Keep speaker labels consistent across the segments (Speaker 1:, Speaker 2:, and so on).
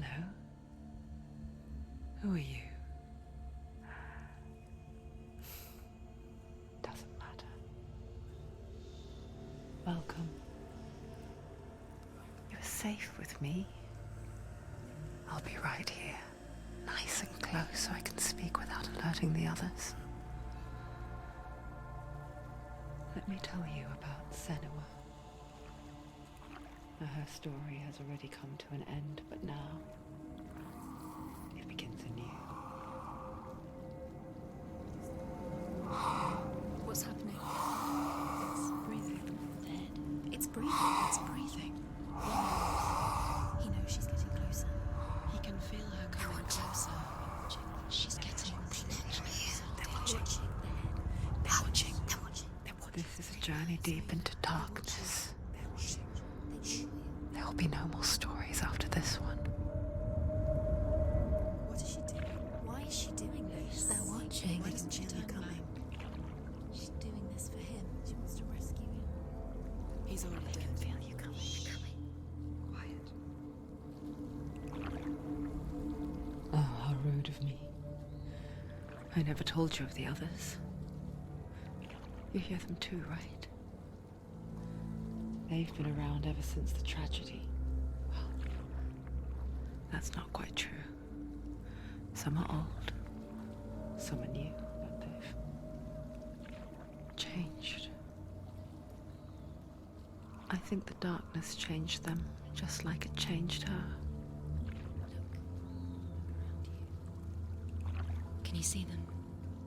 Speaker 1: Hello. Who are you? Doesn't matter. Welcome. You're safe with me. I'll be right here, nice and close so I can speak without alerting the others. Let me tell you about Senua. Her story has already come to an end, but now it begins anew.
Speaker 2: What's happening?
Speaker 1: It's breathing.
Speaker 2: Dead. It's breathing. It's breathing. He knows she's getting closer. He can feel her coming closer. She's getting closer. They're watching. They're watching. They're watching.
Speaker 1: This is a journey deep into darkness. There will be no more stories after this one.
Speaker 2: What is she doing? Why is she doing this? They're watching. Why doesn't she feel you coming? She's doing this for him. She wants to rescue him. He's already dead. I can feel you coming.
Speaker 1: Quiet. Oh, how rude of me. I never told you of the others. You hear them too, right? They've been around ever since the tragedy. Well, that's not quite true. Some are old, some are new, but they've changed. I think the darkness changed them, just like it changed her.
Speaker 2: Can you see them?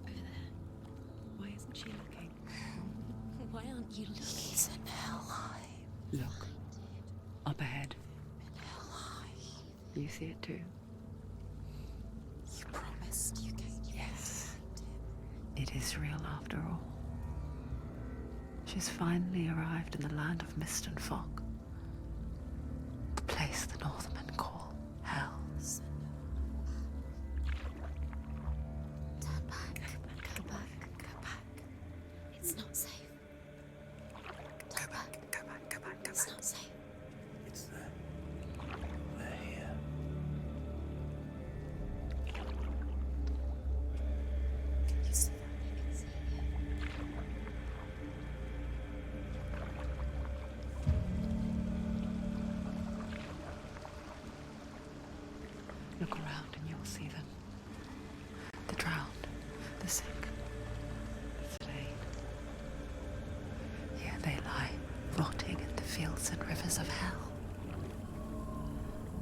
Speaker 2: Over there. Why isn't she looking? Why aren't you looking? He's in Hellblade.
Speaker 1: Look, up ahead.
Speaker 2: In Hellblade.
Speaker 1: You see it too?
Speaker 2: You promised you gave you.
Speaker 1: Yes. It is real after all. She's finally arrived in the land of mist and fog. The place the Northmen call Hell.
Speaker 2: Turn back. Go back. Go back. It's not safe. Turn back. Go back. It's not safe.
Speaker 3: It's them. They're here.
Speaker 2: Can you see that? I can see it.
Speaker 1: Look around and you'll see them. The drowned, the sick, the slain. Here they lie, rotting in the fields and rivers of hell.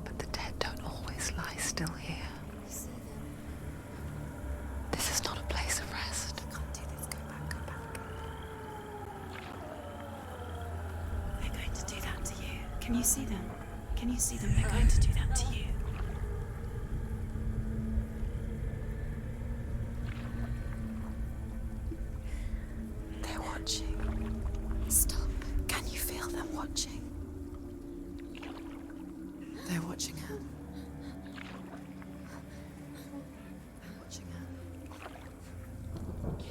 Speaker 1: But the dead don't always lie still here. This is not a place of rest.
Speaker 2: You can't do this. Go back. Go back. They're going to do that to you. Can you see them? Can you see them? They're going to do that to you. They're watching. Stop. Can you feel them watching? They're watching her. They're watching her.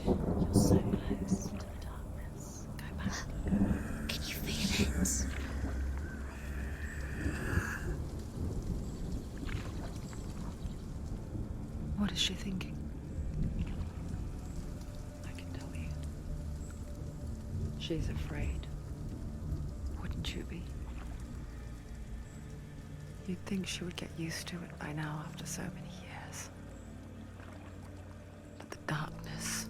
Speaker 2: You're so close to the darkness. Go back. Can you feel it?
Speaker 1: What is she thinking? I can tell you. She's afraid. Wouldn't you be? You'd think she would get used to it by now after so many years. But the darkness,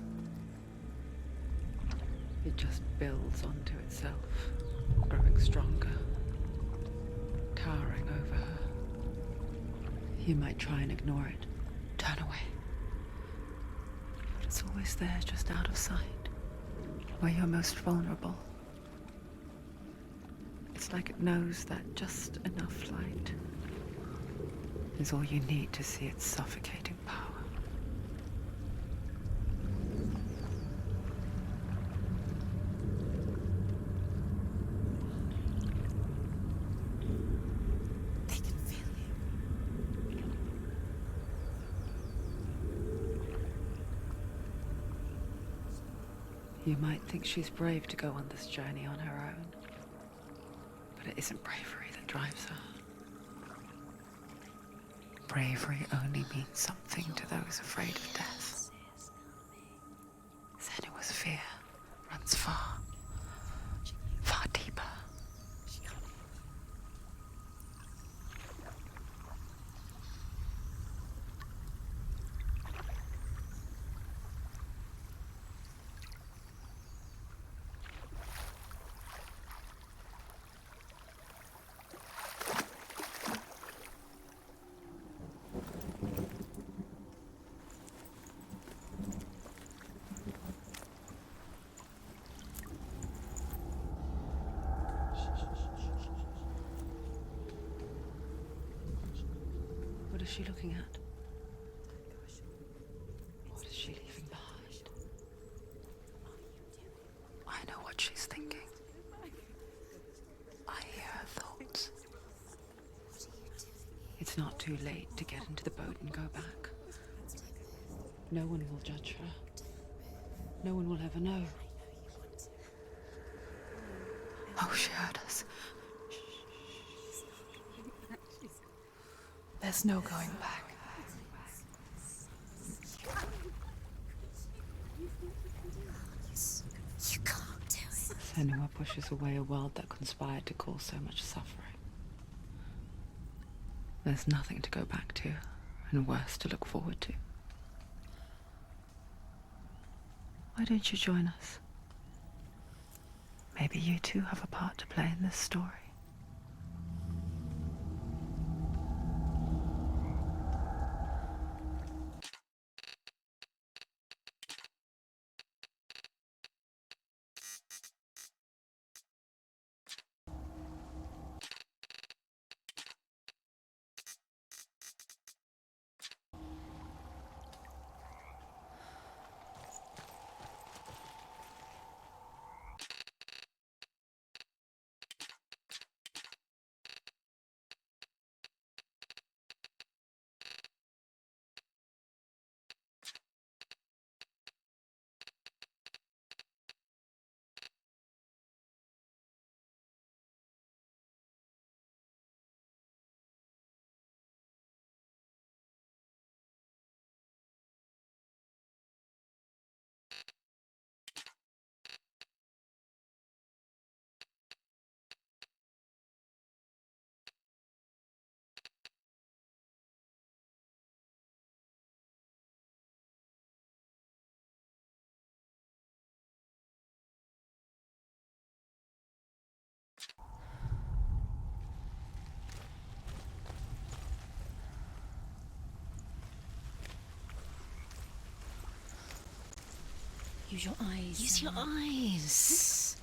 Speaker 1: it just builds onto itself, growing stronger, towering over her. You might try and ignore it, turn away. But it's always there, just out of sight, where you're most vulnerable. It's like it knows that just enough light is all you need to see its suffocating power.
Speaker 2: They can feel you.
Speaker 1: You might think she's brave to go on this journey on her own, but it isn't bravery that drives her. Bravery only means something to those afraid of death. Senua's fear runs far, far deeper. What is she looking at? What is she leaving behind? I know what she's thinking. I hear her thoughts. It's not too late to get into the boat and go back. No one will judge her. No one will ever know. Oh, she heard us. There's no going back.
Speaker 2: You can't do it.
Speaker 1: Senua pushes away a world that conspired to cause so much suffering. There's nothing to go back to, and worse to look forward to. Why don't you join us? Maybe you too have a part to play in this story.
Speaker 2: Use your eyes.
Speaker 4: Use your eyes.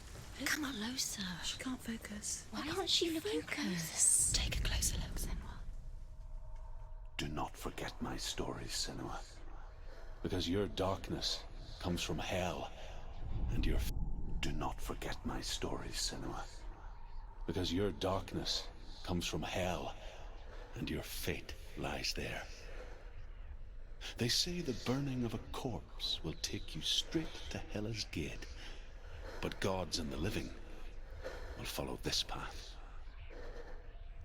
Speaker 4: Come on,
Speaker 2: Closer.
Speaker 4: She can't focus.
Speaker 2: Why can't she focus?
Speaker 4: Take a closer look, Senua.
Speaker 3: Do not forget my stories, Senua. Because your darkness comes from hell, and your... Do not forget my stories, Senua. Because your darkness comes from hell, and your fate lies there. They say the burning of a corpse will take you straight to Hela's gate, but gods and the living will follow this path.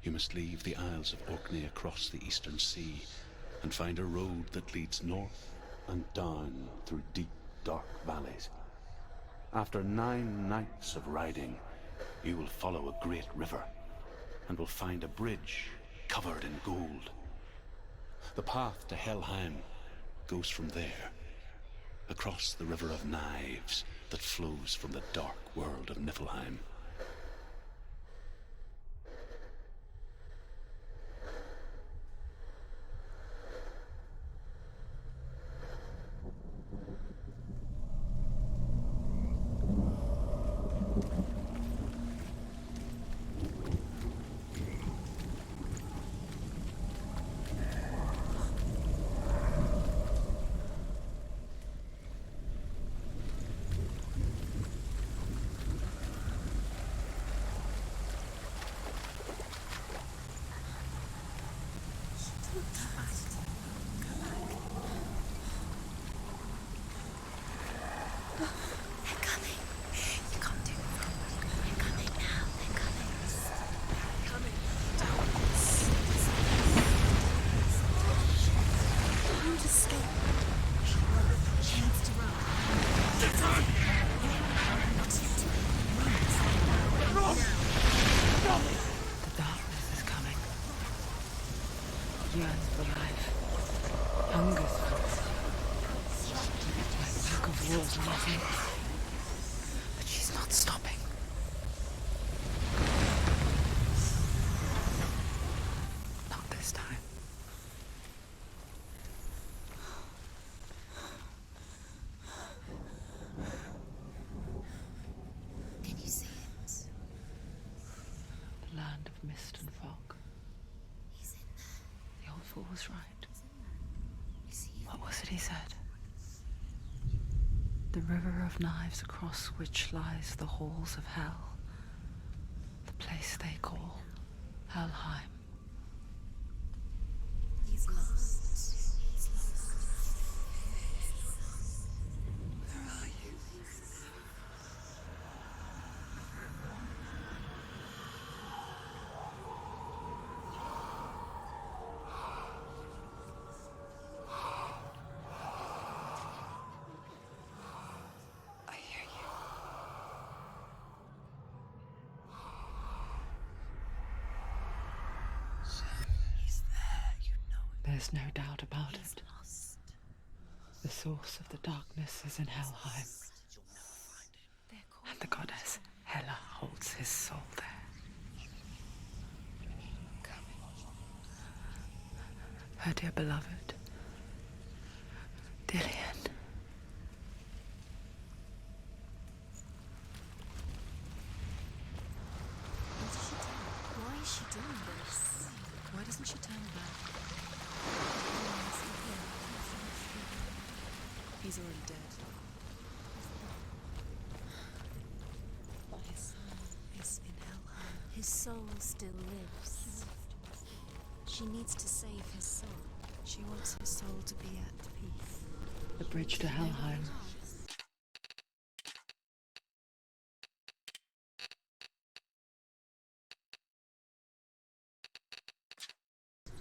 Speaker 3: You must leave the Isles of Orkney across the eastern sea and find a road that leads north and down through deep, dark valleys. After 9 nights of riding, you will follow a great river and will find a bridge covered in gold. The path to Helheim goes from there, across the River of Knives that flows from the dark world of Niflheim.
Speaker 2: escape. She needs to run. Get out of here. Not yet.
Speaker 1: The darkness is coming. Yearns for life. Hungers for it. Like pack of wolves nothing. But she's not stopping. Not this time.
Speaker 2: Can you see it?
Speaker 1: The land of mist and fog.
Speaker 2: He's in there.
Speaker 1: The old fool was right.
Speaker 2: Is he?
Speaker 1: What was it he said? The river of knives across which lies the halls of hell. The place they call Helheim.
Speaker 2: He's lost. He's lost.
Speaker 1: Where are you? I hear you. He's there, you know it. There's no doubt about it.
Speaker 2: Lost.
Speaker 1: The source of the darkness is in Helheim. And the goddess Hela holds his soul there. Her dear beloved, Dillian.
Speaker 2: What does she do? Why is she doing this? Why doesn't she turn back? He's already dead. But his soul is in Helheim. His soul still lives. She needs to save his soul. She wants his soul to be at peace.
Speaker 1: The bridge to Helheim.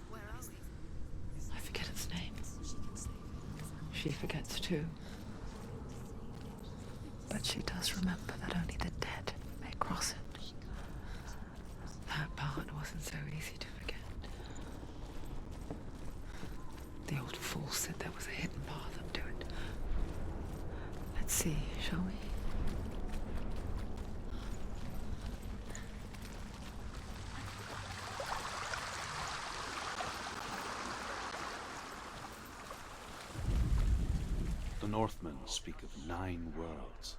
Speaker 2: Where are we?
Speaker 1: I forget its name.
Speaker 2: She can save him.
Speaker 1: She forgets too. But she does remember that only the dead may cross it. That part wasn't so easy to forget. The old fool said there was a hidden path up to it. Let's see, shall we?
Speaker 3: The Northmen speak of 9 worlds.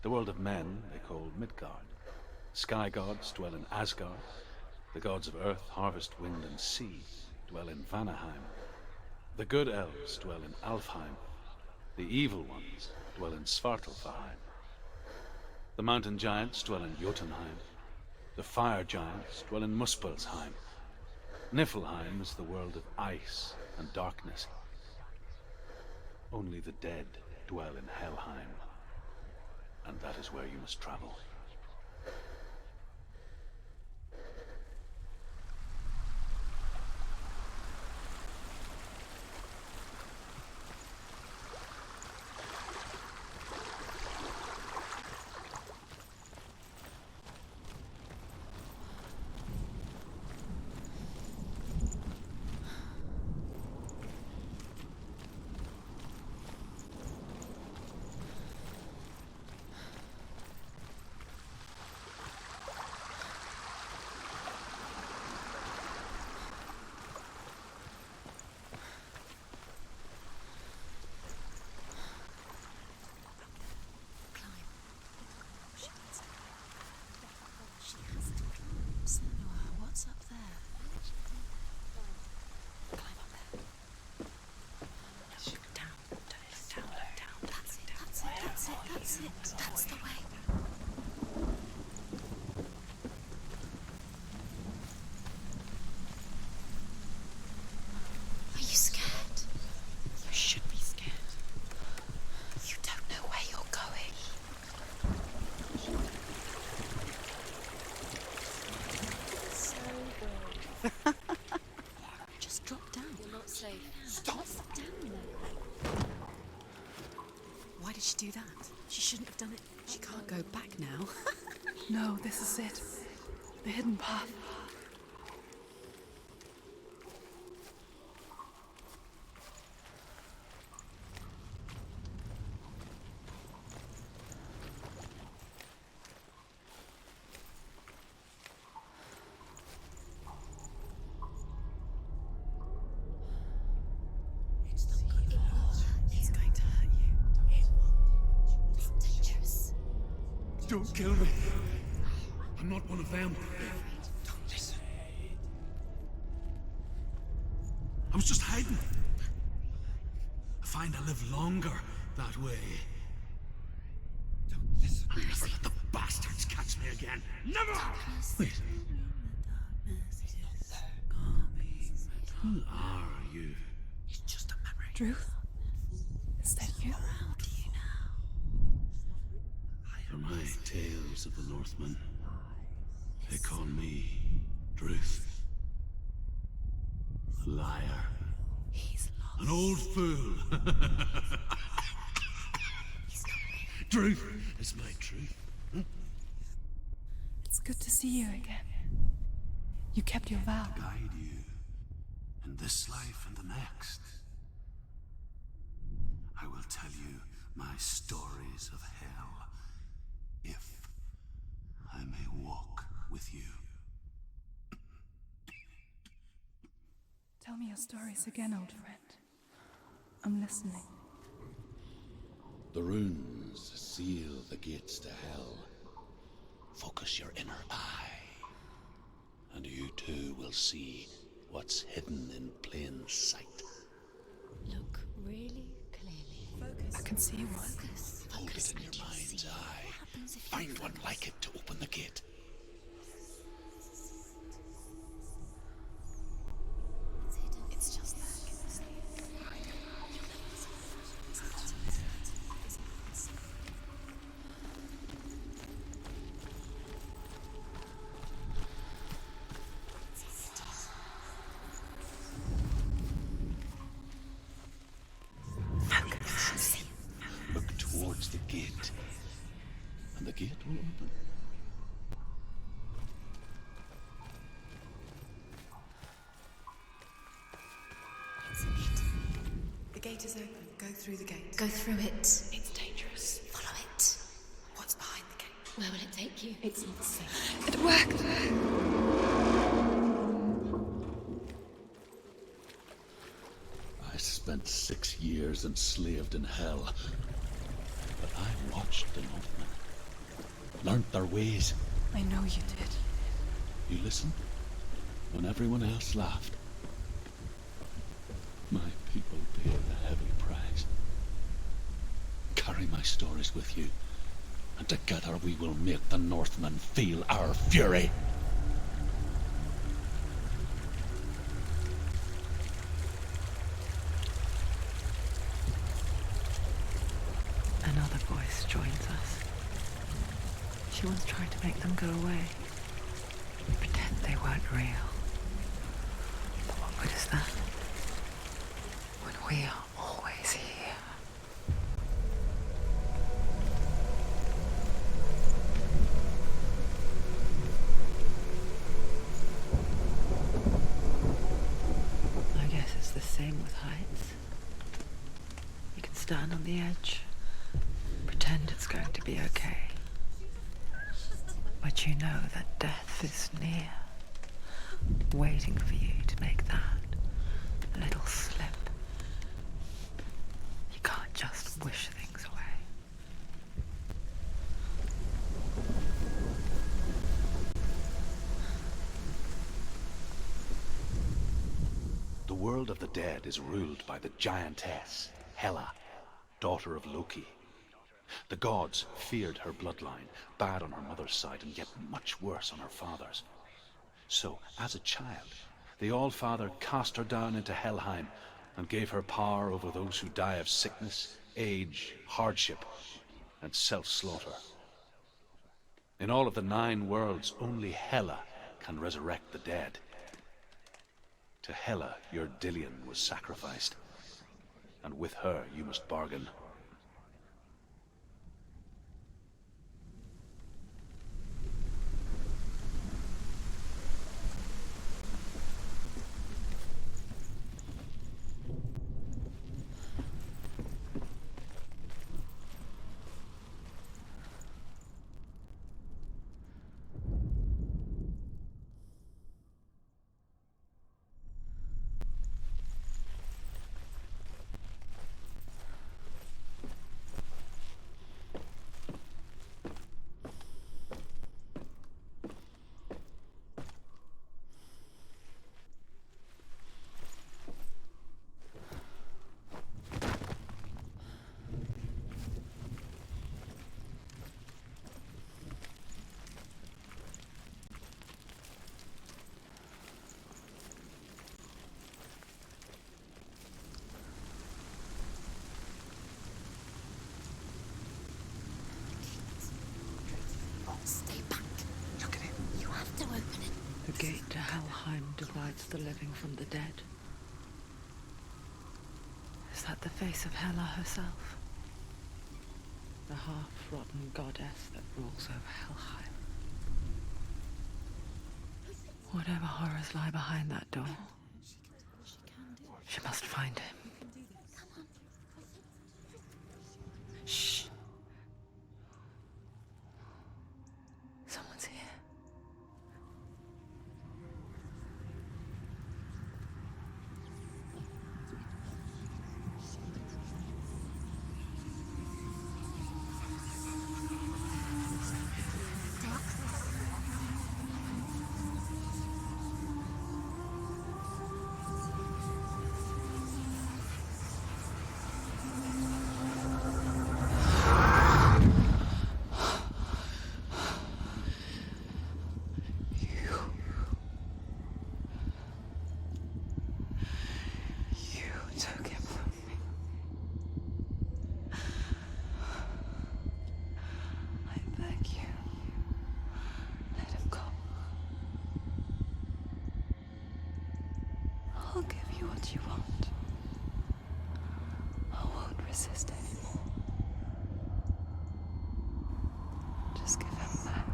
Speaker 3: The world of men they call Midgard. Sky gods dwell in Asgard. The gods of earth, harvest, wind, and sea dwell in Vanaheim. The good elves dwell in Alfheim. The evil ones dwell in Svartalfheim. The mountain giants dwell in Jotunheim. The fire giants dwell in Muspelheim. Niflheim is the world of ice and darkness. Only the dead dwell in Helheim, and that is where you must travel.
Speaker 2: Senua, what's up there? Climb up there.
Speaker 1: Down, down, down.
Speaker 2: That's it, that's it, that's it, that's it. That's the way. Are you scared?
Speaker 1: You should be scared.
Speaker 2: You don't know where you're going. So brave. Just drop down. You're not safe. Stop. she do that? She shouldn't have done it. She can't go back now.
Speaker 5: No, this is it. The hidden path.
Speaker 2: It's going to hurt you. It's dangerous.
Speaker 6: Don't kill me. I'm not one of them. Don't listen. I was just hiding. I find I live longer that way. Don't listen. I'll never let the bastards catch me again. Never! Wait. Who are you? It's just a memory.
Speaker 5: Druth? Is that you?
Speaker 6: For my tales of the Northmen, they call me Druth. A liar. An old fool. Truth is my truth.
Speaker 5: It's good to see you again. You kept your vow.
Speaker 6: Guide you in this life and the next. I will tell you my stories of hell, if I may walk with you.
Speaker 5: Tell me your stories again, old friend. I'm listening.
Speaker 3: The runes seal the gates to hell. Focus your inner eye, and you too will see what's hidden in plain sight.
Speaker 4: Look really clearly.
Speaker 5: I can see one.
Speaker 3: Hold it in your mind's eye. Find one like it to open the gate.
Speaker 2: It's just that.
Speaker 3: Look towards the gate, and the gate will open.
Speaker 2: The gate is open. Go through the gate.
Speaker 4: Go through it.
Speaker 2: It's dangerous.
Speaker 4: Follow it.
Speaker 2: What's behind the gate?
Speaker 4: Where will it take you?
Speaker 2: It's not safe.
Speaker 5: It worked!
Speaker 3: I spent 6 years enslaved in hell, but I watched the Northmen, learnt their ways.
Speaker 5: I know you did.
Speaker 3: You listened when everyone else laughed. My people paid a heavy price. Carry my stories with you, and together we will make the Northmen feel our fury.
Speaker 1: Another voice joins us. She once tried to make them go away. Pretend they weren't real. But what good is that? When we are always here. I guess it's the same with heights. You can stand on the edge, pretend it's going to be okay. But you know that death is near, waiting for you to make that little slip. You can't just wish things away.
Speaker 3: The world of the dead is ruled by the giantess, Hela, daughter of Loki. The gods feared her bloodline, bad on her mother's side and yet much worse on her father's. So, as a child, the All-Father cast her down into Helheim and gave her power over those who die of sickness, age, hardship, and self-slaughter. In all of the 9 worlds, only Hela can resurrect the dead. To Hela, your Dillion was sacrificed, and with her you must bargain.
Speaker 1: Helheim divides the living from the dead. Is that the face of Hela herself? The half-rotten goddess that rules over Helheim. Whatever horrors lie behind that door, she must find him. Shh. Someone's here. Took him from me. I beg you, let him go. I'll give you what you want. I won't resist anymore. Just give him back.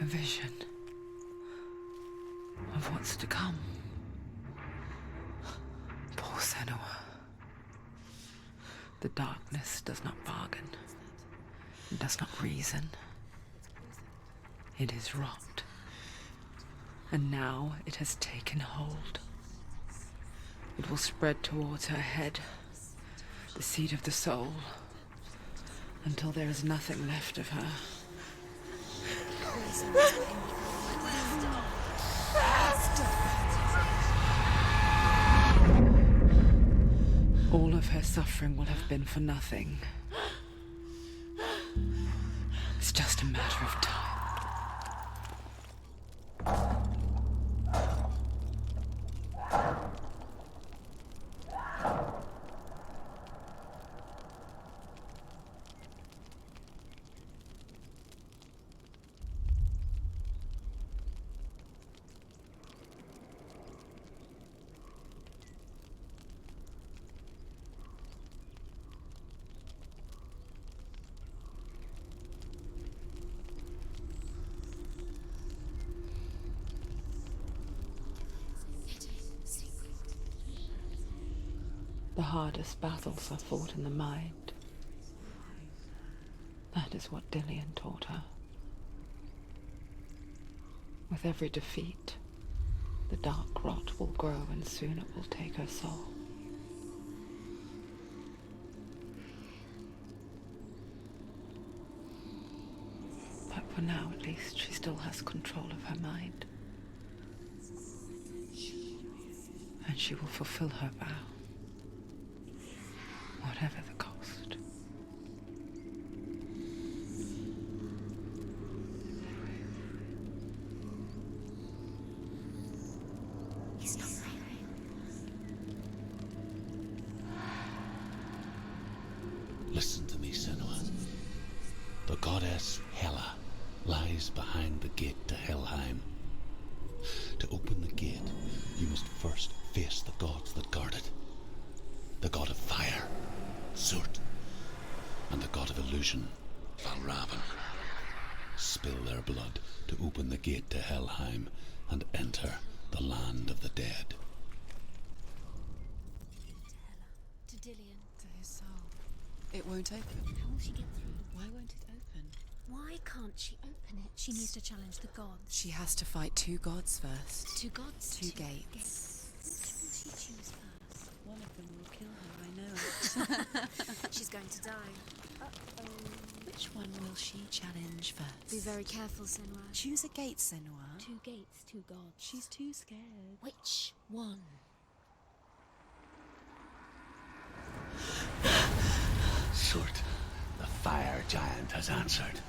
Speaker 1: A vision of what's to come. Poor Senua. The darkness does not bargain. It does not reason. It is rot. And now it has taken hold. It will spread towards her head, the seat of the soul, until there is nothing left of her. All of her suffering will have been for nothing. It's just a matter of time. The hardest battles are fought in the mind. That is what Dillian taught her. With every defeat, the dark rot will grow and soon it will take her soul. But for now, at least, she still has control of her mind. And she will fulfill her vow, whatever the cost.
Speaker 4: He's not right.
Speaker 3: Listen to me, Senua. The goddess Hela lies behind the gate to Helheim. To open the gate, you must first face the gods that guard it. The god of fire, Surt, and the god of illusion, Valravn. Spill their blood to open the gate to Helheim and enter the land of the dead.
Speaker 2: To Dillian.
Speaker 7: To his soul. It won't open.
Speaker 2: How will she get through?
Speaker 7: Why won't it open?
Speaker 2: Why can't she open it? She needs to challenge the gods.
Speaker 7: She has to fight 2 gods first.
Speaker 2: 2 gods?
Speaker 7: 2 gates.
Speaker 2: Which will she choose first?
Speaker 7: One of them will kill her, I know it.
Speaker 2: She's going to die. Uh-oh.
Speaker 7: Which one will she challenge first?
Speaker 2: Be very careful, Senua.
Speaker 7: Choose a gate, Senua.
Speaker 2: 2 gates, 2 gods.
Speaker 7: She's too scared.
Speaker 2: Which one?
Speaker 3: Surt, the fire giant, has answered.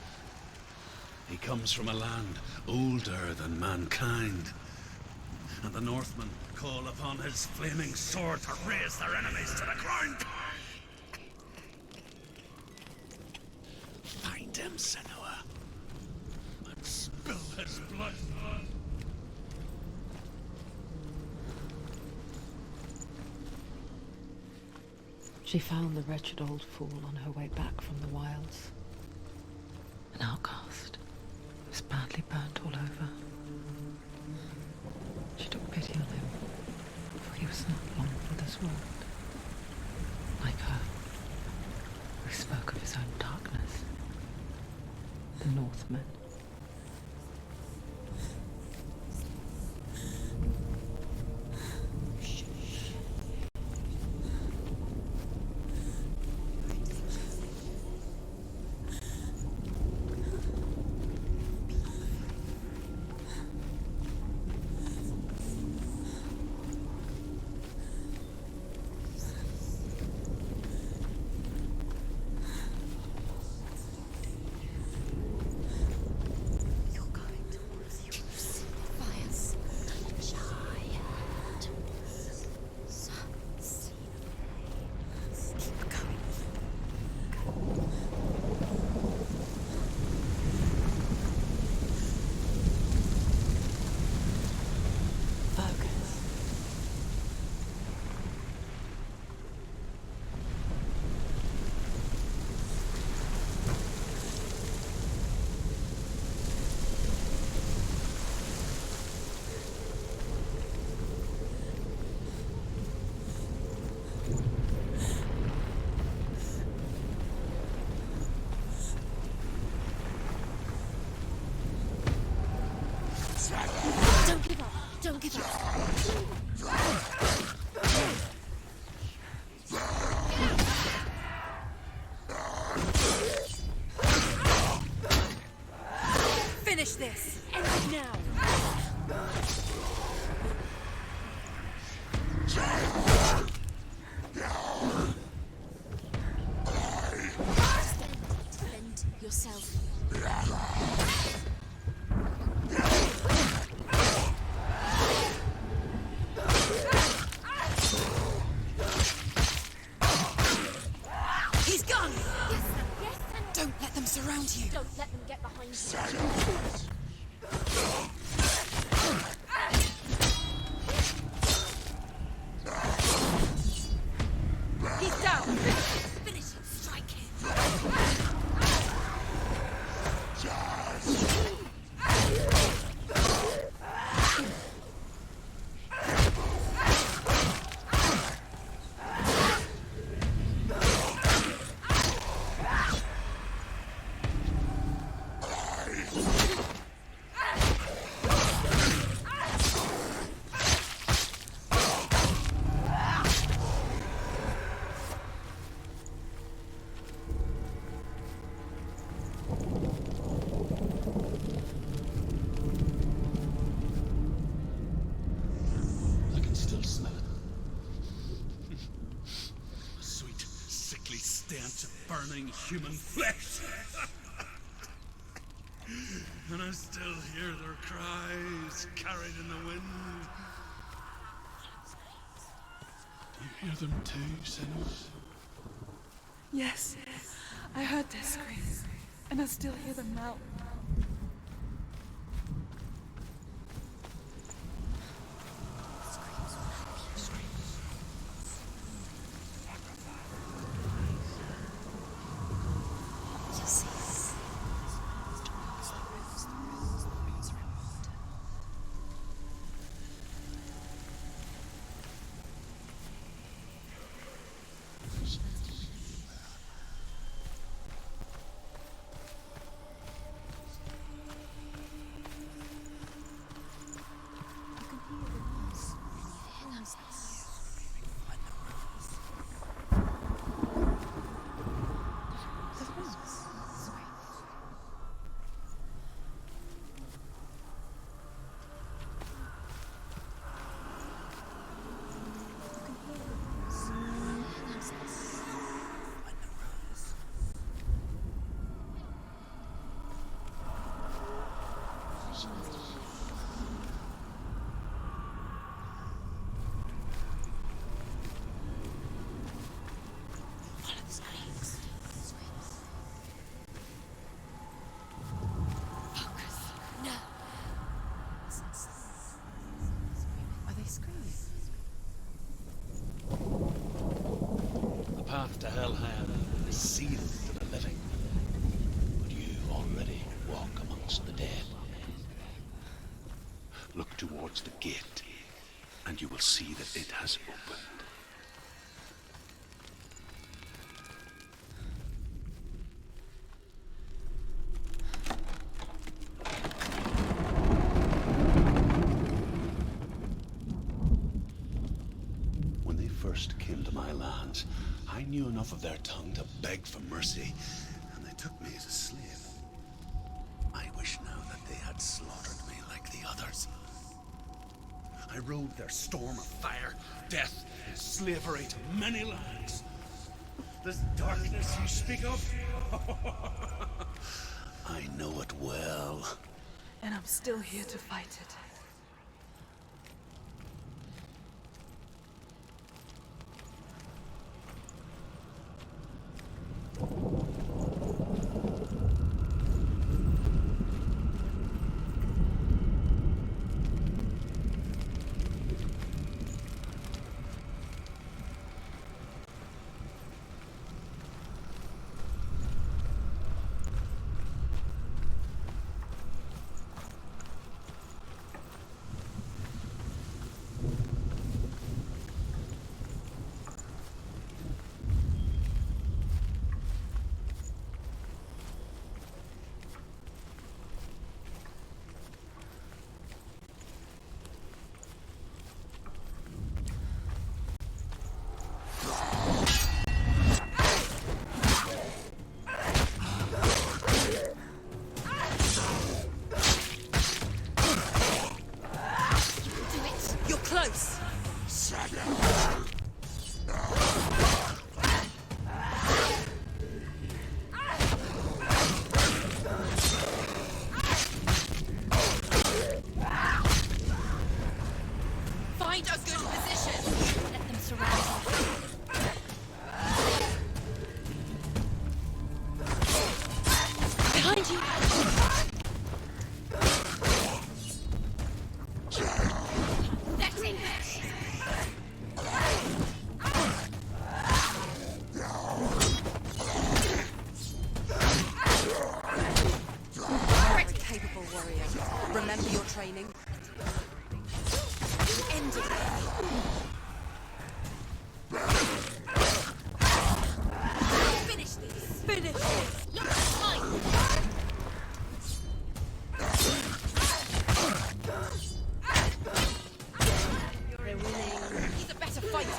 Speaker 3: He comes from a land older than mankind, and the Northmen call upon his flaming sword to raise their enemies to the ground. Find him, Senua, and spill his blood.
Speaker 1: She found the wretched old fool on her way back from the wilds. An outcast. He was badly burnt all over. She took pity on him, for he was not long for this world. Like her, who spoke of his own darkness. The Northmen.
Speaker 2: Don't give up. Don't give up.
Speaker 7: Finish this!
Speaker 2: End it now. Defend yourself.
Speaker 7: He's gone!
Speaker 2: Yes, Sam. Yes, Sam.
Speaker 7: Don't let them surround you!
Speaker 2: Don't let them get behind you.
Speaker 7: He's down!
Speaker 2: Finish him. Strike him.
Speaker 6: burning human flesh. And I still hear their cries carried in the wind. Do you hear them too, Senua?
Speaker 5: Yes, I heard their screams, and I still hear them now.
Speaker 3: The path to Hellheim is sealed to the living, but you already walk amongst the dead. Look towards the gate, and you will see that it has opened. When they first came to my lands, I knew enough of their tongue to beg for mercy, and they took me as a slave. I wish now that they had slaughtered me like the others. I rode their storm of fire, death, and slavery to many lands. This darkness you speak of, I know it well.
Speaker 5: And I'm still here to fight it.
Speaker 2: Find a good position. Let them surround you. Behind you. Setting it.
Speaker 8: Correct, capable warrior. Remember your training. End it. Finish this. Finish this.
Speaker 2: Look, mine.
Speaker 8: They're winning.
Speaker 2: He's a better fighter.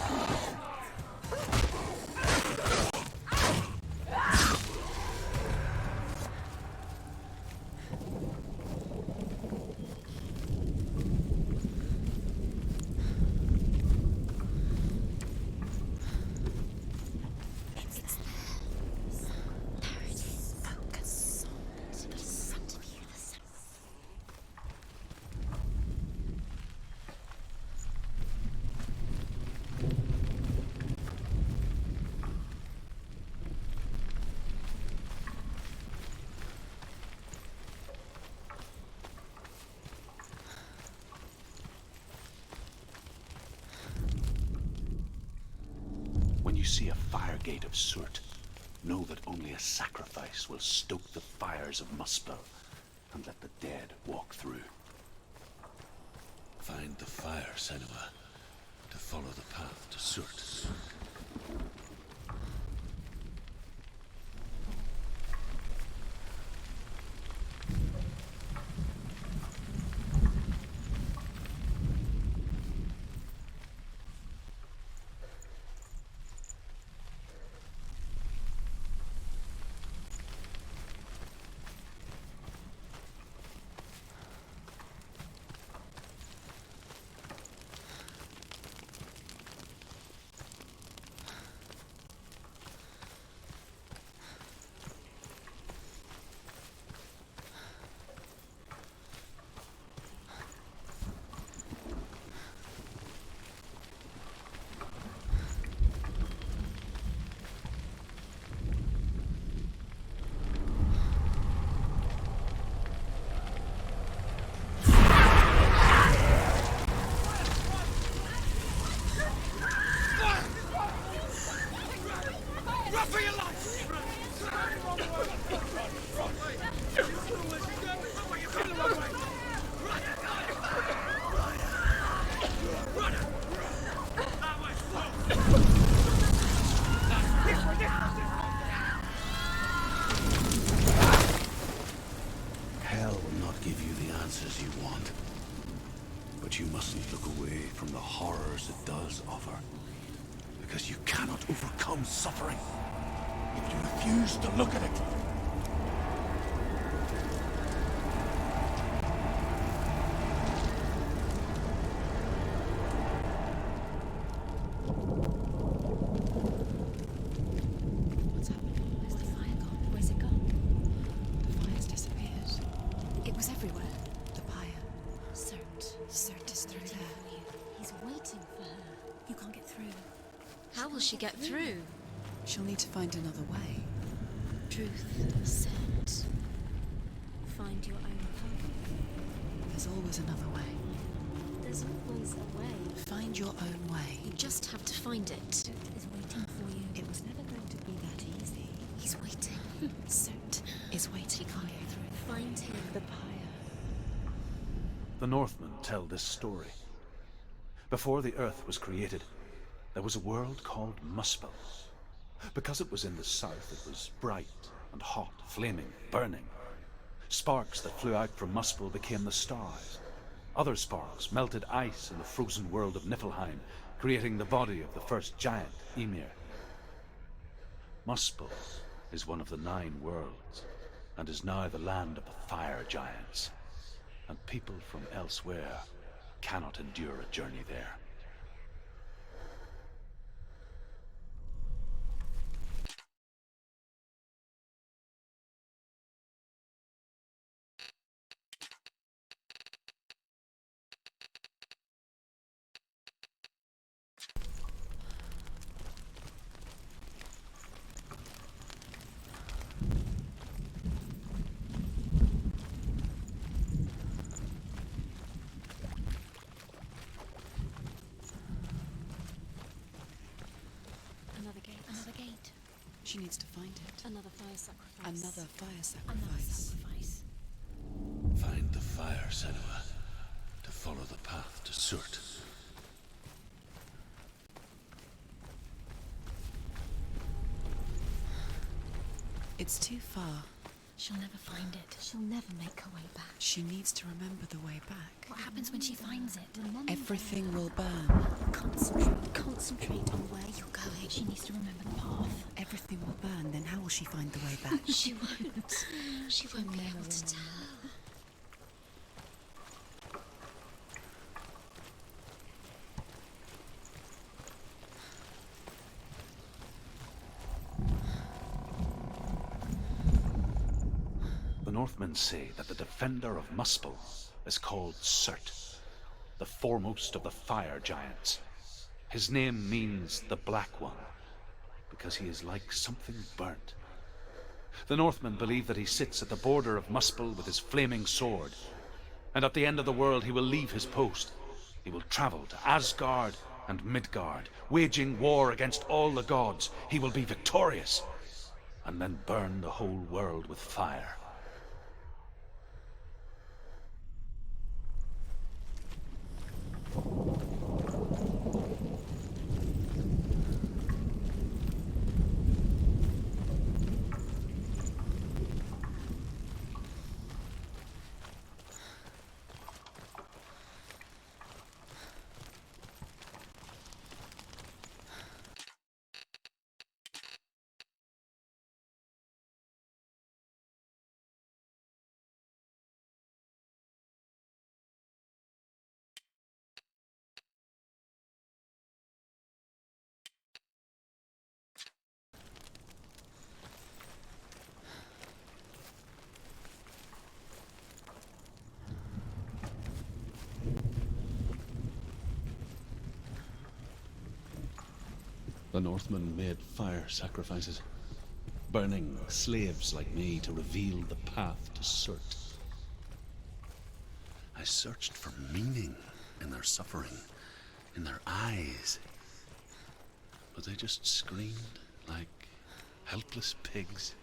Speaker 3: see a fire gate of Surt, know that only a sacrifice will stoke the fires of Muspel and let the dead walk through.
Speaker 6: Find the fire, Senua, to follow the path to Surt. Hell will not give you the answers you want. But you mustn't look away from the horrors it does offer. Because you cannot overcome suffering if you refuse to look at it.
Speaker 2: What's happening? Where's the fire gone? Where's it gone?
Speaker 1: The fire's disappeared.
Speaker 2: It was everywhere.
Speaker 1: The pyre.
Speaker 2: Cert is through
Speaker 1: Waiting
Speaker 2: there.
Speaker 1: for you.
Speaker 2: He's waiting for her. You can't get through.
Speaker 8: How will she get through?
Speaker 1: She'll need to find another way.
Speaker 2: Truth. Cert. Find your own way.
Speaker 1: There's always another way.
Speaker 2: There's always a way.
Speaker 1: Find your own way.
Speaker 2: You just have to find it. Cert is waiting for you.
Speaker 1: It was never going to be that easy.
Speaker 2: He's waiting. Cert
Speaker 1: Is waiting.
Speaker 2: She can't get through. Find him.
Speaker 1: The pyre.
Speaker 3: The Northmen tell this story. Before the Earth was created, there was a world called Muspel. Because it was in the south, it was bright and hot, flaming, burning. Sparks that flew out from Muspel became the stars. Other sparks melted ice in the frozen world of Niflheim, creating the body of the first giant, Ymir. Muspel is one of the 9 worlds, and is now the land of the fire giants. And people from elsewhere cannot endure a journey there.
Speaker 2: Another gate. Another gate.
Speaker 1: She needs to find it.
Speaker 2: Another fire sacrifice.
Speaker 1: Another fire
Speaker 2: Another
Speaker 1: sacrifice.
Speaker 2: sacrifice.
Speaker 6: Find the fire, Senua, to follow the path to Surt.
Speaker 1: It's too far.
Speaker 2: She'll never find it. She'll never make her way back.
Speaker 1: She needs to remember the way back.
Speaker 2: What happens when she finds it?
Speaker 1: Everything will burn.
Speaker 2: Concentrate on where you're going. She needs to remember the path.
Speaker 1: Everything will burn, then how will she find the way back?
Speaker 2: She won't. She won't be able to tell.
Speaker 3: The Northmen say that the defender of Muspel is called Surt, the foremost of the fire giants. His name means the Black One, because he is like something burnt. The Northmen believe that he sits at the border of Muspel with his flaming sword, and at the end of the world he will leave his post. He will travel to Asgard and Midgard, waging war against all the gods. He will be victorious, and then burn the whole world with fire. The Northmen made fire sacrifices, burning slaves like me to reveal the path to Surt.
Speaker 6: I searched for meaning in their suffering, in their eyes. But they just screamed like helpless pigs.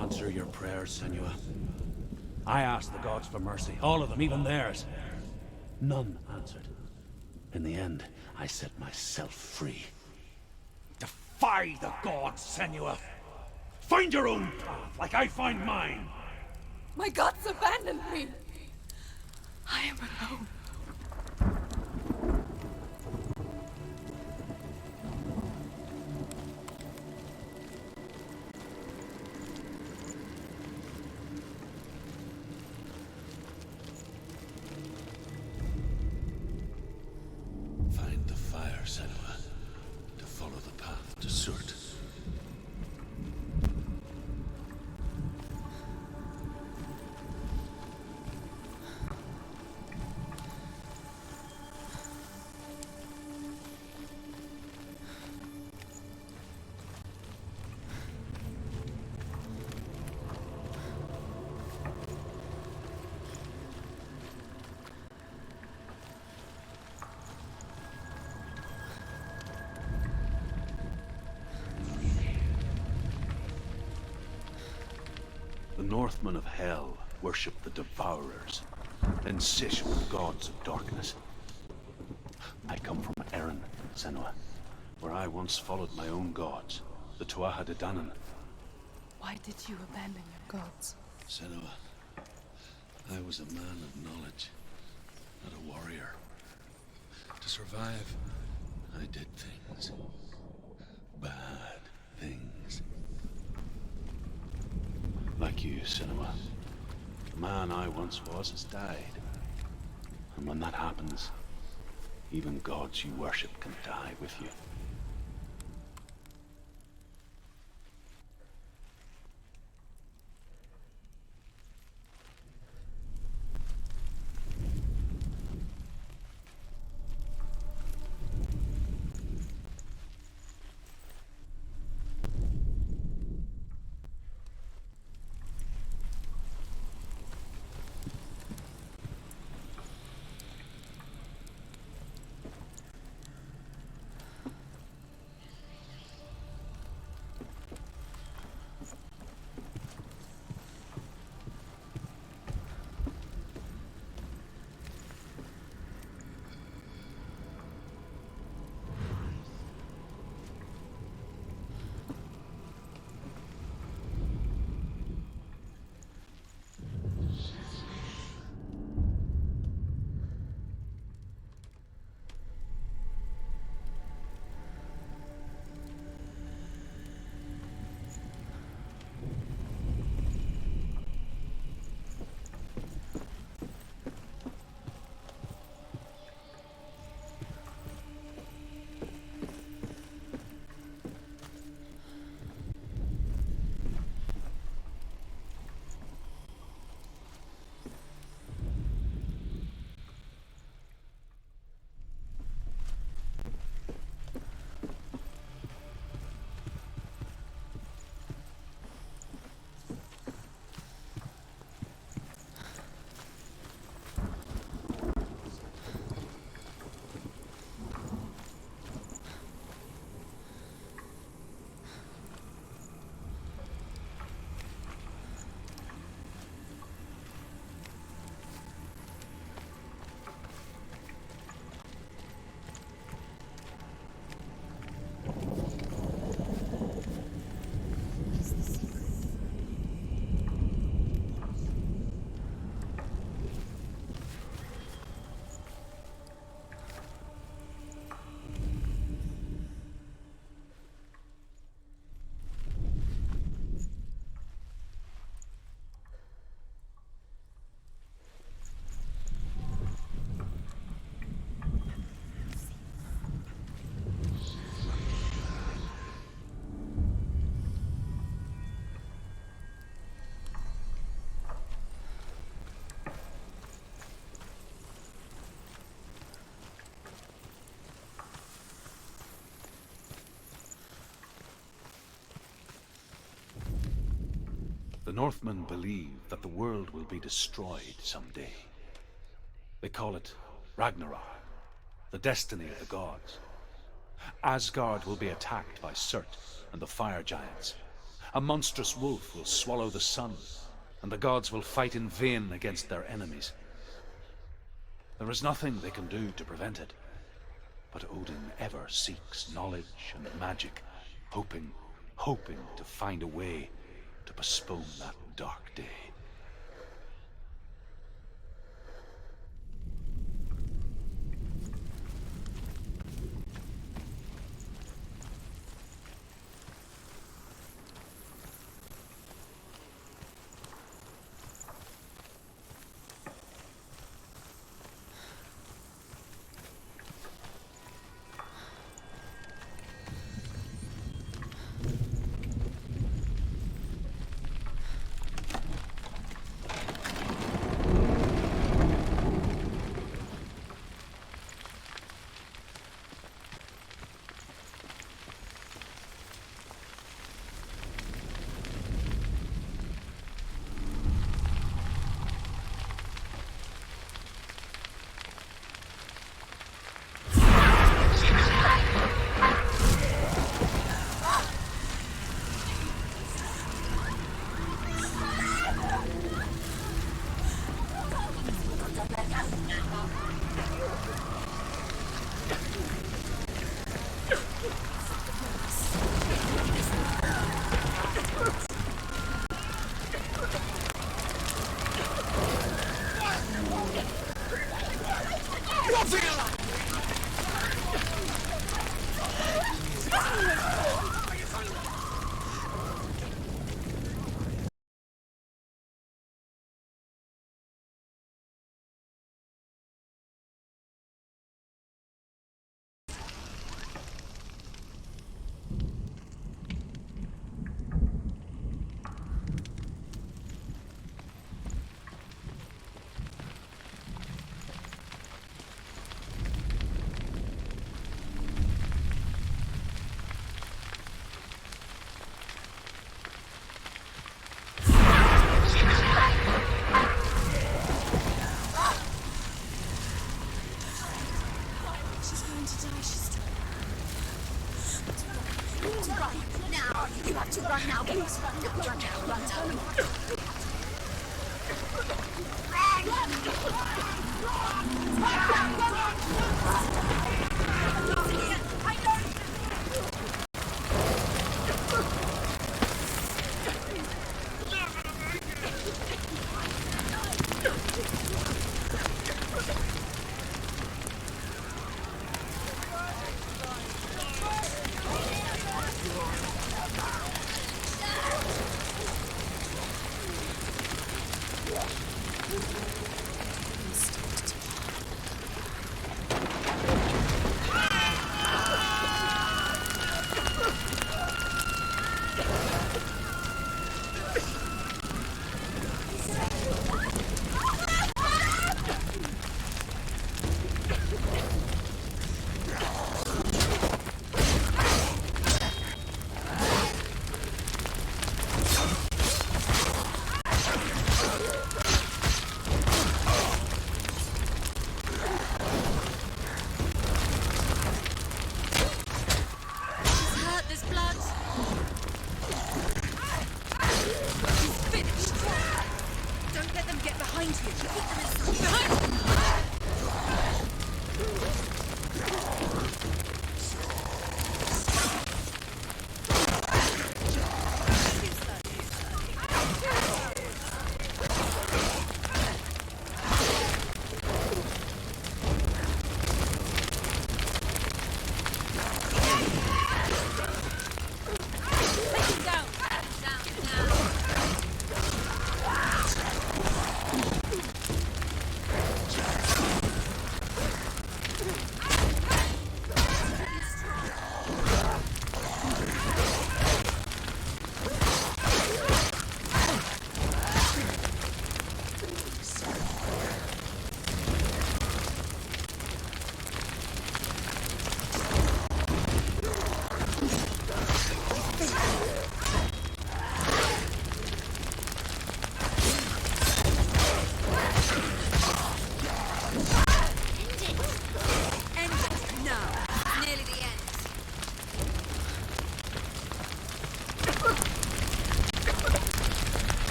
Speaker 6: Answer your prayers, Senua. I asked the gods for mercy, all of them, even theirs. None answered. In the end, I set myself free. Defy the gods, Senua! Find your own path, like I find mine!
Speaker 5: My gods abandoned me! I am alone.
Speaker 6: Find the fire, Senua, to follow the path to Surt.
Speaker 3: The Northmen of Hell worship the Devourers, insatiable gods of darkness. I come from Erin, Senua, where I once followed my own gods, the Tuatha De Danann.
Speaker 5: Why did you abandon your gods?
Speaker 6: Senua, I was a man of knowledge, not a warrior. To survive, I did things. Bad things.
Speaker 3: Like you, Senua. The man I once was has died. And when that happens, even gods you worship can die with you. Northmen believe that the world will be destroyed someday. They call it Ragnarok, the destiny of the gods. Asgard will be attacked by Surt and the fire giants. A monstrous wolf will swallow the sun, and the gods will fight in vain against their enemies. There is nothing they can do to prevent it, but Odin ever seeks knowledge and magic, hoping to find a way to postpone that dark day.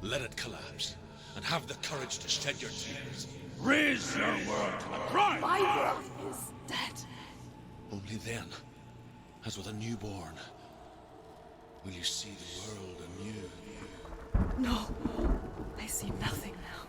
Speaker 6: Let it collapse, and have the courage to shed your tears.
Speaker 3: Raise your world to the pride!
Speaker 5: My world is dead.
Speaker 6: Only then, as with a newborn, will you see the world anew.
Speaker 5: No, I see nothing now.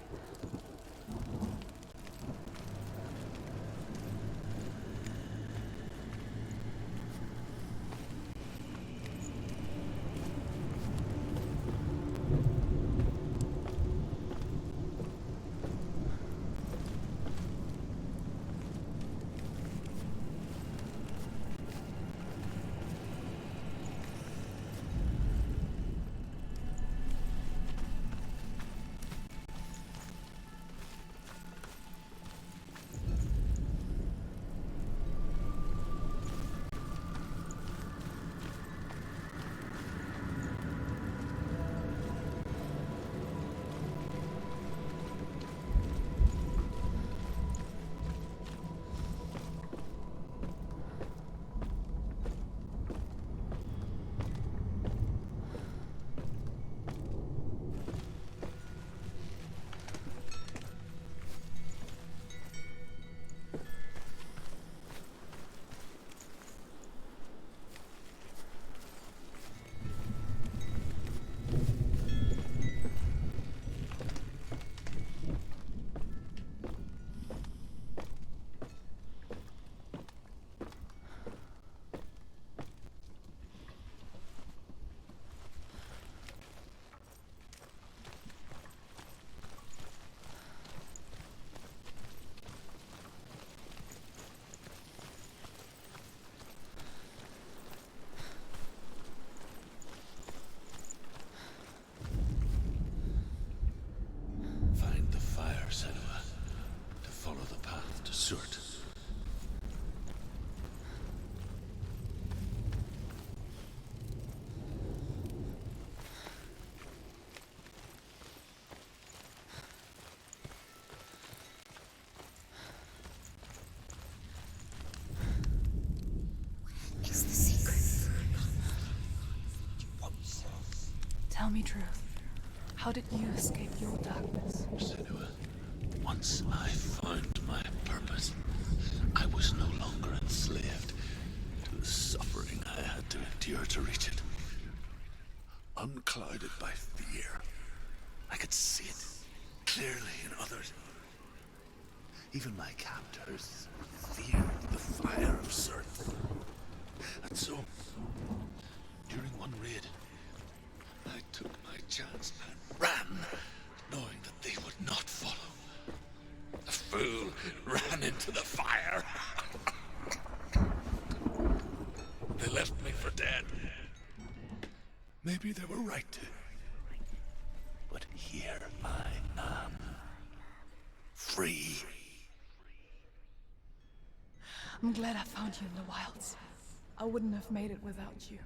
Speaker 6: Find the fire, Senua, to follow the path to Surt.
Speaker 4: Is the secret?
Speaker 5: Tell me truth. How did you escape your darkness?
Speaker 6: Senua, once I found my purpose, I was no longer enslaved to the suffering I had to endure to reach it. Unclouded by fear, I could see it clearly in others. Even my captors feared the fire of Surt. And so, during one raid, I took my chance and ran, knowing that they would not follow. The fool ran into the fire. They left me for dead. Maybe they were right to. But here I am. Free.
Speaker 5: I'm glad I found you in the wilds. I wouldn't have made it without you.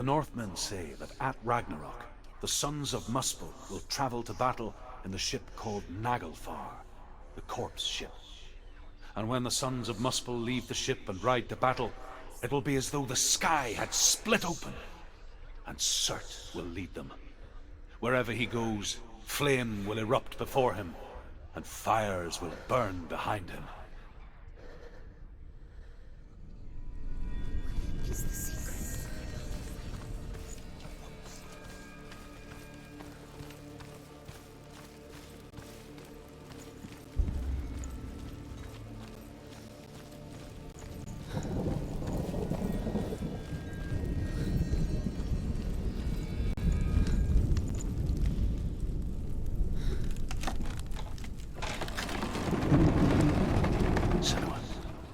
Speaker 3: The Northmen say that at Ragnarok, the sons of Muspel will travel to battle in the ship called Naglfar, the corpse ship. And when the sons of Muspel leave the ship and ride to battle, it will be as though the sky had split open, and Surt will lead them. Wherever he goes, flame will erupt before him, and fires will burn behind him.
Speaker 4: Is the secret.
Speaker 6: Senua,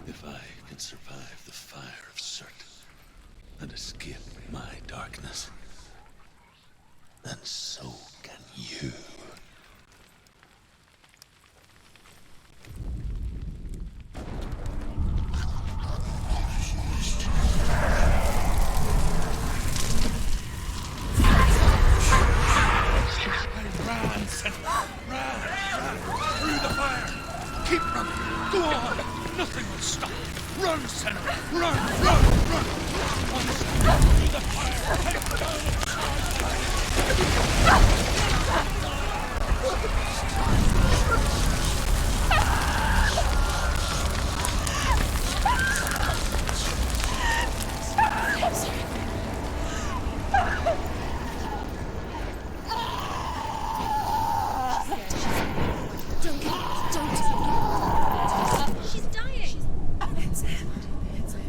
Speaker 6: if I can survive the fire of Surt and escape my darkness, then so can you.
Speaker 3: Run, Senua! Run! Through the fire! Keep running! Go on! Nothing will stop! Run, Senua! Run! Run! Run! On, Senua! Through the fire!
Speaker 2: Don't. She's dying.
Speaker 5: It's him. It's him.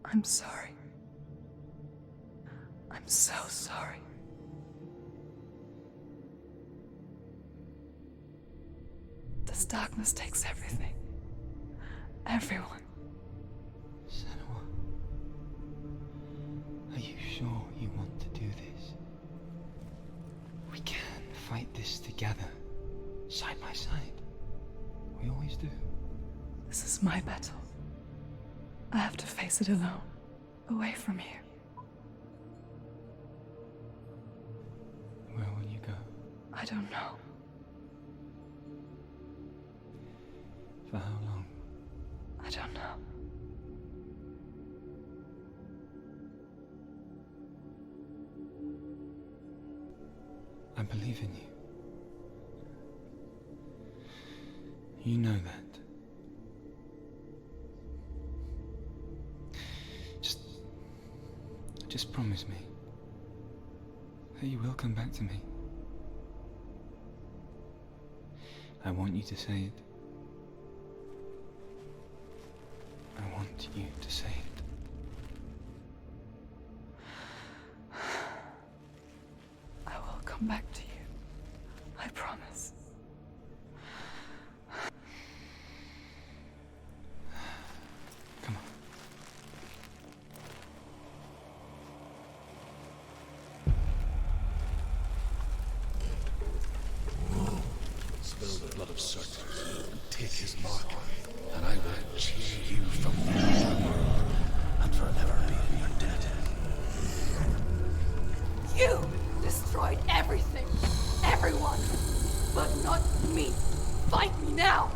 Speaker 5: I'm sorry. I'm so sorry. This darkness takes everything. Everyone.
Speaker 9: Senua, are you sure you want to do this? We can fight this together, side by side. We always do.
Speaker 5: This is my battle. I have to face it alone, away from here.
Speaker 9: Where will you go?
Speaker 5: I don't know.
Speaker 9: For how long?
Speaker 5: I don't know.
Speaker 9: I believe in you. You know that. Just promise me that you will come back to me. I want you to say it. I want you to say it.
Speaker 5: I will come back to you. I promise.
Speaker 9: Come on.
Speaker 6: Spill the blood of Surt and take his mark, and I will chase you from the world and forever be in your debt.
Speaker 5: You destroyed everything, everyone, but not me. Fight me now.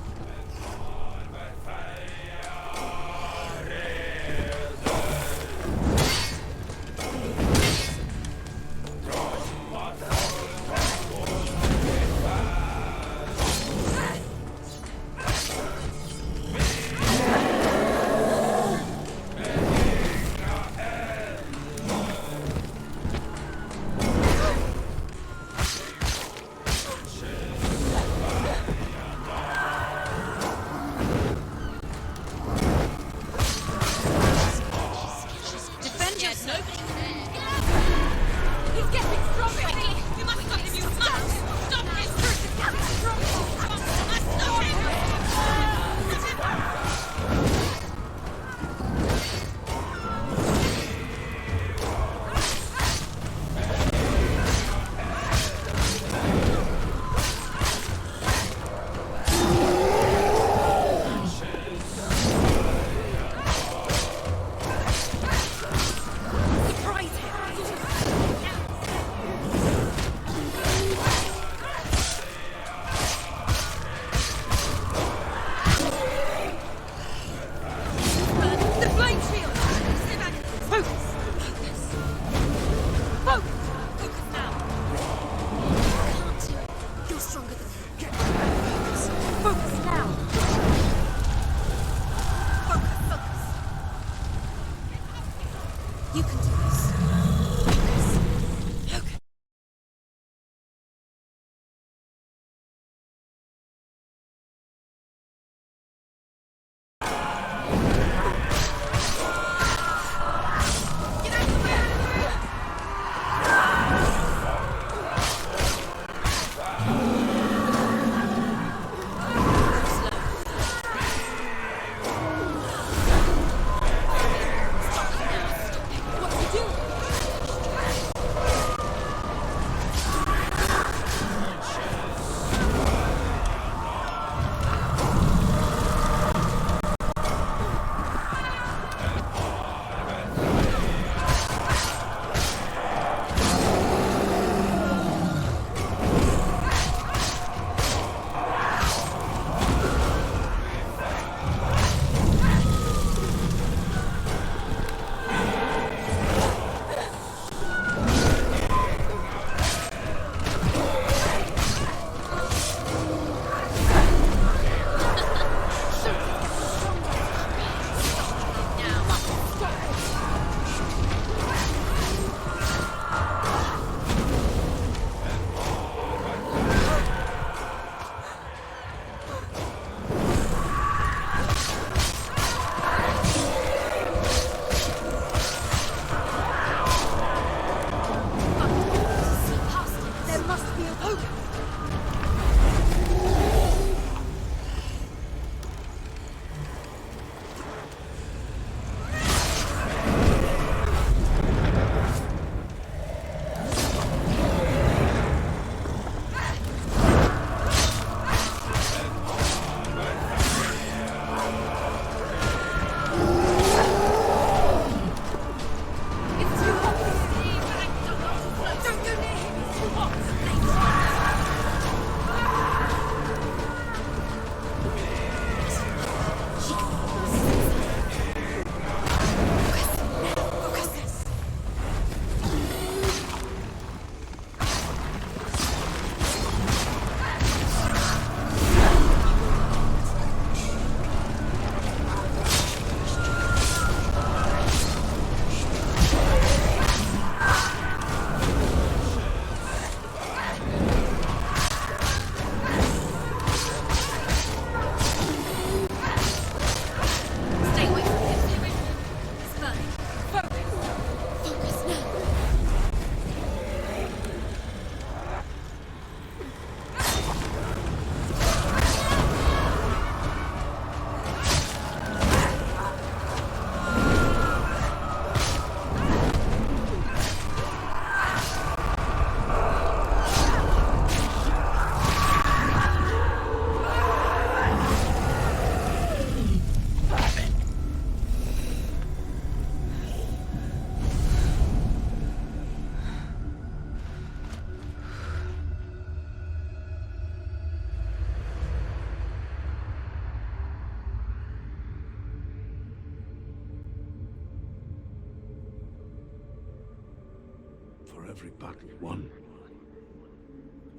Speaker 6: for every battle won,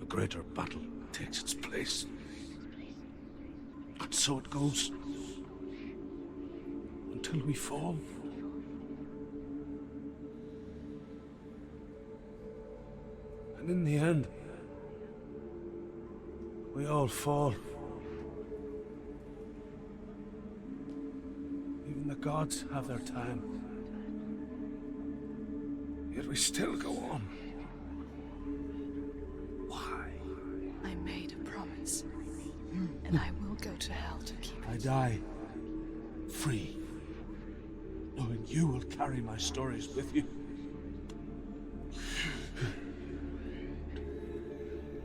Speaker 6: a greater battle takes its place. And so it goes. Until we fall. And in the end, we all fall. Even the gods have their time. Yet we still go on. Why?
Speaker 5: I made a promise, and I will go to hell to keep it.
Speaker 6: I die free, knowing you will carry my stories with you.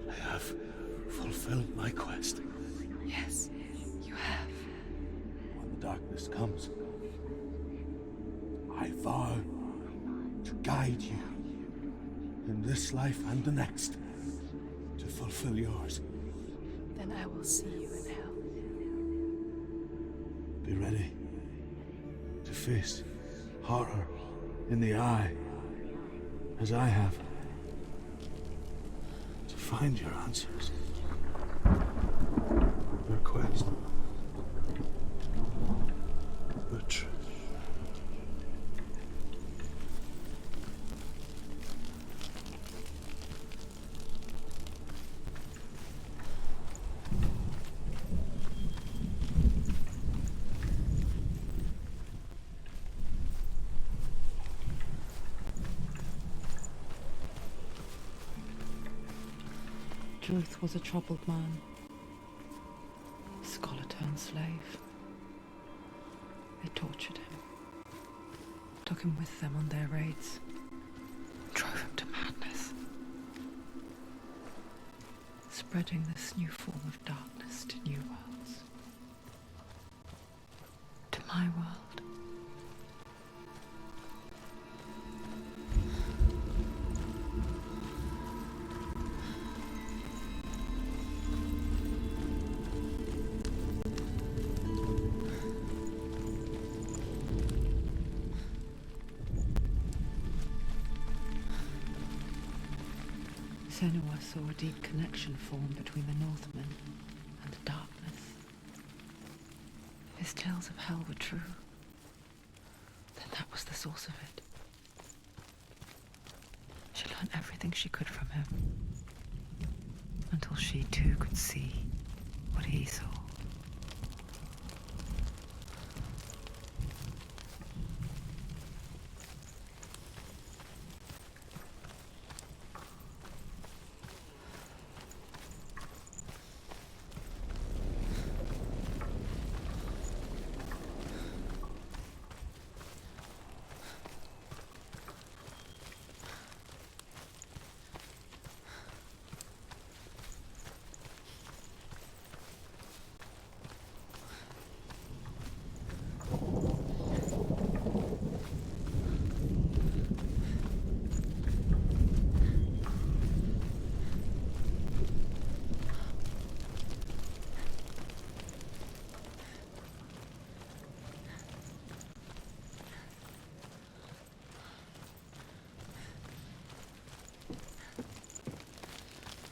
Speaker 6: I have fulfilled my quest.
Speaker 5: Yes, you have.
Speaker 6: When the darkness comes, I vow to guide you in this life and the next to fulfill yours.
Speaker 5: Then I will see you in hell.
Speaker 6: Be ready to face horror in the eye, as I have, to find your answers. Your quest. The truth.
Speaker 1: Druth was a troubled man. Scholar turned slave. They tortured him. Took him with them on their raids. Drove him to madness. Spreading this new form of darkness to new worlds. To my world. Senua saw a deep connection form between the Northmen and the darkness. If his tales of hell were true, then that was the source of it. She learned everything she could from him, until she too could see what he saw.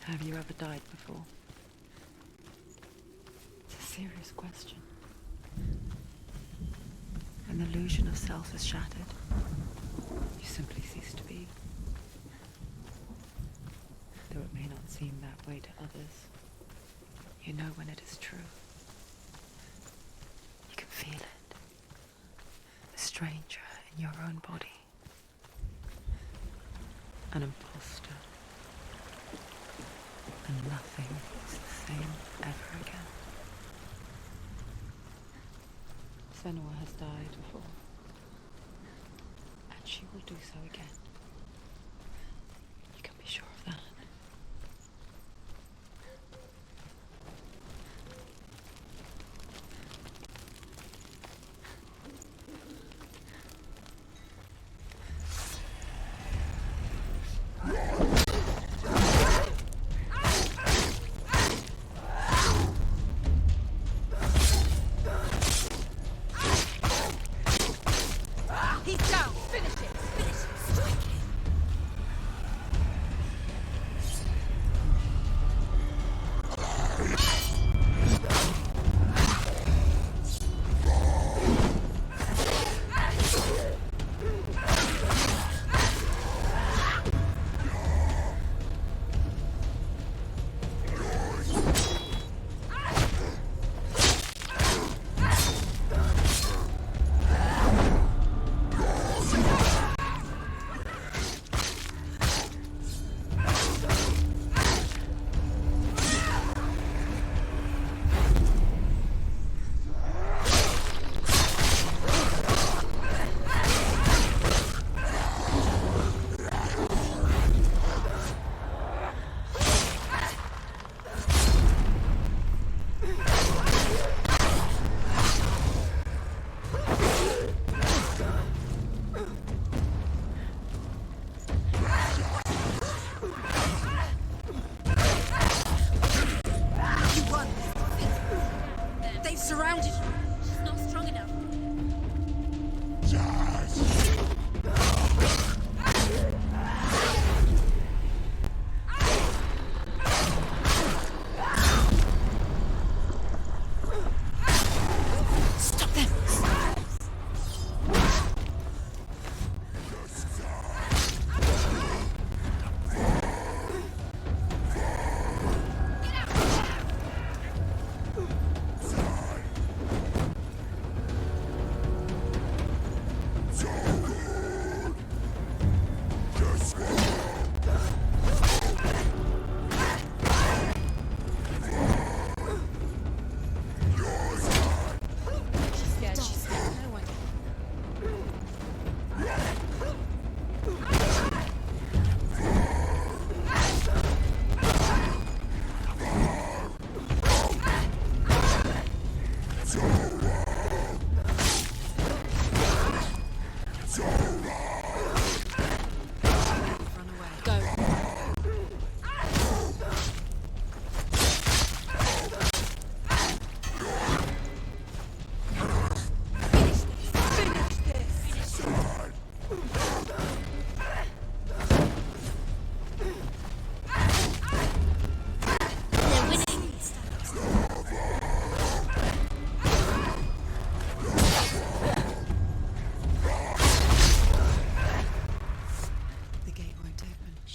Speaker 1: Have you ever died before? It's a serious question. When the illusion of self is shattered, you simply cease to be. Though it may not seem that way to others, you know when it is true. You can feel it. A stranger in your own body. An imposter. And nothing is the same ever again. Senua has died before, and she will do so again. You can be sure of that.
Speaker 5: He's down! Finish it! Finish it!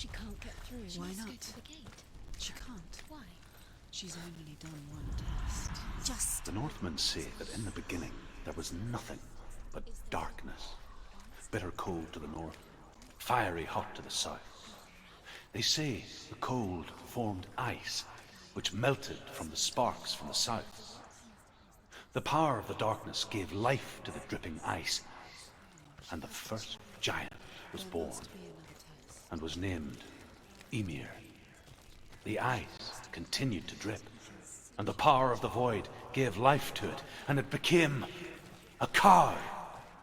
Speaker 2: She can't get through.
Speaker 7: Why
Speaker 2: Let's go
Speaker 7: not?
Speaker 2: to the gate.
Speaker 7: She can't.
Speaker 2: Why?
Speaker 7: She's only done one test.
Speaker 2: Just
Speaker 3: The Northmen say that in the beginning there was nothing but darkness. Bitter cold to the north, fiery hot to the south. They say the cold formed ice, which melted from the sparks from the south. The power of the darkness gave life to the dripping ice, and the first giant was born, and was named Ymir. The ice continued to drip, and the power of the void gave life to it, and it became a cow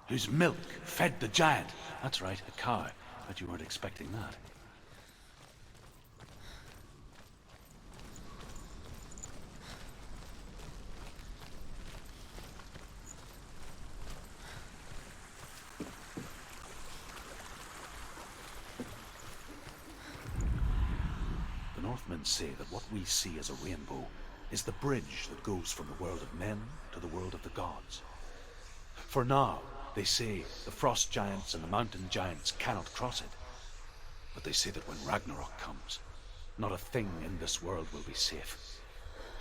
Speaker 3: whose milk fed the giant. That's right, a cow. Bet you weren't expecting that. The Northmen say that what we see as a rainbow is the bridge that goes from the world of men to the world of the gods. For now, they say the frost giants and the mountain giants cannot cross it. But they say that when Ragnarok comes, not a thing in this world will be safe.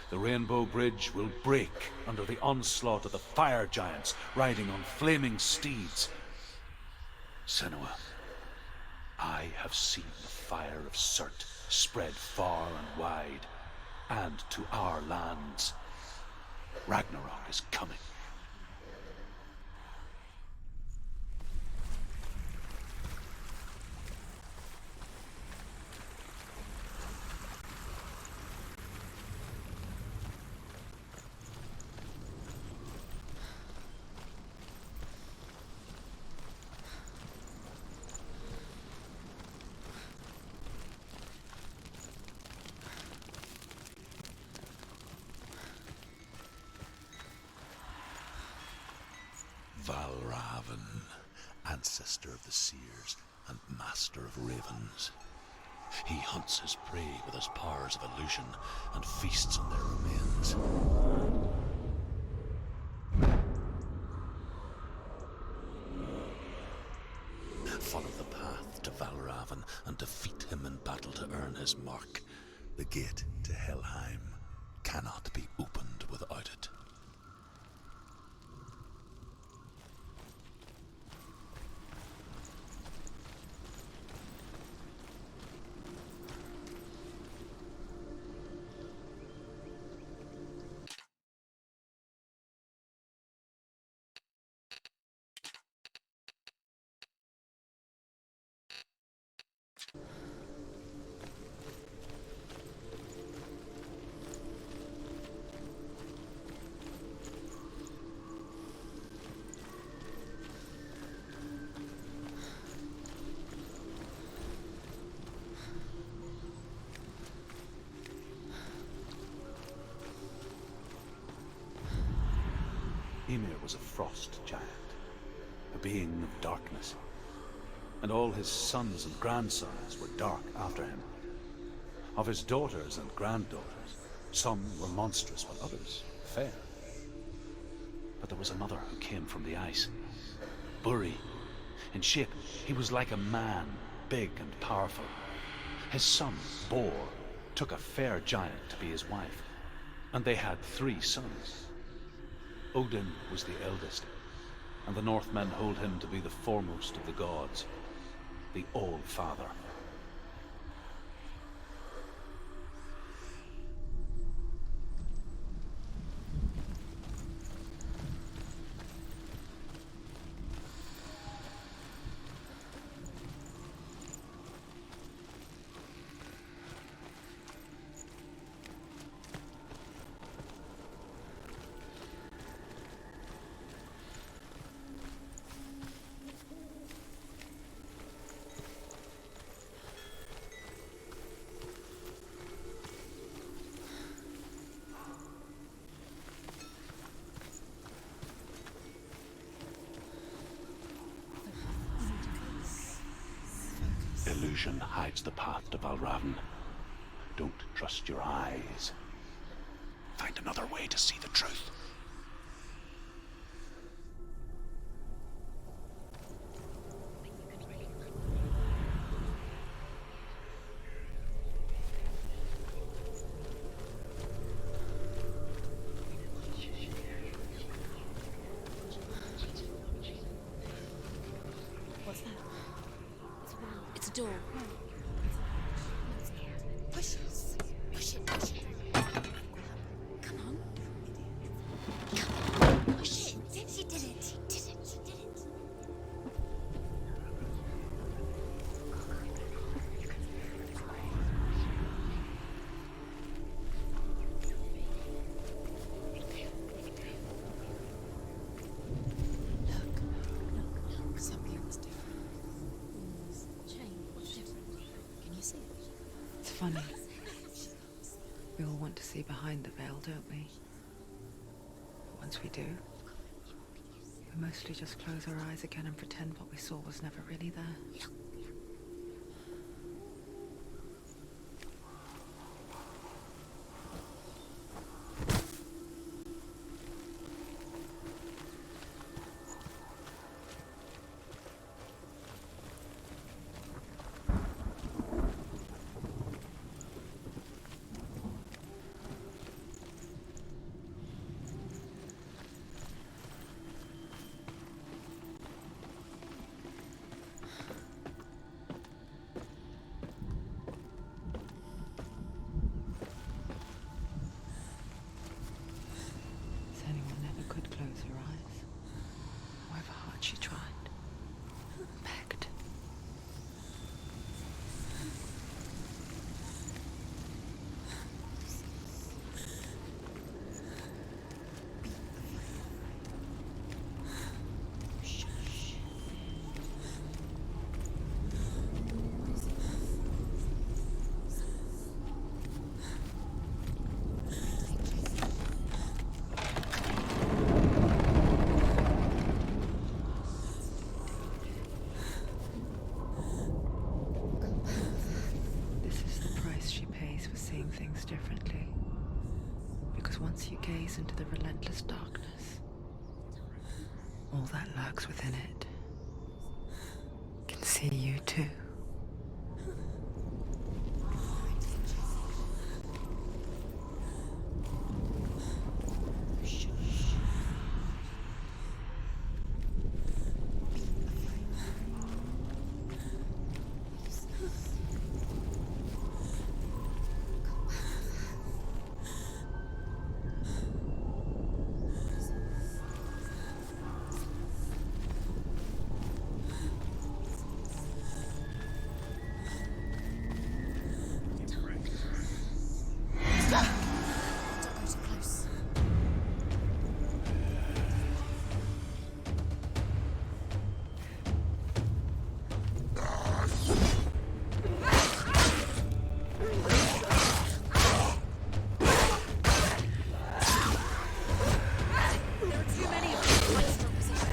Speaker 3: The rainbow bridge will break under the onslaught of the fire giants riding on flaming steeds. Senua, I have seen the fire of Surt spread far and wide, and to our lands. Ragnarok is coming.
Speaker 6: Valravn, ancestor of the seers and master of ravens. He hunts his prey with his powers of illusion and feasts on their remains. Follow the path to Valravn and defeat him in battle to earn his mark. The gate to Helheim cannot be opened without it.
Speaker 3: Ymir was a frost giant, a being of darkness, and all his sons and grandsons were dark after him. Of his daughters and granddaughters, some were monstrous, but others fair. But there was another who came from the ice, Buri. In shape, he was like a man, big and powerful. His son, Bor, took a fair giant to be his wife, and they had 3 sons. Odin was the eldest, and the Northmen hold him to be the foremost of the gods, the All-Father. Illusion hides the path to Valravn. Don't trust your eyes. Find another way to see the truth.
Speaker 8: door.
Speaker 2: Push it. Push it. Push it.
Speaker 8: Come on.
Speaker 2: Push it. She did it. She did it. She did it.
Speaker 7: Look, something's different.
Speaker 2: What's different? Can you see it?
Speaker 1: It's funny. We all want to see behind the veil, don't we? But once we do, we mostly just close our eyes again and pretend what we saw was never really there. Senua never could close her eyes, however hard she tried. Begged. This is the price she pays for seeing things differently. Because once you gaze into the relentless darkness, all that lurks within it can see you too.
Speaker 2: Don't go too close.
Speaker 8: There are too many of them.
Speaker 2: Find a strong position.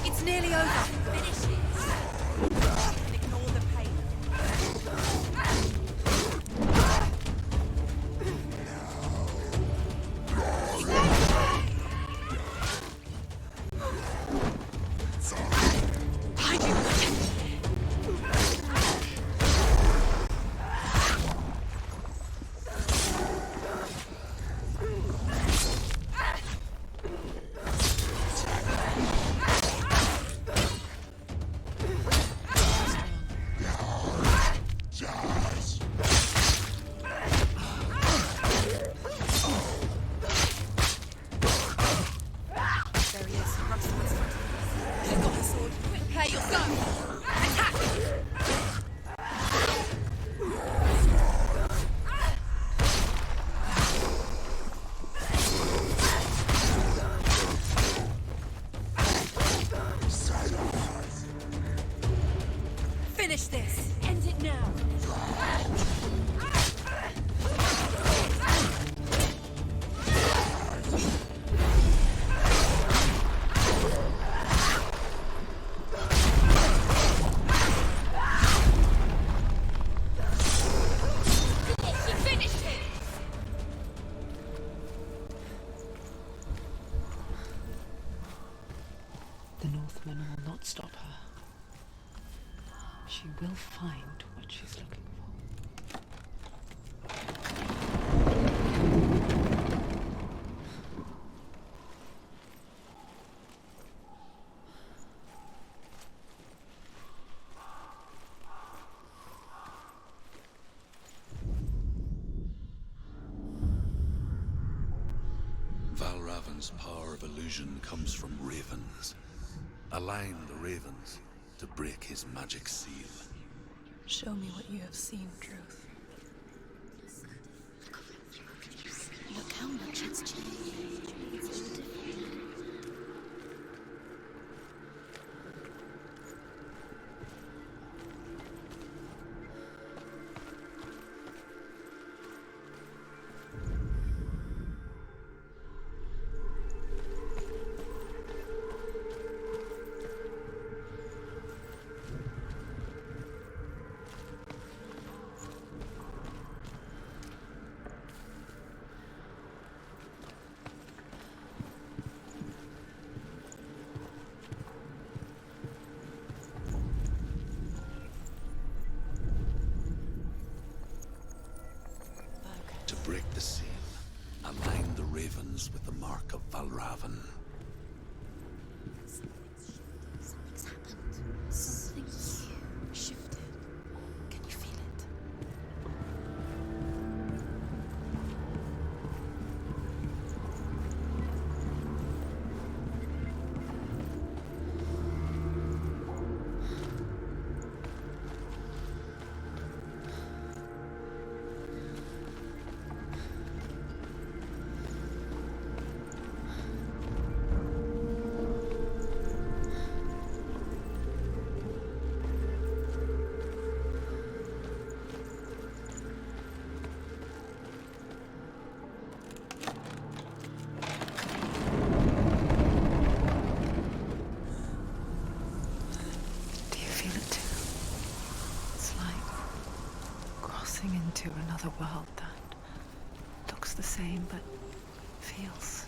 Speaker 8: It's nearly over. Finish it. And ignore the pain.
Speaker 2: There he is. Grab someone's front.
Speaker 8: I've got a sword. Prepare yourself. Attack! Finish this. End it now. Finish it.
Speaker 1: The Northmen will not stop her. She will find what she's looking for.
Speaker 6: Valravan's power of illusion comes from ravens. Align the ravens to break his magic seal.
Speaker 2: Show me what you have seen, Truth.
Speaker 4: Look how much it's changed. It's all different now.
Speaker 6: To break the seal, align the ravens with the mark of Valravan.
Speaker 4: Something's happened. Something shifted. Can you feel it?
Speaker 1: Do you feel it too? It's like crossing into another world that looks the same but feels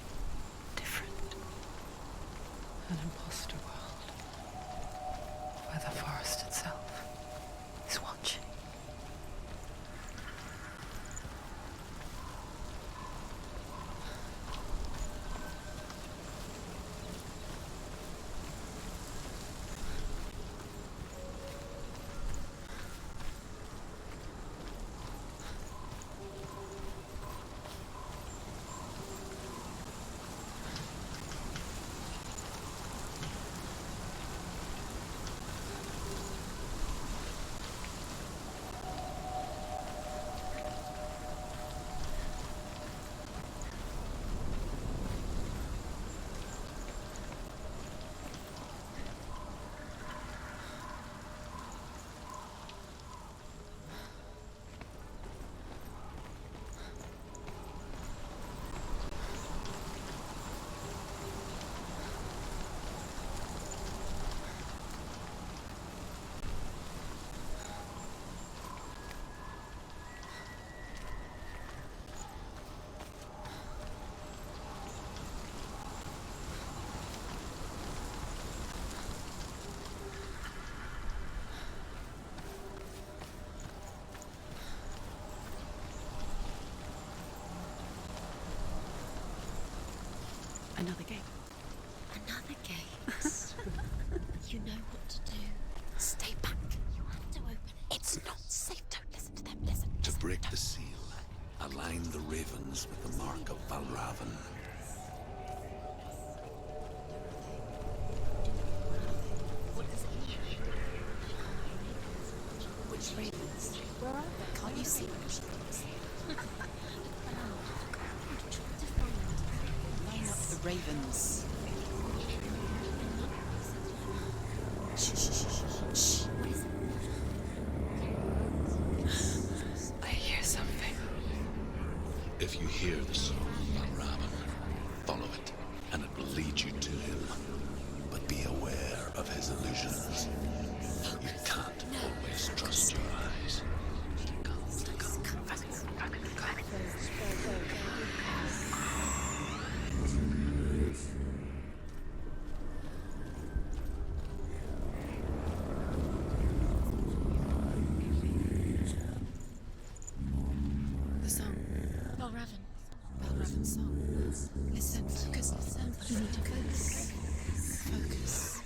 Speaker 1: different. An imposter world where the forest itself is watching. Another gate.
Speaker 4: Another gate. You know what to do. Stay back. You have to open it. It's not safe. Don't listen to them. Listen.
Speaker 6: To break the seal, align the ravens with the mark of Valravan.
Speaker 2: Which ravens? Where are they? Can't you see them? Line up the ravens. Shh, shh, shh, shh. What is it?
Speaker 1: I hear something.
Speaker 6: If you hear the song of Valravan, follow it, and it will lead you to him. But be aware of his illusions. You can't always trust your eyes.
Speaker 2: The song. Valravan. Valravan's song. Listen, focus. You need to focus. Focus.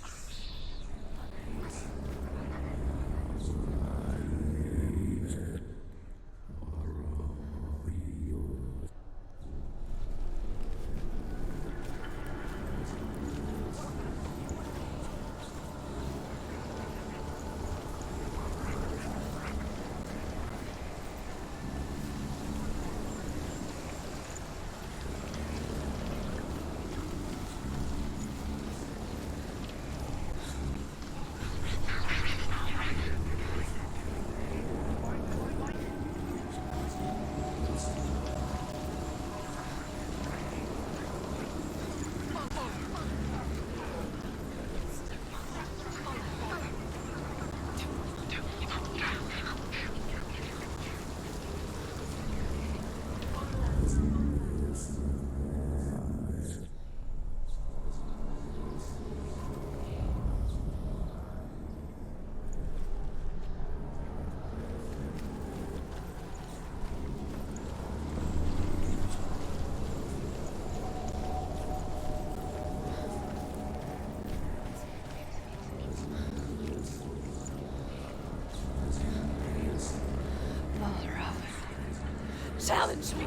Speaker 5: challenge me.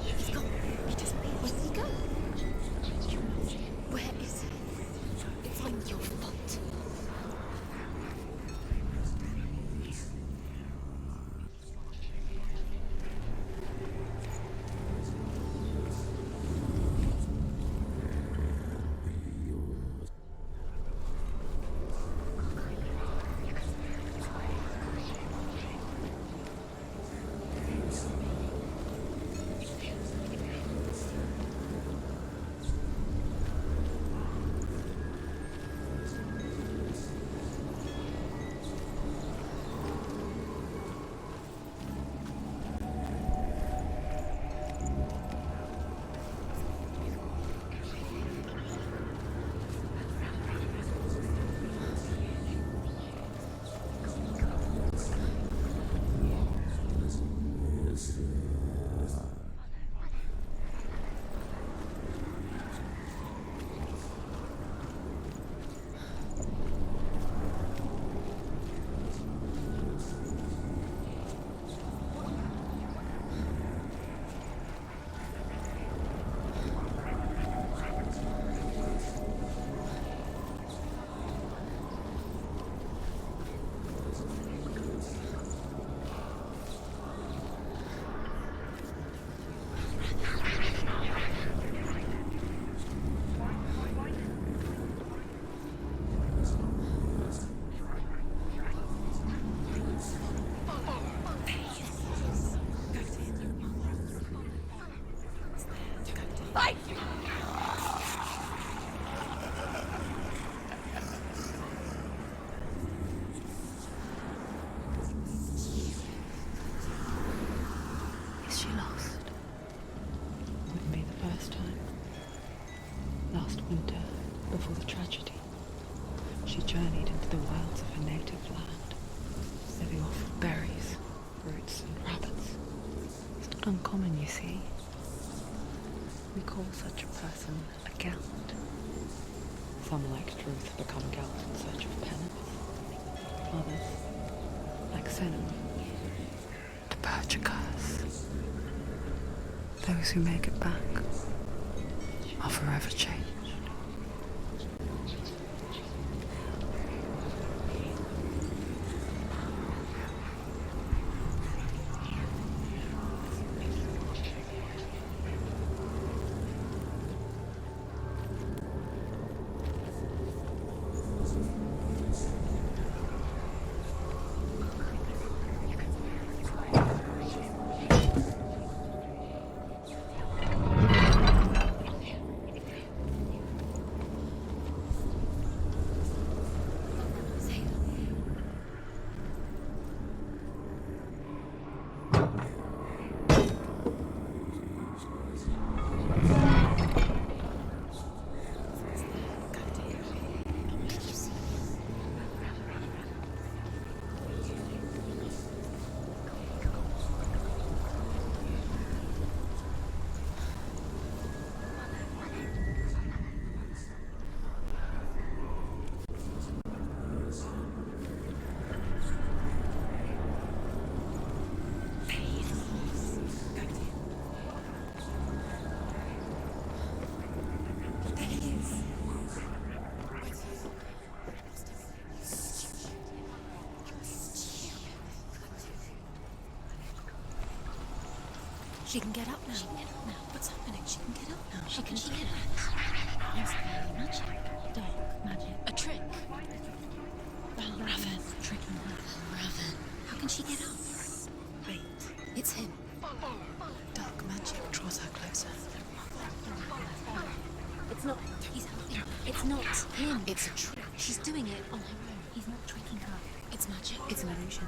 Speaker 4: He's gone. He disappeared. Where did he go? Where is he? It's on your fault.
Speaker 5: Fight!
Speaker 1: Is she lost? Wouldn't be the first time. Last winter, before the tragedy, she journeyed into the wilds of her native land, living off of berries, roots, and rabbits. It's not uncommon, you see. We call such a person a Gelt. Some, like Druth, become Gelt in search of penance. Others, like Senua, to purge a curse. Those who make it back are forever changed.
Speaker 4: She can get up now. She can get up now. What's happening? She can get up now. She can get up. Yes, magic. Dark magic. A trick. Raven. Tricking her. Raven. How can she get up? Wait. It's him. Dark magic draws her closer. It's not. It's not him. It's a trick. She's doing it on her own. He's not tricking her. It's magic. It's an illusion.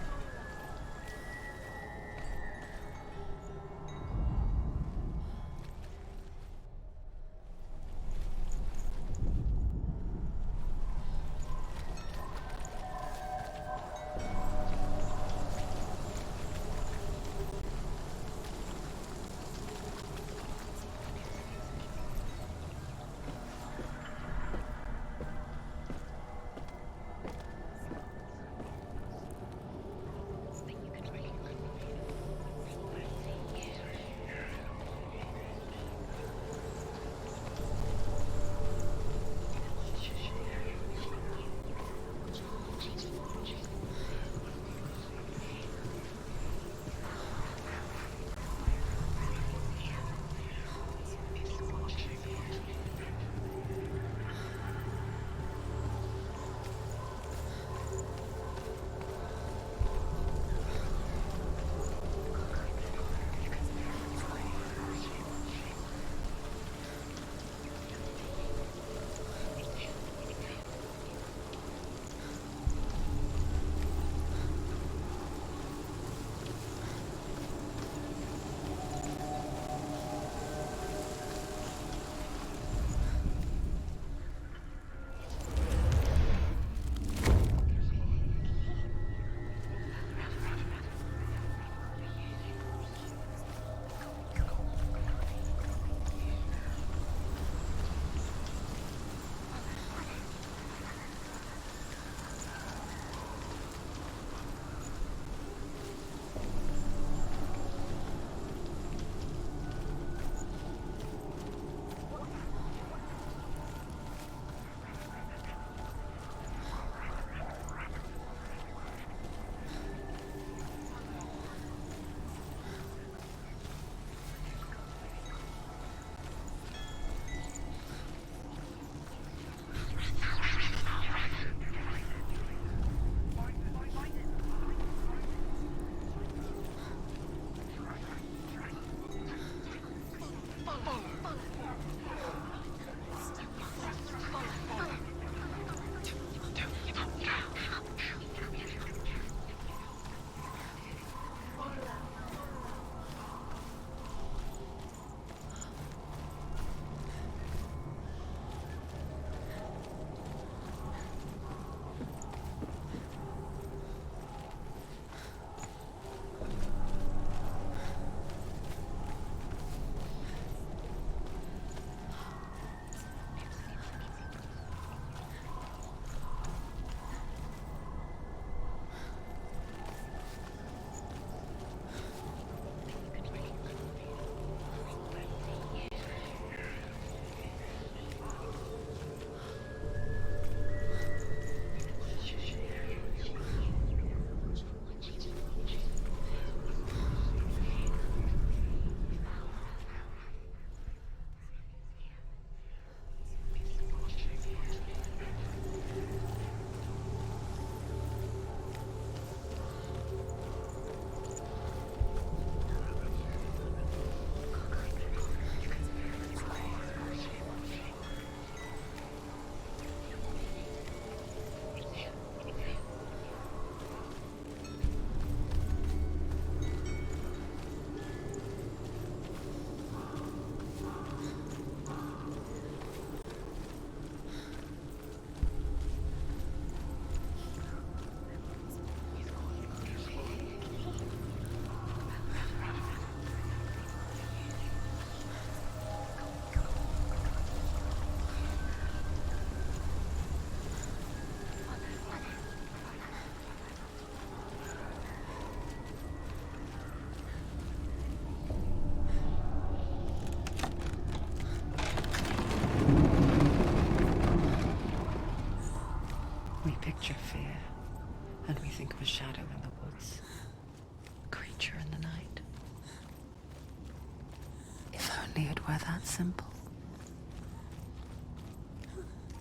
Speaker 1: simple.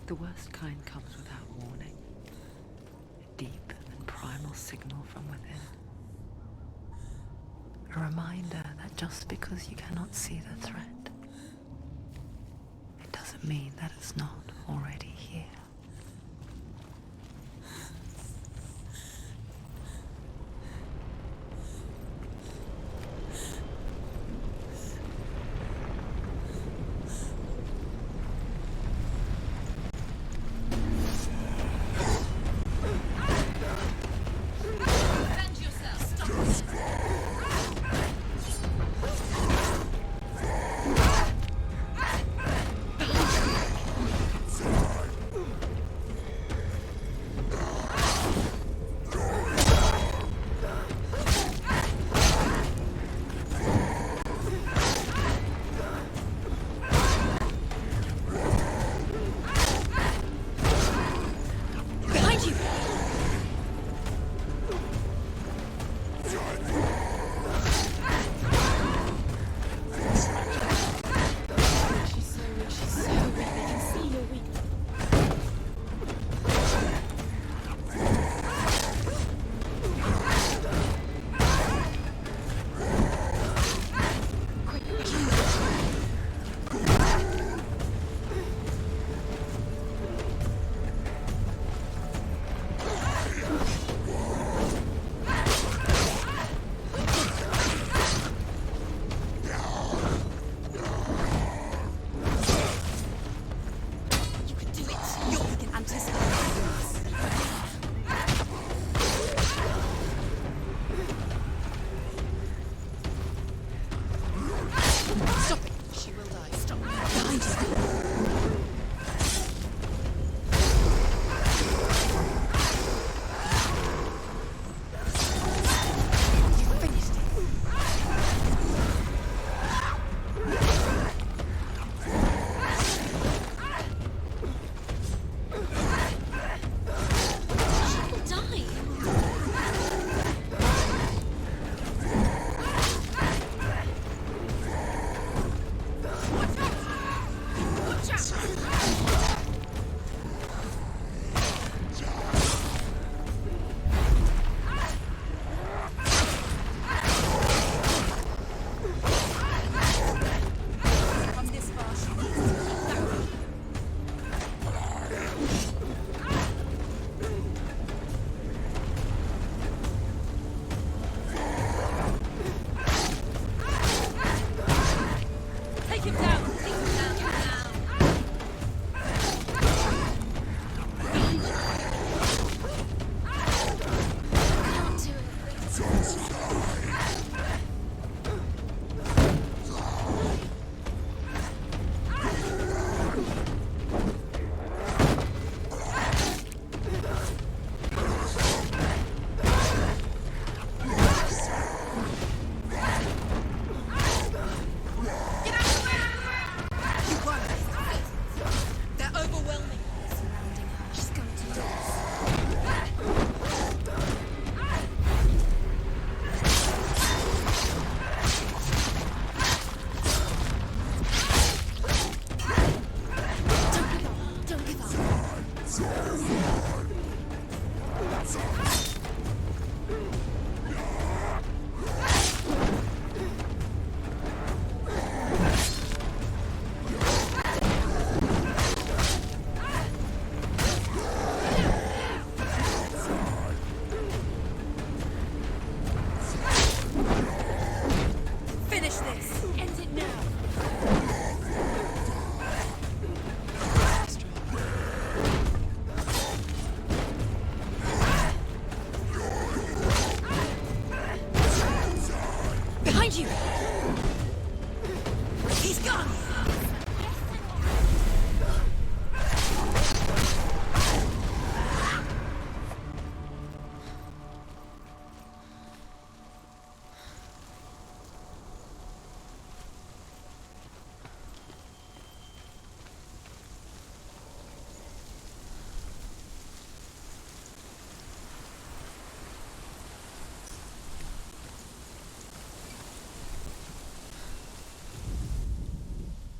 Speaker 1: The worst kind comes without warning. A deep and primal signal from within. A reminder that just because you cannot see the threat, it doesn't mean that it's not already here.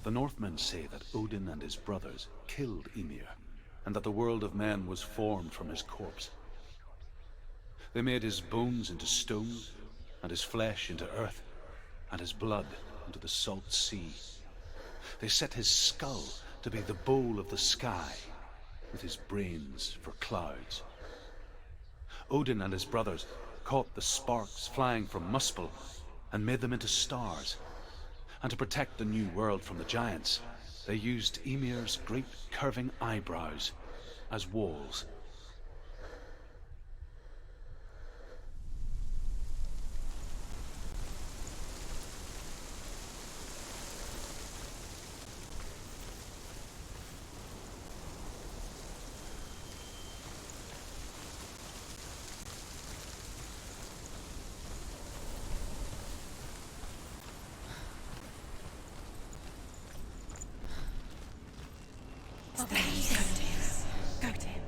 Speaker 3: The Northmen say that Odin and his brothers killed Ymir, and that the world of men was formed from his corpse. They made his bones into stone, and his flesh into earth, and his blood into the salt sea. They set his skull to be the bowl of the sky, with his brains for clouds. Odin and his brothers caught the sparks flying from Muspel and made them into stars. And to protect the new world from the giants, they used Ymir's great curving eyebrows as walls.
Speaker 8: Go to him.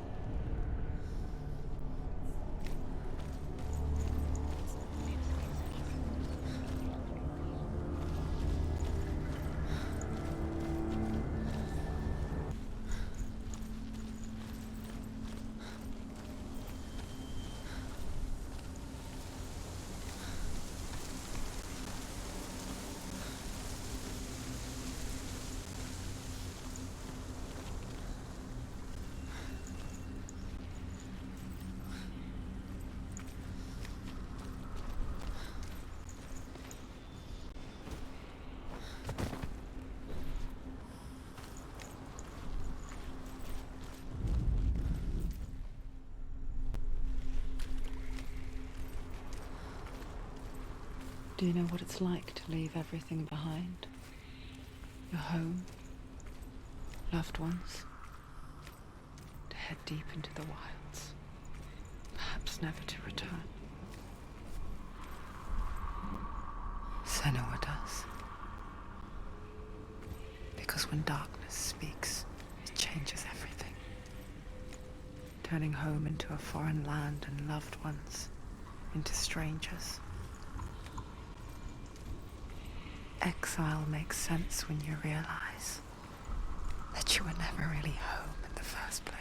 Speaker 1: Do you know what it's like to leave everything behind? Your home, loved ones, to head deep into the wilds, perhaps never to return. Senua does. Because when darkness speaks, it changes everything, turning home into a foreign land and loved ones into strangers. Exile makes sense when you realize that you were never really home in the first place.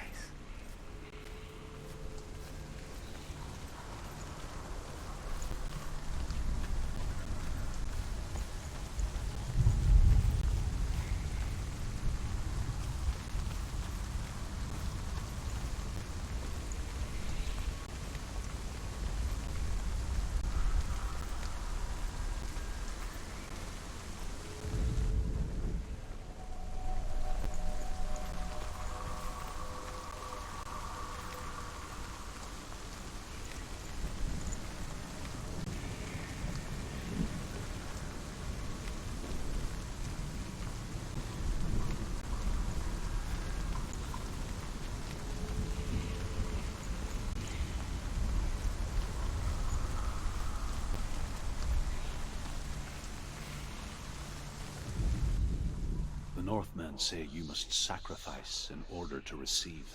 Speaker 3: Northmen say you must sacrifice in order to receive.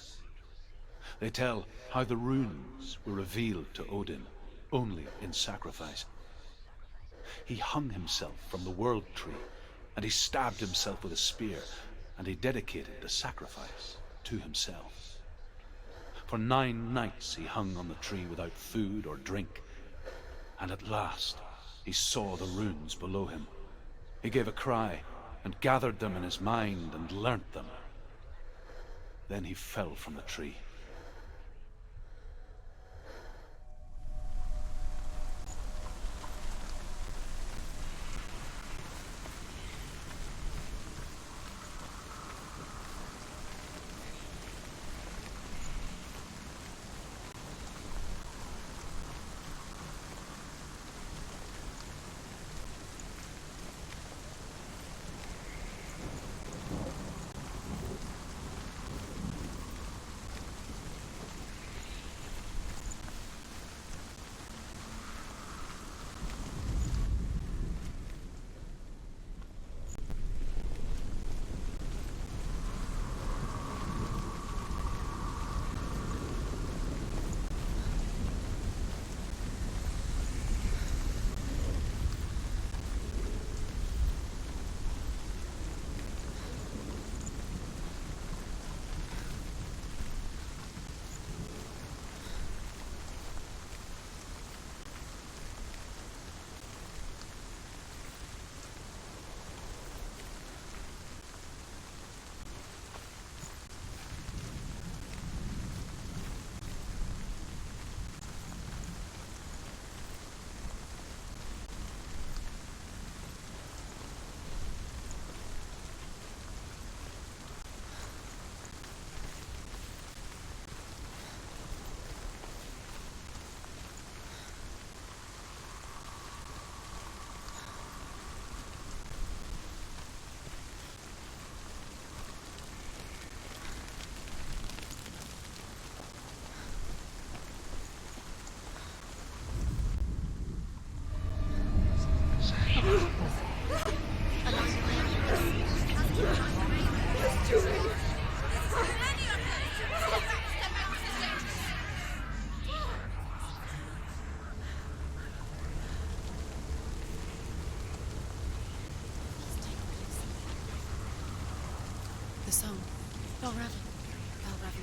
Speaker 3: They tell how the runes were revealed to Odin only in sacrifice. He hung himself from the world tree, and he stabbed himself with a spear, and he dedicated the sacrifice to himself. For 9 nights he hung on the tree without food or drink, and at last he saw the runes below him. He gave a cry, and gathered them in his mind and learnt them. Then he fell from the tree.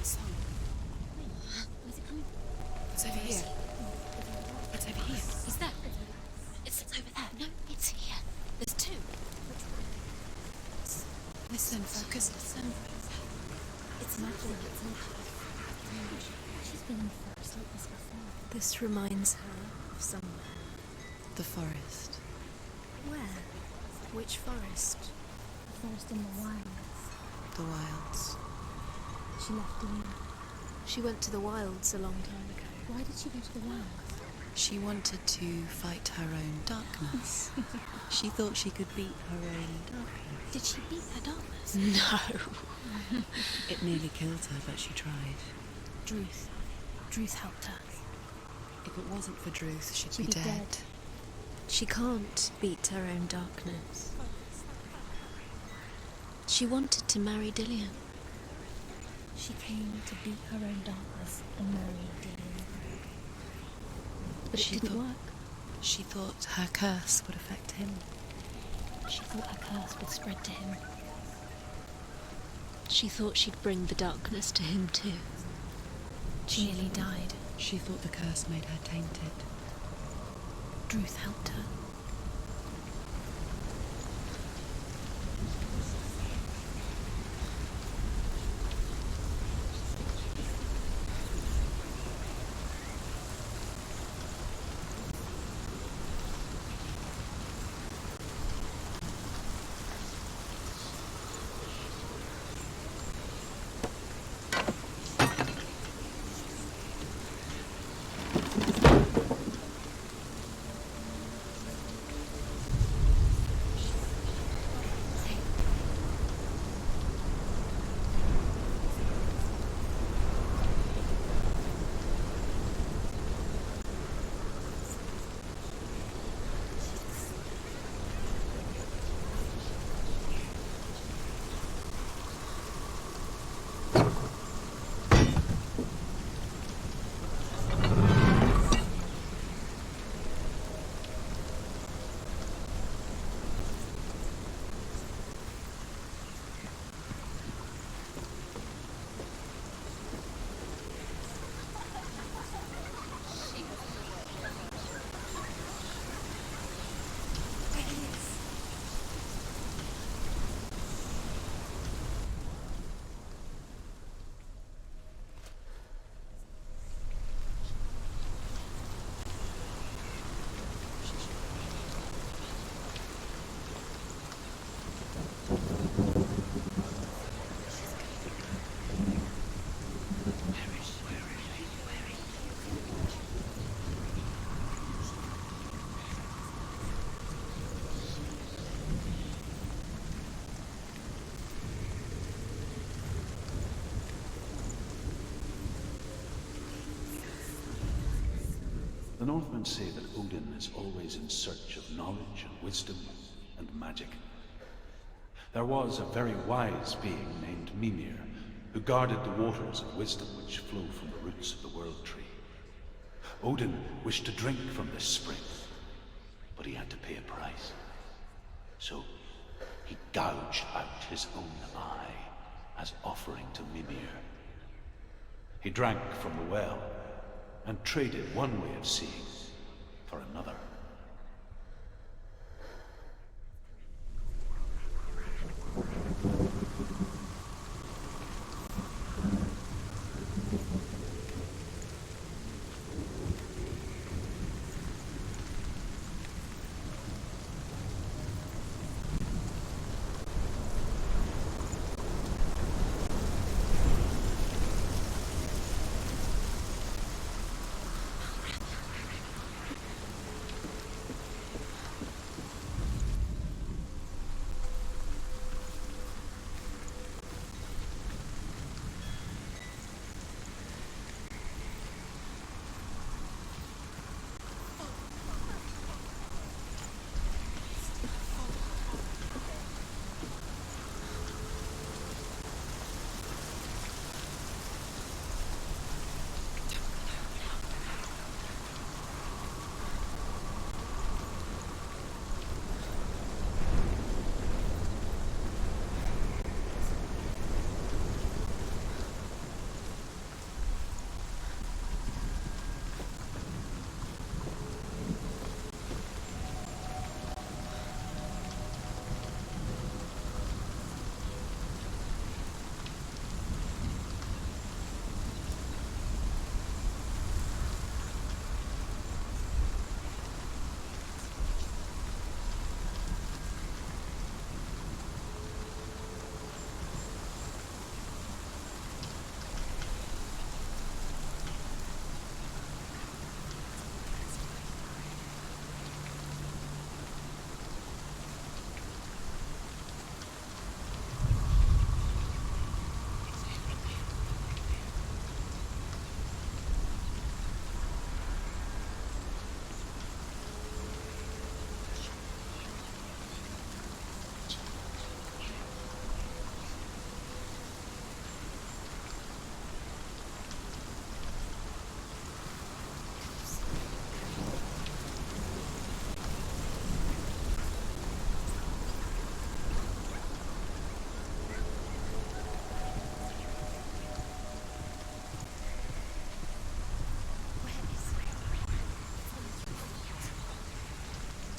Speaker 2: Odin's song. Where's it coming from?
Speaker 8: It's over here. It's over here.
Speaker 2: Is that? It's over there. No, it's here. There's two.
Speaker 8: Listen, focus, listen.
Speaker 2: It's magic. It's magic. She's been in the forest like this before. This reminds her of somewhere.
Speaker 1: The forest.
Speaker 2: Where? Which forest? The forest in the wilds.
Speaker 1: The wilds.
Speaker 2: She left Dean. She went to the wilds a long time ago. Why did she go to the wilds?
Speaker 1: She wanted to fight her own darkness. She thought she could beat her own darkness.
Speaker 2: Did she beat her darkness?
Speaker 1: No. It nearly killed her, but she tried.
Speaker 2: Druth helped her.
Speaker 1: If it wasn't for Druth, she'd be dead.
Speaker 2: She can't beat her own darkness. She wanted to marry Dillian. She came to beat her own darkness and marry Dillian. But it didn't work.
Speaker 1: She thought her curse would affect him.
Speaker 2: She thought her curse would spread to him. She thought she'd bring the darkness to him too. She nearly died.
Speaker 1: She thought the curse made her tainted.
Speaker 2: Druth helped her.
Speaker 3: The Northmen say that Odin is always in search of knowledge and wisdom and magic. There was a very wise being named Mimir, who guarded the waters of wisdom which flow from the roots of the World Tree. Odin wished to drink from this spring, but he had to pay a price. So he gouged out his own eye as offering to Mimir. He drank from the well and traded one way of seeing for another.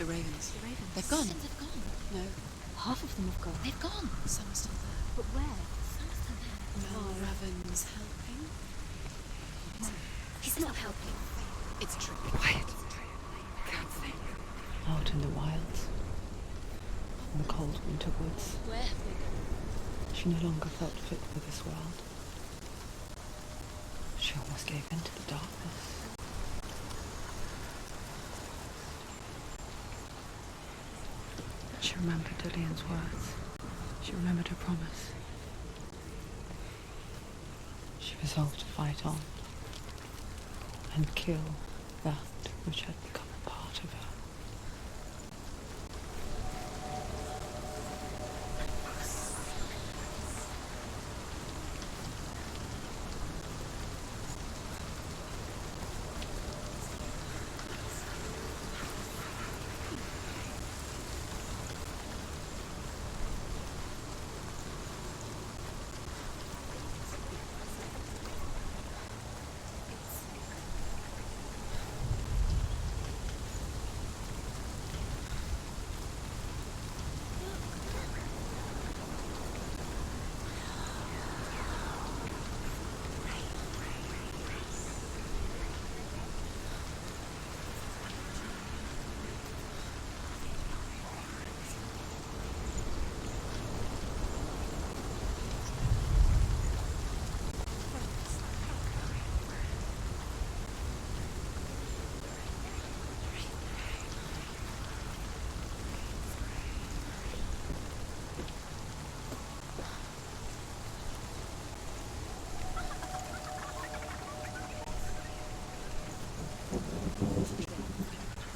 Speaker 7: The ravens.
Speaker 2: The ravens.
Speaker 7: They've gone.
Speaker 2: They've gone.
Speaker 7: No.
Speaker 2: Half of them have gone.
Speaker 7: They've gone. Some are still there.
Speaker 2: But where? Some are still there.
Speaker 7: Mel Raven's helping.
Speaker 2: He's not helping.
Speaker 7: It's true.
Speaker 1: Quiet. Out in the wilds, in the cold winter woods,
Speaker 2: Where have they gone?
Speaker 1: she no longer felt fit for this world. She almost gave in to the darkness. She remembered Dillian's words. She remembered her promise. She resolved to fight on and kill that which had become a part of her.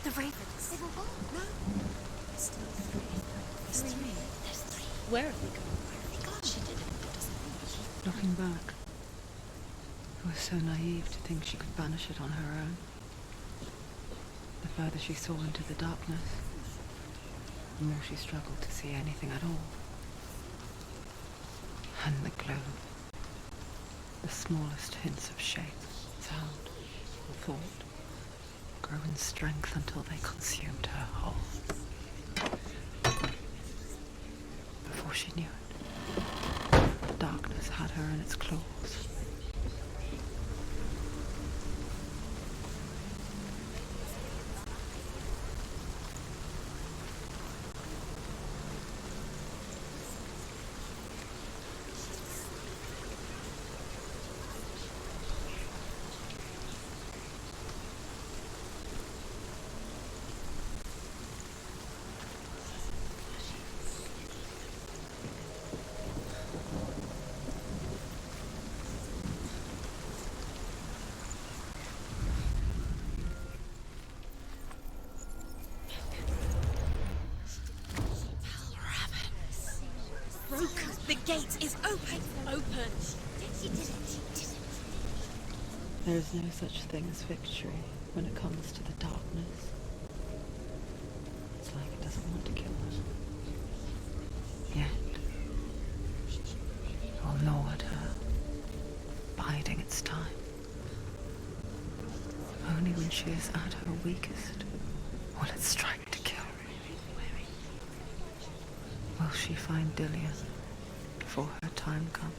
Speaker 2: The ravens. They've all gone. No. There's still three. There's three. There's three. Where have they gone? Where have they gone? She didn't.
Speaker 1: Looking back, it was so naive to think she could banish it on her own. The further she saw into the darkness, the more she struggled to see anything at all. And the glow, the smallest hints of shape, sound, or thought, grew in strength until they consumed her whole. Before she knew it, darkness had her in its claws.
Speaker 8: Broken. The gate is open. Open.
Speaker 2: She did it.
Speaker 1: There is no such thing as victory when it comes to the darkness. It's like it doesn't want to kill us. Yet, it will gnaw at her, biding its time. Only when she is at her weakest will it strike to kill. Will she find Dillian before her time comes?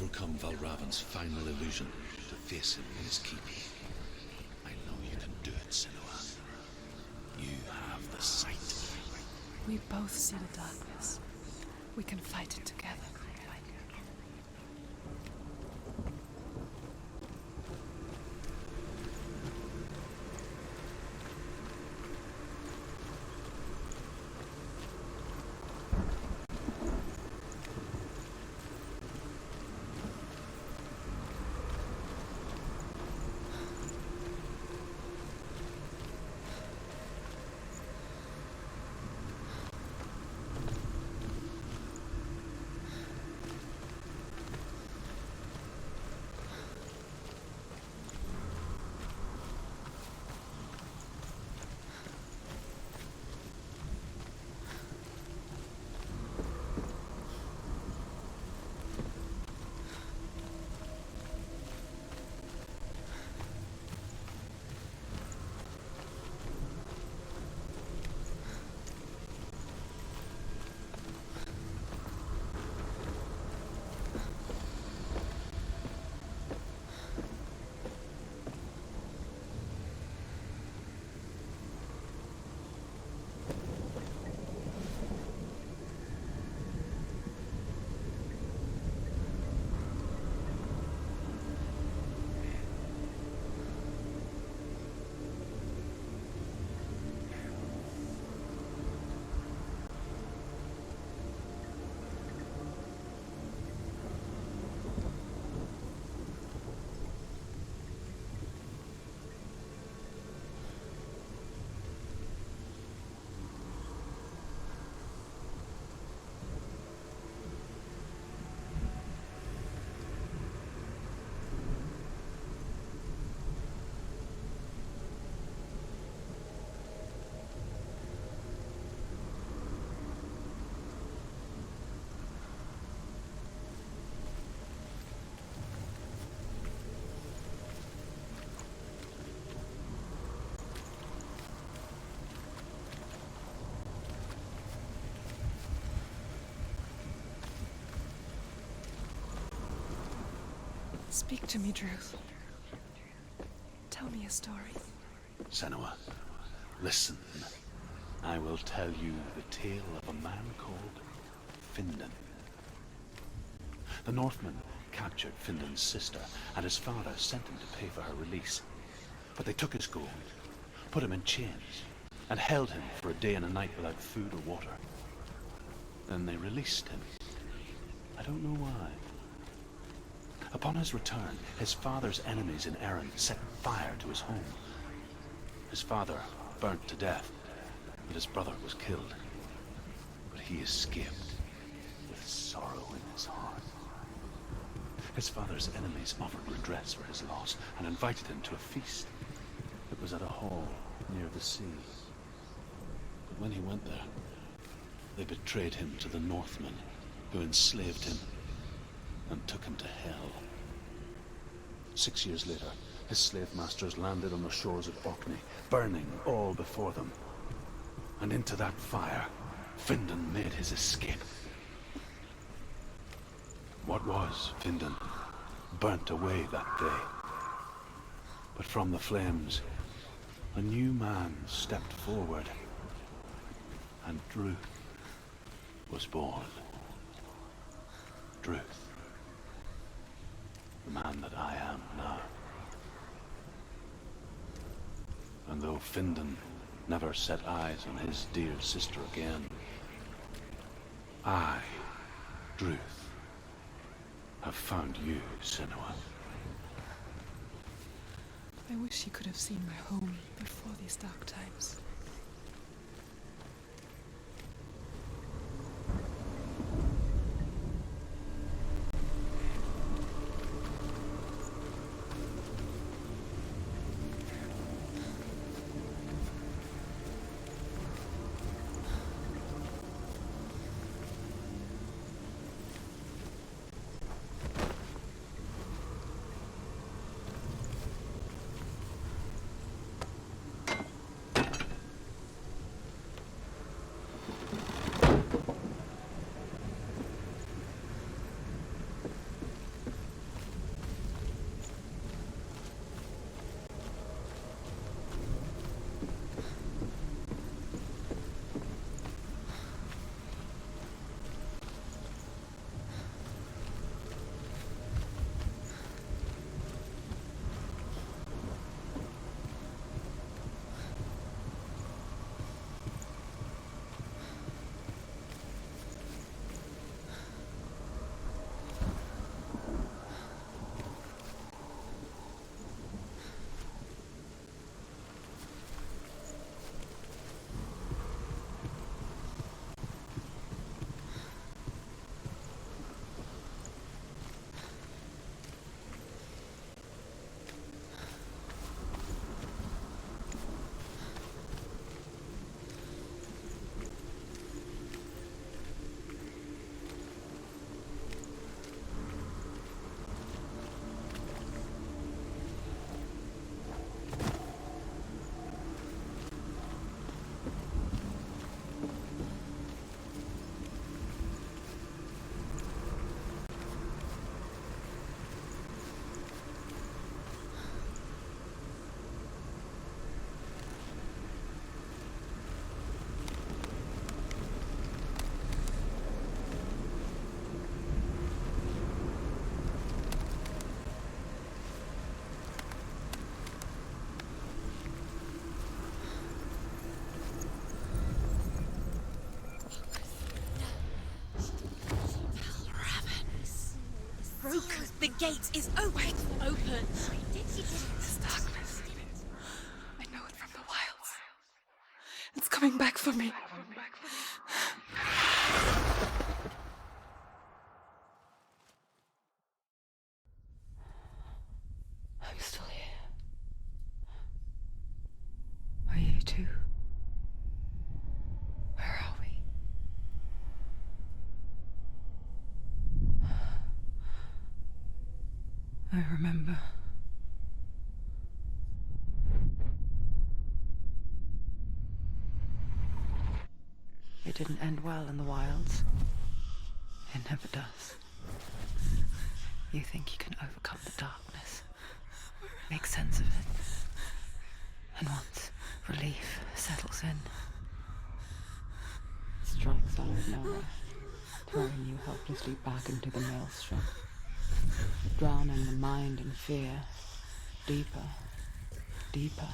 Speaker 6: overcome Valravan's final illusion to face him in his keep. I know you can do it, Senua. You have the sight.
Speaker 5: We both see the darkness. We can fight it together. Speak to me, Druth. Tell me a story.
Speaker 3: Senua, listen. I will tell you the tale of a man called Findan. The Northmen captured Findan's sister, and his father sent him to pay for her release. But they took his gold, put him in chains, and held him for a day and a night without food or water. Then they released him. I don't know why. Upon his return, his father's enemies in Erin set fire to his home. His father burnt to death, and his brother was killed. But he escaped with sorrow in his heart. His father's enemies offered redress for his loss and invited him to a feast. It was at a hall near the sea. But when he went there, they betrayed him to the Northmen, who enslaved him and took him to hell. 6 years later, his slave masters landed on the shores of Orkney, burning all before them. And into that fire, Findan made his escape. What was Findan burnt away that day. But from the flames, a new man stepped forward, and Druth was born. Druth. The man that I am now. And though Findan never set eyes on his dear sister again, I, Druth, have found you, Senua.
Speaker 5: I wish you could have seen my home before these dark times.
Speaker 8: broken. The gate is open. It's open.
Speaker 5: This darkness. I know it from the wilds. It's coming back for me.
Speaker 1: I'm still here. Are you too? Where are we? I remember. It didn't end well in the wilds. It never does. You think you can overcome the darkness, make sense of it, and once relief settles in, it strikes out of nowhere, throwing you helplessly back into the maelstrom, drowning the mind in fear, deeper, deeper,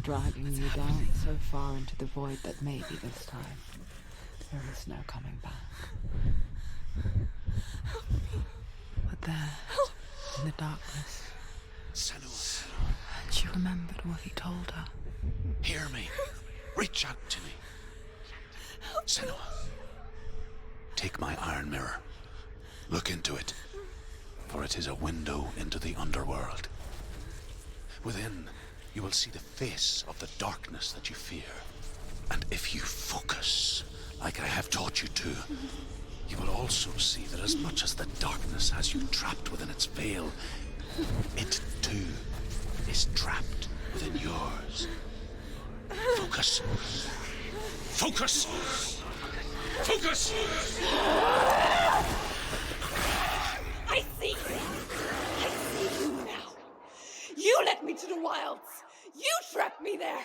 Speaker 1: dragging you down so far into the void that maybe this time there is no coming back. But there, in the darkness,
Speaker 6: Senua,
Speaker 1: and she remembered what he told her.
Speaker 6: hear me. Reach out to me. Senua, take my iron mirror. Look into it, for it is a window into the underworld. Within, you will see the face of the darkness that you fear. And if you focus, like I have taught you to, you will also see that as much as the darkness has you trapped within its veil, it too is trapped within yours. Focus. Focus! Focus!
Speaker 5: I see you. I see you now. You led me to the wilds. You trapped me there.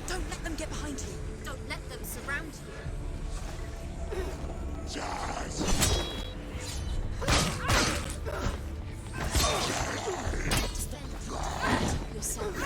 Speaker 8: Don't let them get behind you.
Speaker 4: Don't let them surround you. Yourself.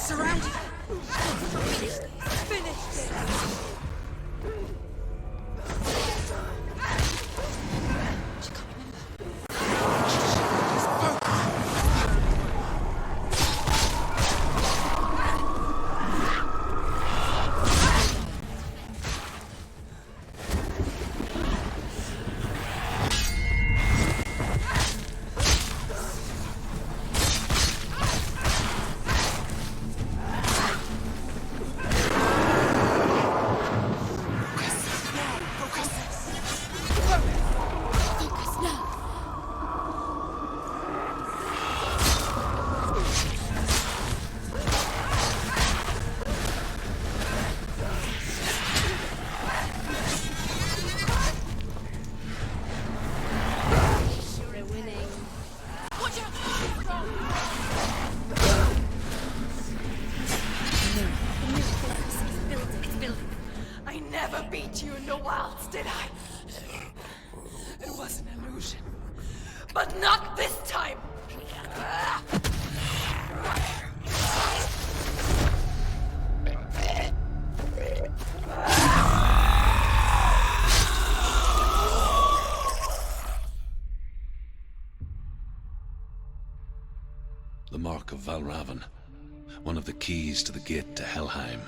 Speaker 8: Surround you! Finish this!
Speaker 2: She can't remember. Focus now. We're winning.
Speaker 8: Watch out!
Speaker 2: It's building.
Speaker 5: I never beat you in the wilds, did I? It was an illusion. But not this time!
Speaker 3: The Mark of Valravan. One of the keys to the gate to Helheim.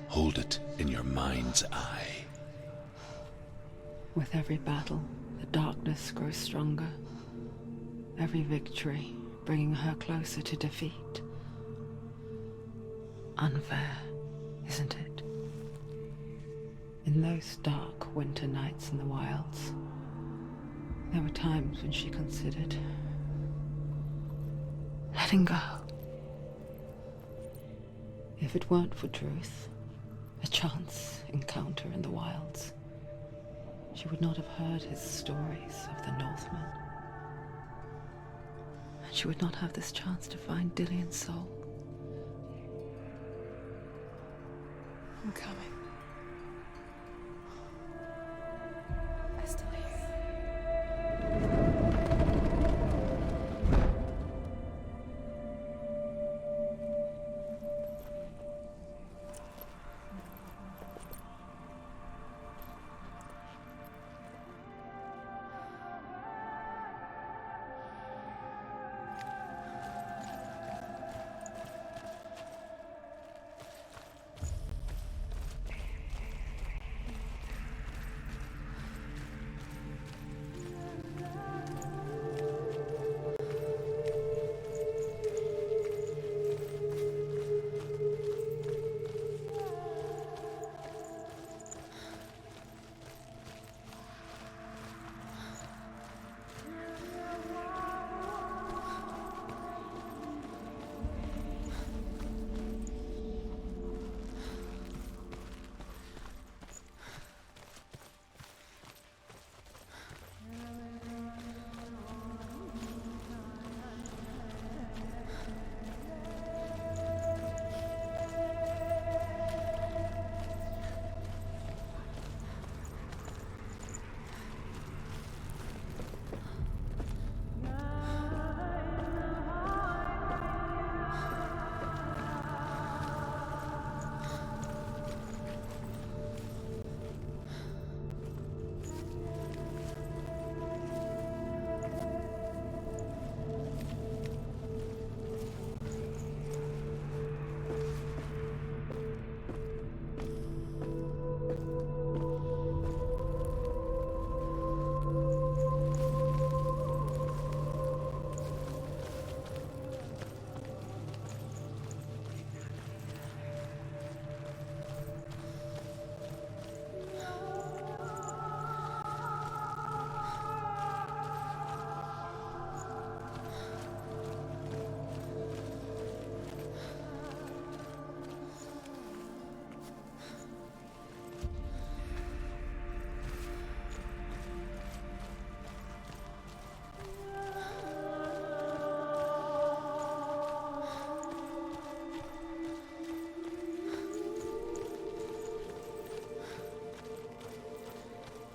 Speaker 3: Hold it in your mind's eye.
Speaker 1: With every battle, the darkness grows stronger. Every victory bringing her closer to defeat. Unfair, isn't it? In those dark winter nights in the wilds, there were times when she considered letting go. If it weren't for truth, a chance encounter in the wilds, she would not have heard his stories of the Northmen. And she would not have this chance to find Dillion's soul.
Speaker 8: I'm coming. I still hear you.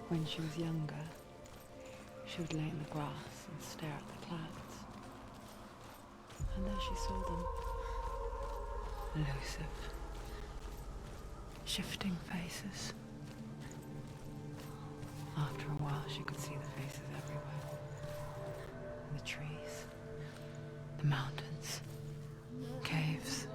Speaker 1: When she was younger, she would lay in the grass and stare at the clouds. And there she saw them, elusive, shifting faces. After a while, she could see the faces everywhere. In the trees, the mountains, caves.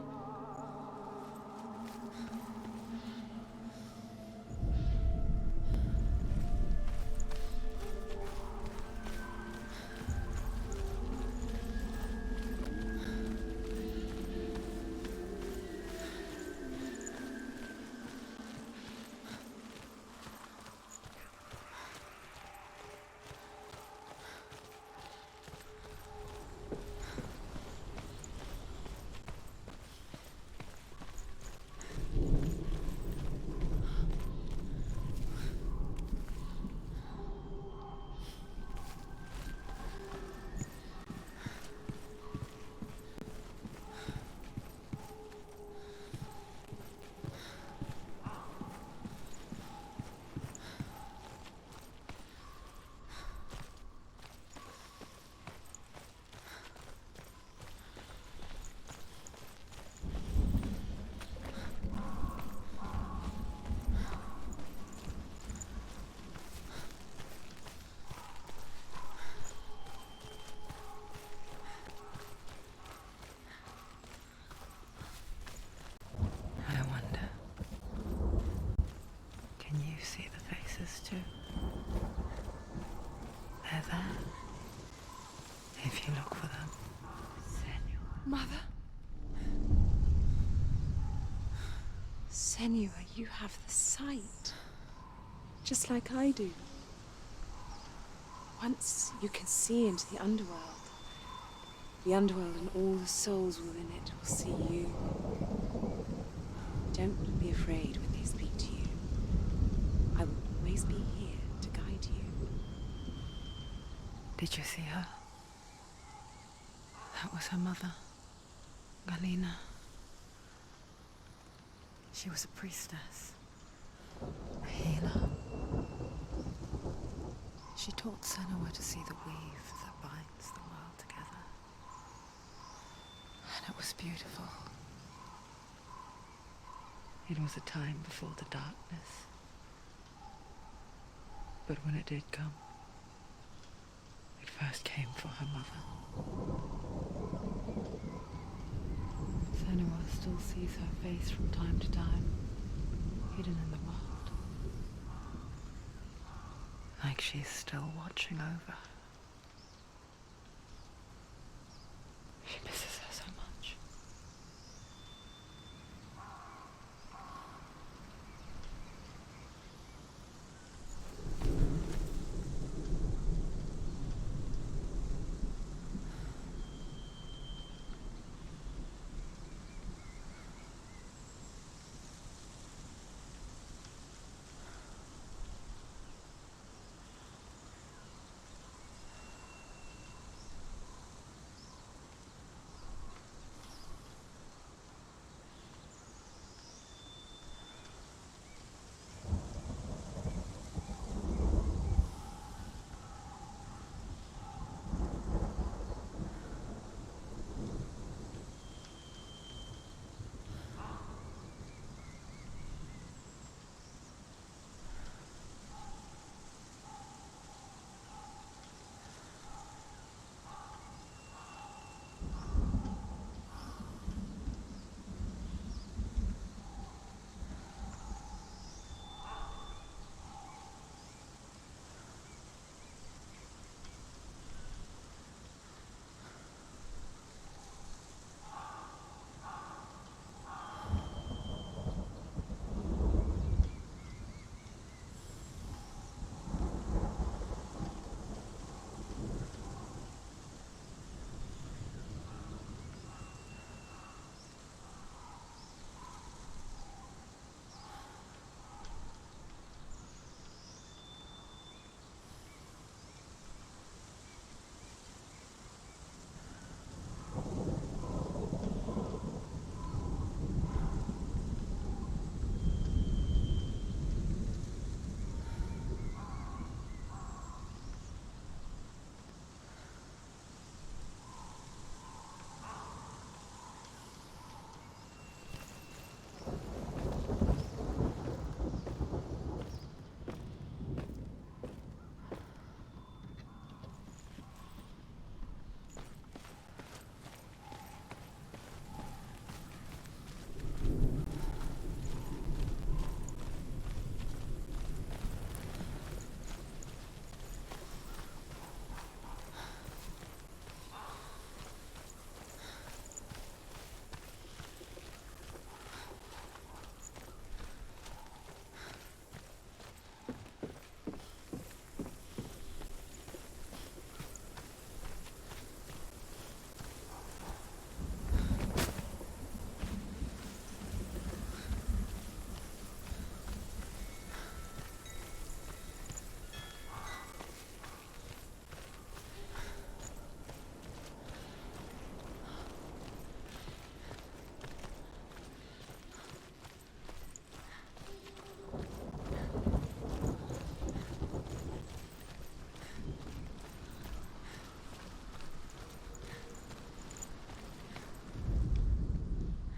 Speaker 1: I wonder, can you see the faces too? They're there, if you look for them. Senua.
Speaker 5: Mother? Senua, you have the sight. Just like I do. Once you can see into the underworld and all the souls within it will see you. Don't be afraid when they speak to you. I will always be here to guide you.
Speaker 1: Did you see her? That was her mother, Galina. She was a priestess, a healer. She taught Senua to see the weave that binds the world together. And it was beautiful. It was a time before the darkness. But when it did come, it first came for her mother. Senua still sees her face from time to time, hidden in the world. Like she's still watching over her. She misses her so much.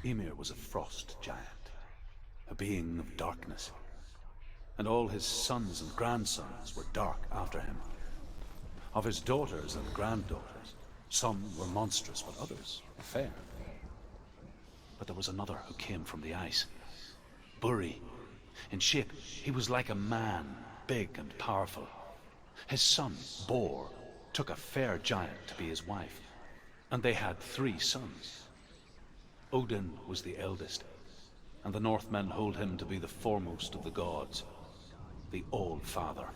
Speaker 3: Ymir was a frost giant, a being of darkness, and all his sons and grandsons were dark after him. Of his daughters and granddaughters, some were monstrous, but others were fair. But there was another who came from the ice. Buri. In shape, he was like a man, big and powerful. His son, Bor, took a fair giant to be his wife, and they had 3 sons. Odin was the eldest, and the Northmen hold him to be the foremost of the gods, the All-Father.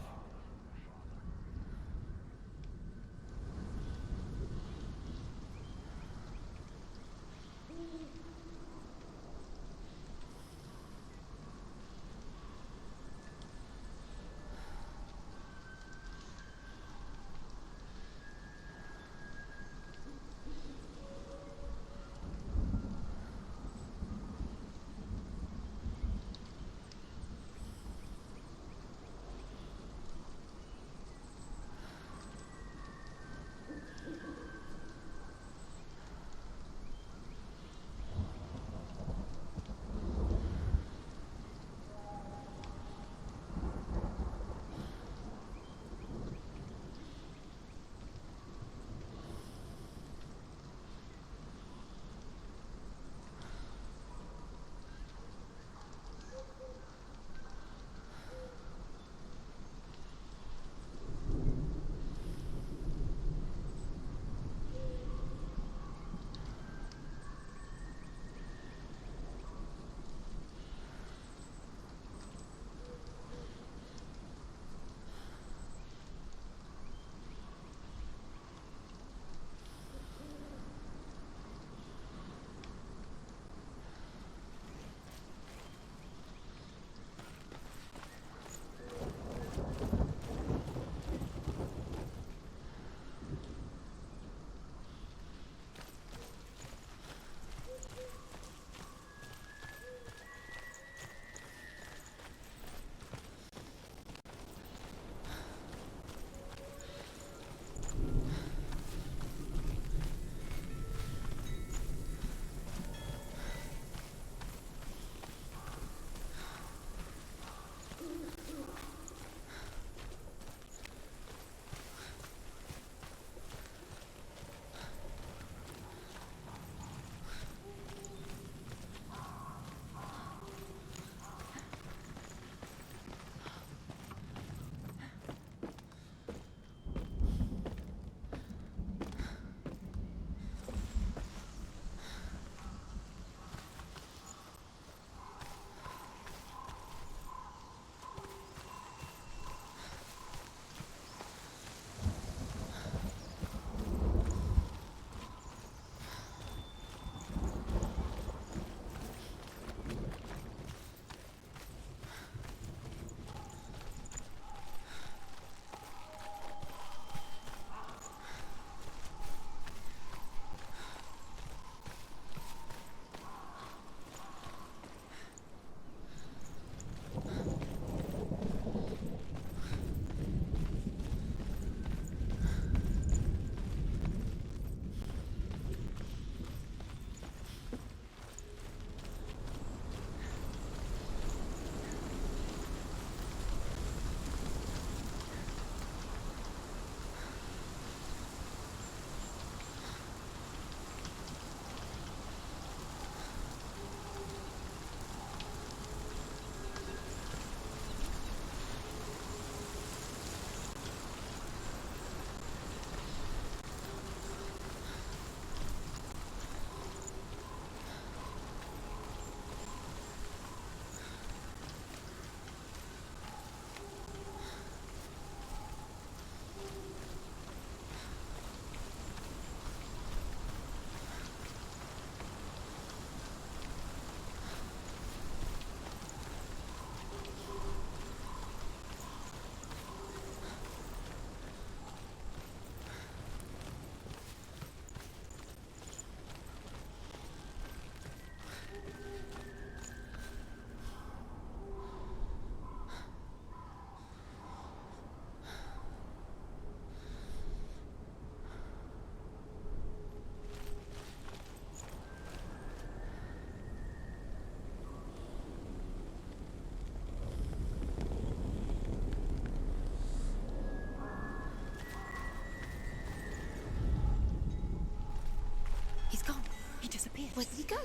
Speaker 4: Where did he go?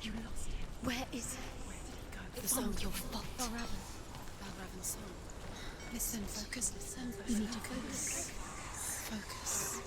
Speaker 2: You lost him.
Speaker 4: Where is he?
Speaker 2: Where did he go?
Speaker 4: It was all your fault.
Speaker 2: Valravan's song. Listen, focus, listen.
Speaker 4: You need to focus.
Speaker 2: Focus.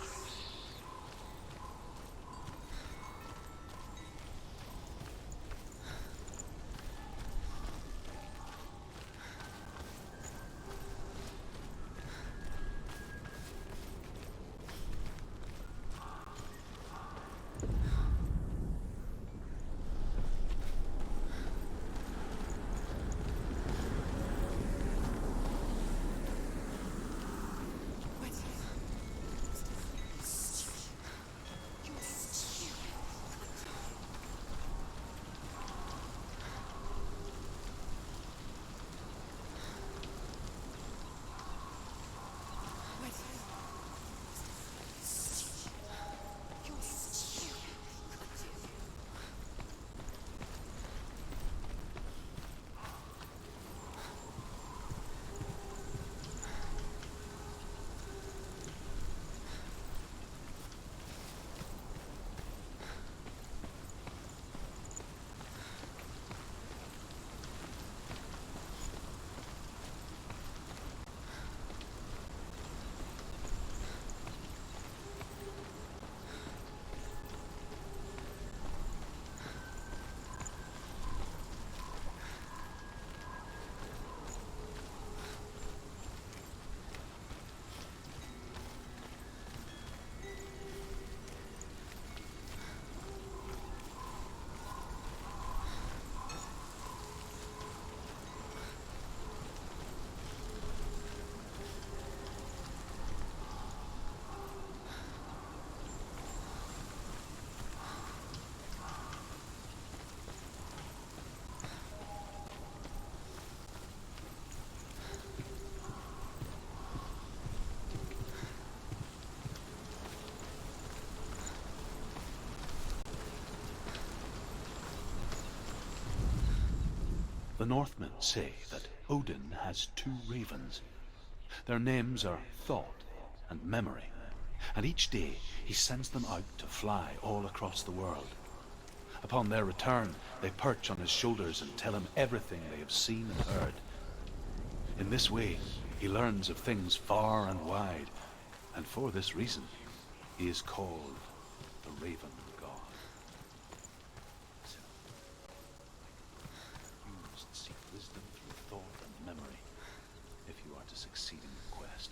Speaker 3: The Northmen say that Odin has two ravens. Their names are Thought and Memory, and each day he sends them out to fly all across the world. Upon their return, they perch on his shoulders and tell him everything they have seen and heard. In this way, he learns of things far and wide, and for this reason, he is called the Raven God. You must seek wisdom through thought and memory if you are to succeed in your quest.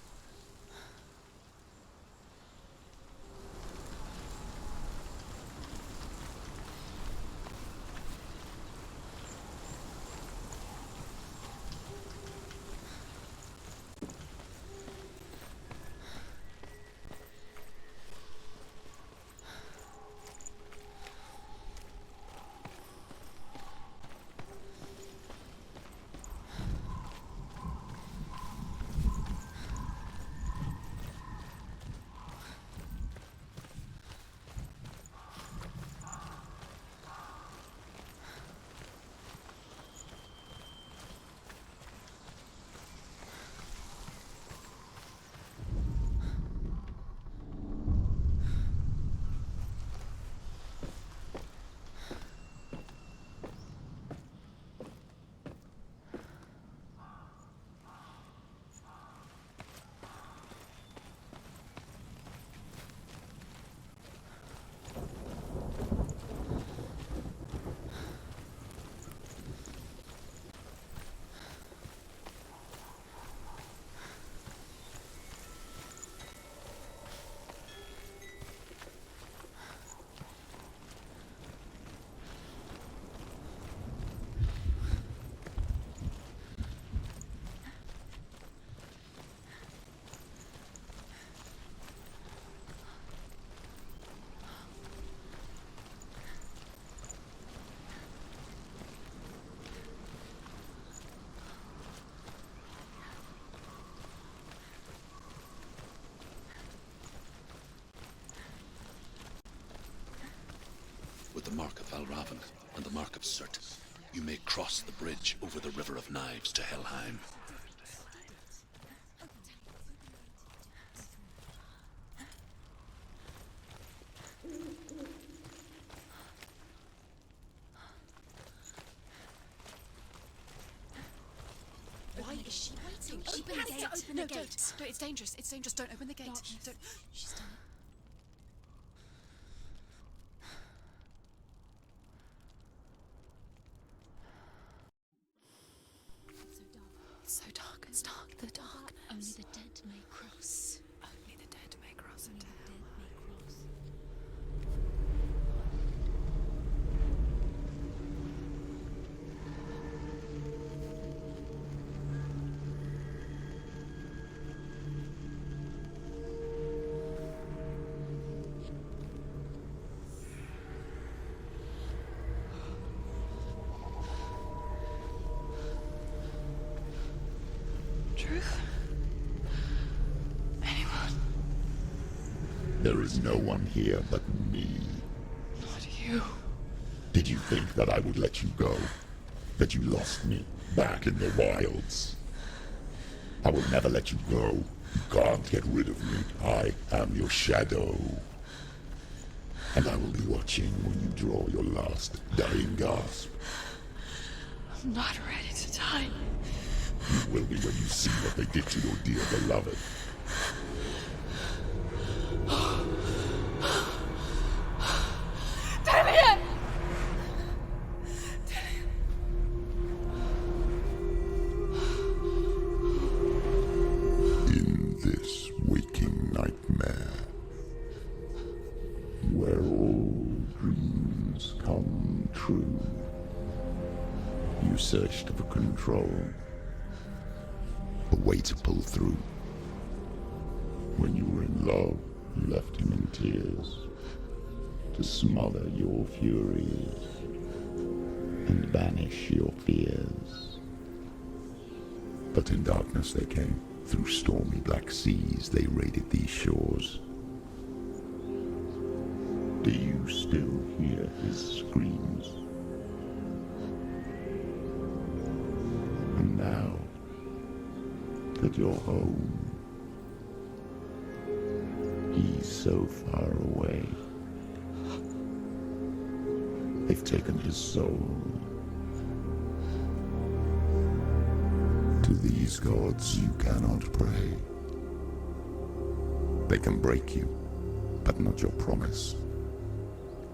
Speaker 6: With the mark of Valravan and the mark of Surt, you may cross the bridge over the River of Knives to Helheim.
Speaker 2: everything.
Speaker 8: Open the gate.
Speaker 2: Open
Speaker 8: No,
Speaker 2: the gate.
Speaker 8: don't. It's dangerous. It's dangerous. Don't open the gate. Don't.
Speaker 2: She's done it.
Speaker 8: It's so dark. It's dark. The darkness.
Speaker 2: Only the dead may cross.
Speaker 8: Only the dead may cross
Speaker 2: Only
Speaker 8: into
Speaker 2: the
Speaker 8: hell.
Speaker 2: dead may cross.
Speaker 8: Truth? Anyone?
Speaker 10: There is no one here but me.
Speaker 8: Not you.
Speaker 10: Did you think that I would let you go? That you lost me back in the wilds? I will never let you go. You can't get rid of me. I am your shadow. And I will be watching when you draw your last dying gasp.
Speaker 8: I'm not ready to die.
Speaker 10: You will be when you see what they did to your dear beloved.
Speaker 8: Damien!
Speaker 10: In this waking nightmare, where all dreams come true, you searched for control, a way to pull through. When you were in love, you left him in tears, to smother your furies and banish your fears. But in darkness they came, through stormy black seas they raided these shores. Do you still hear his screams? And now that you're home, he's so far away. They've taken his soul. To these gods you cannot pray. They can break you, but not your promise.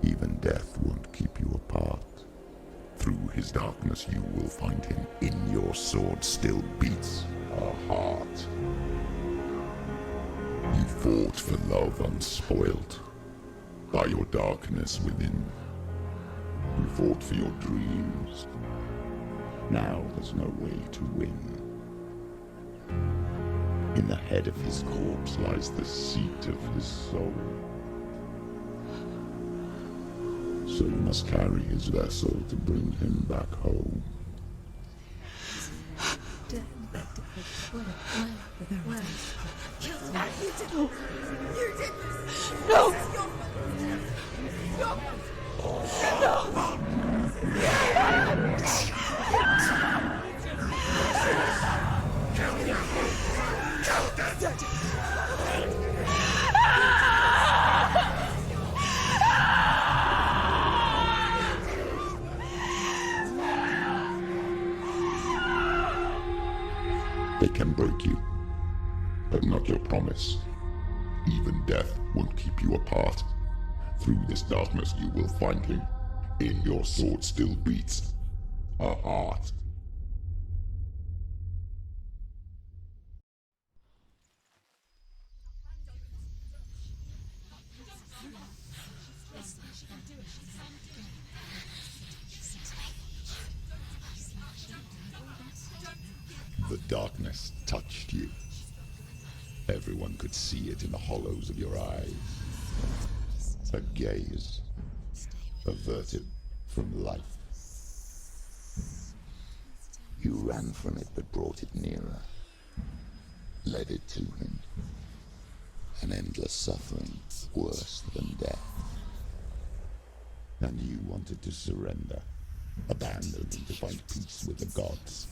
Speaker 10: Even death won't keep you apart. Through his darkness you will find him. In your sword still beats a heart. You fought for love unspoilt by your darkness within. You fought for your dreams. Now there's no way to win. In the head of his corpse lies the seat of his soul. So you must carry his vessel to bring him back home. They can break you, but not your promise. Even death won't keep you apart. Through this darkness you will find him. In your sword still beats a heart. The darkness touched you. Everyone could see it in the hollows of your eyes. A gaze averted from life. You ran from it but brought it nearer. Led it to him. An endless suffering worse than death. And you wanted to surrender. Abandon and to find peace with the gods.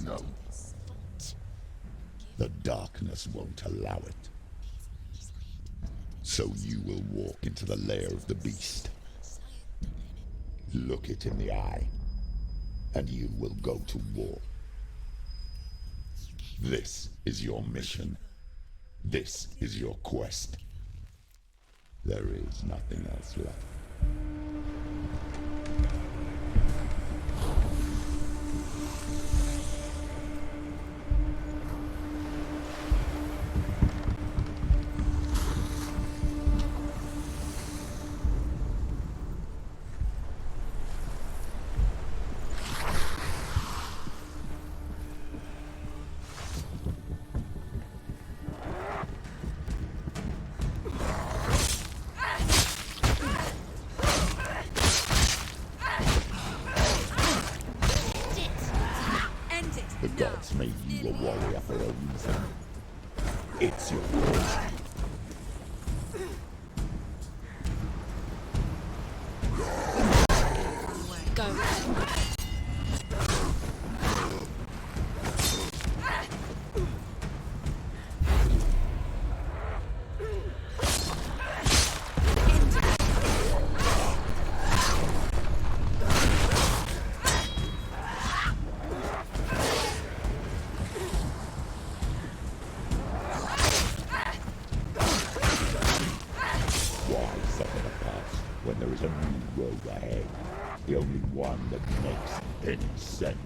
Speaker 10: No. The darkness won't allow it. So you will walk into the lair of the beast. Look it in the eye, and you will go to war. This is your mission. This is your quest. There is nothing else left. The gods made you a warrior for a reason. It's your quest.
Speaker 4: Go.
Speaker 10: Why suffer the past when there is a new road ahead? The only one that makes any sense.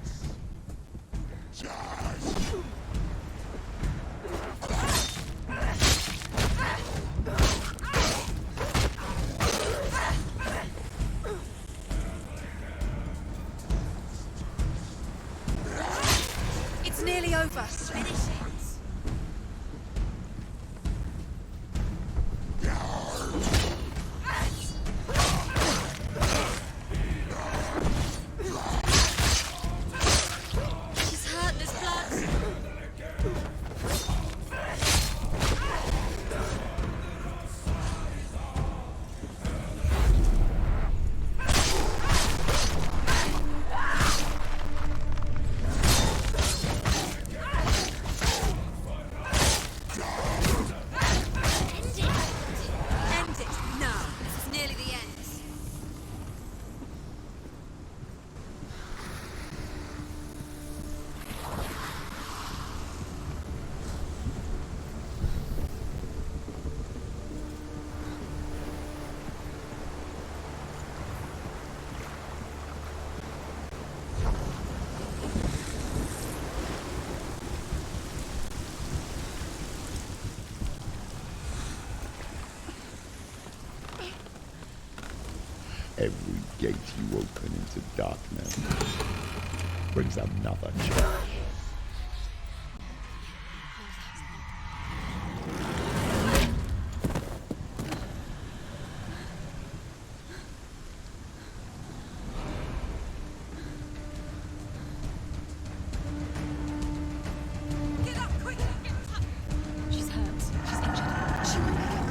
Speaker 8: It's nearly over. Finish it.
Speaker 4: She's hurt. There's blood.
Speaker 8: End it now. This is nearly the end.
Speaker 10: Every gate you open into darkness brings another challenge.
Speaker 8: Get up quick.
Speaker 4: She's hurt. She's injured. She won't make it.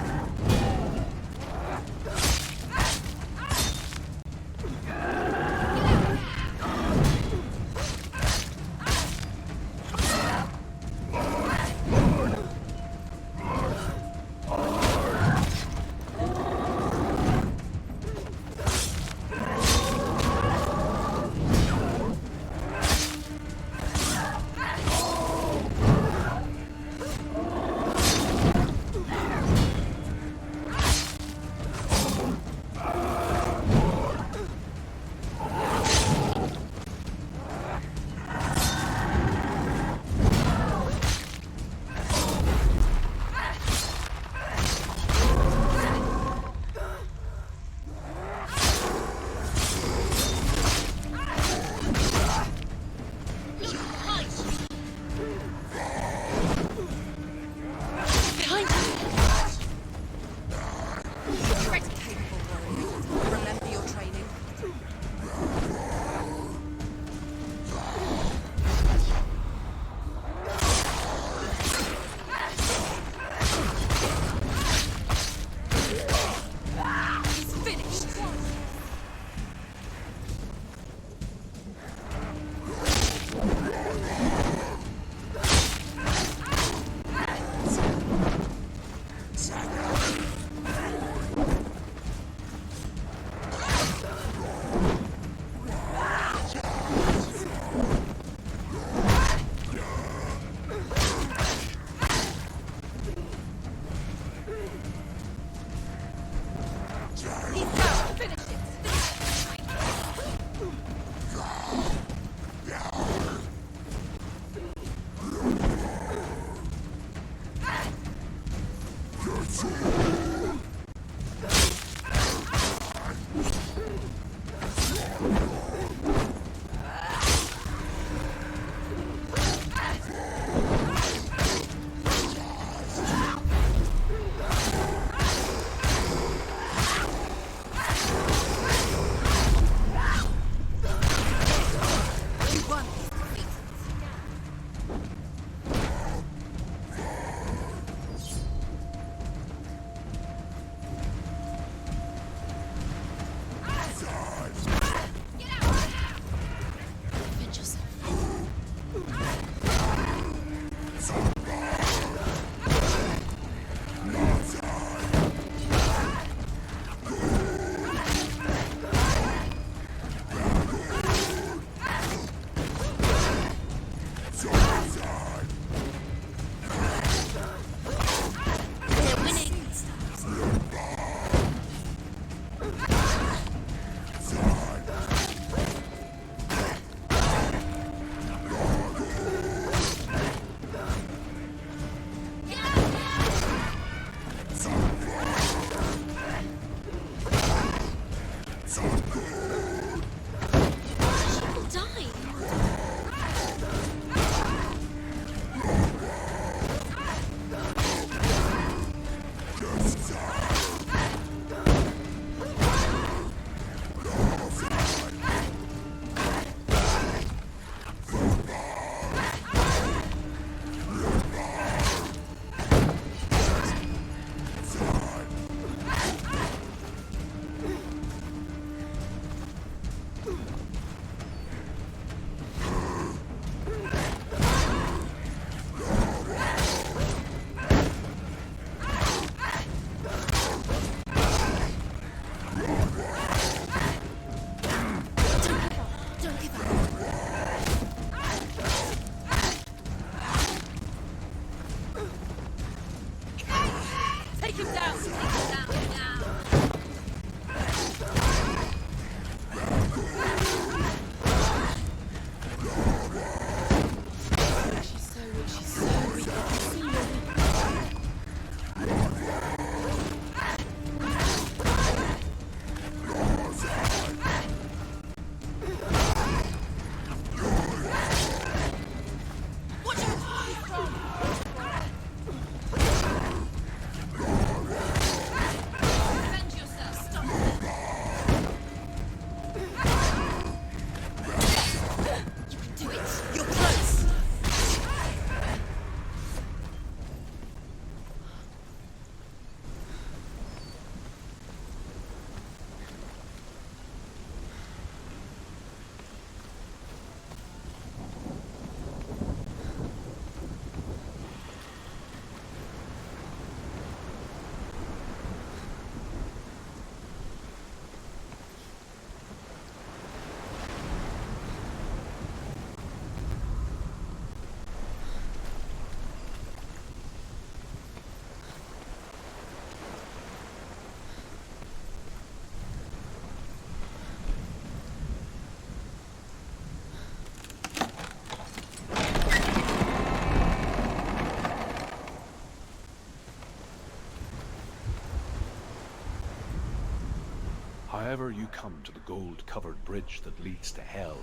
Speaker 3: However you come to the gold-covered bridge that leads to Hell,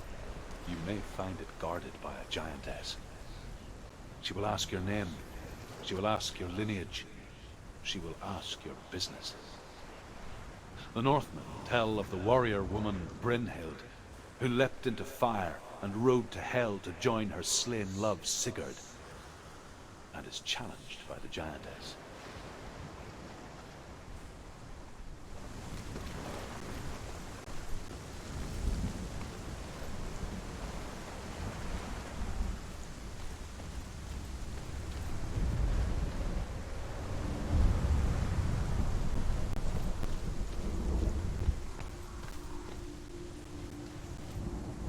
Speaker 3: you may find it guarded by a giantess. She will ask your name. She will ask your lineage. She will ask your business. The Northmen tell of the warrior woman Brynhild, who leapt into fire and rode to Hell to join her slain love Sigurd, and is challenged by the giantess.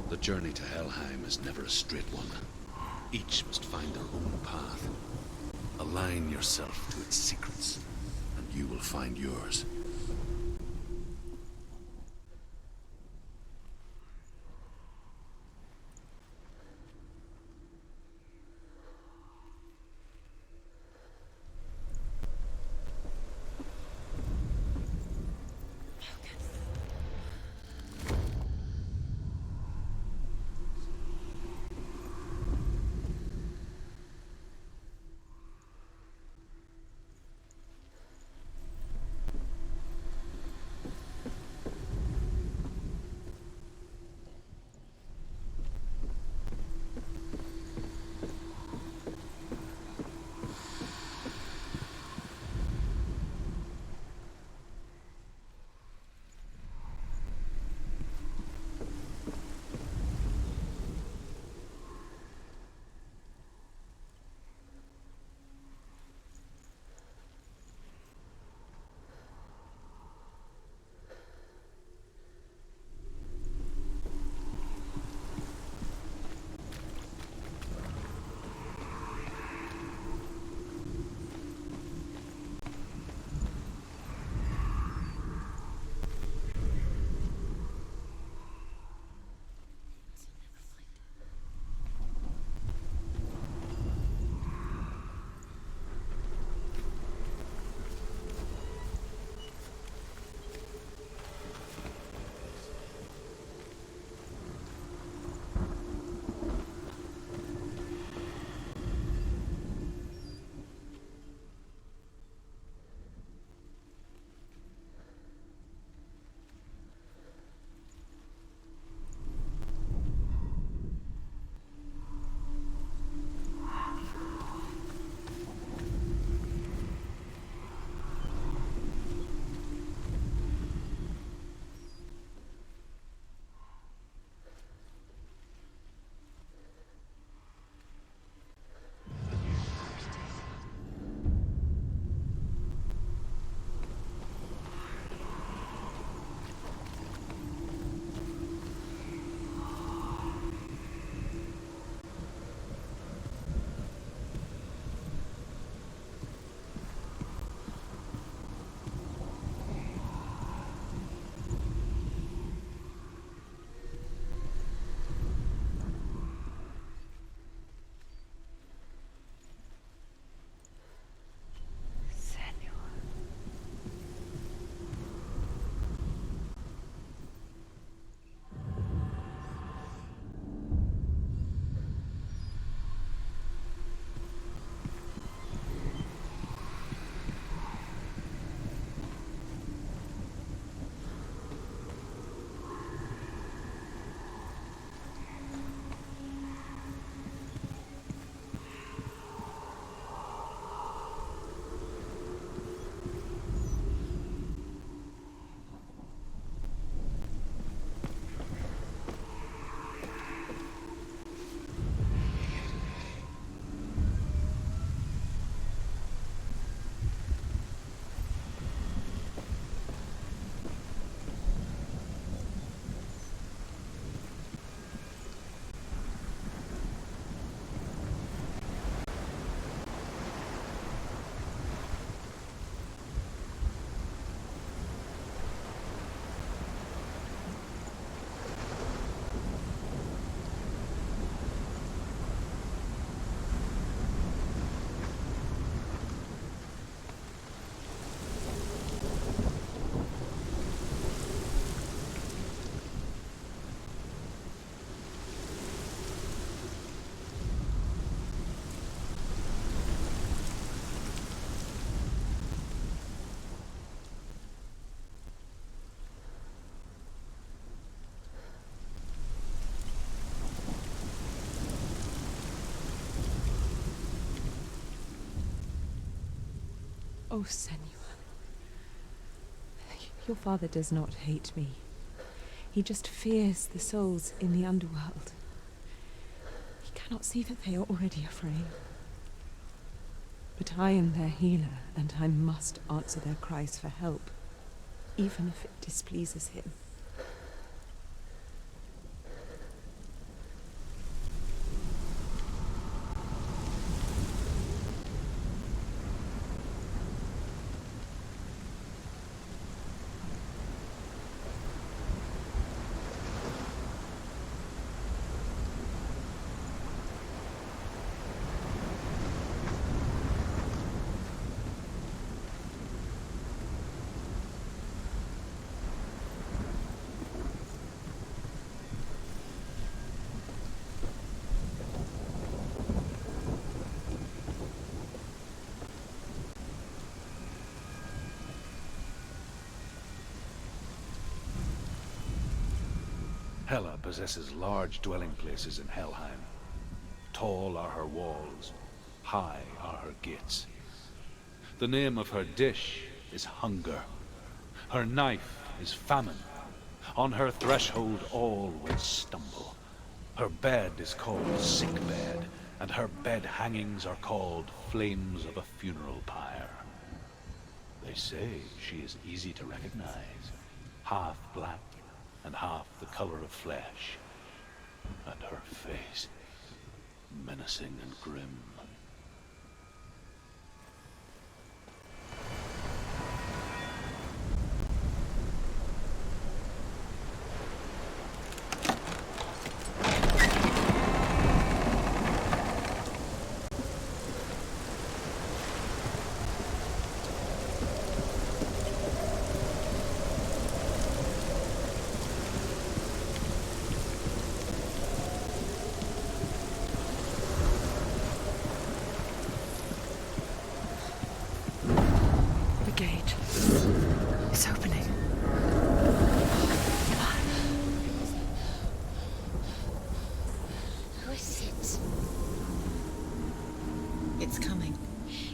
Speaker 6: The journey to Helheim is never a straight one. Each must find their own path. Align yourself to its secrets, and you will find yours.
Speaker 11: Oh, Senua. Your father does not hate me. He just fears the souls in the underworld. He cannot see that they are already afraid. But I am their healer, and I must answer their cries for help, even if it displeases him.
Speaker 3: Hela possesses large dwelling places in Helheim. Tall are her walls, high are her gates. The name of her dish is hunger. Her knife is famine. On her threshold all will stumble. Her bed is called sick bed, and her bed hangings are called flames of a funeral pyre. They say she is easy to recognize, half black and half the color of flesh, and her face menacing and grim.
Speaker 1: It's opening.
Speaker 4: Who is it?
Speaker 1: It's coming.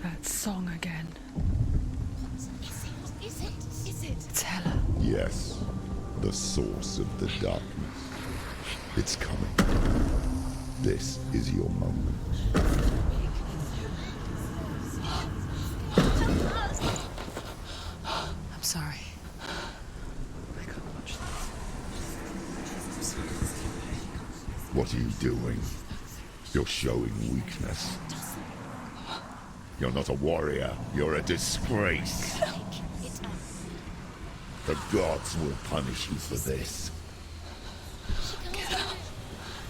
Speaker 1: That song again.
Speaker 4: Is it?
Speaker 1: It's Hela.
Speaker 10: Yes, the source of the darkness. It's coming. This is your moment.
Speaker 1: I'm sorry. I can't watch this.
Speaker 10: What are you doing? You're showing weakness. You're not a warrior. You're a disgrace. The gods will punish you for this.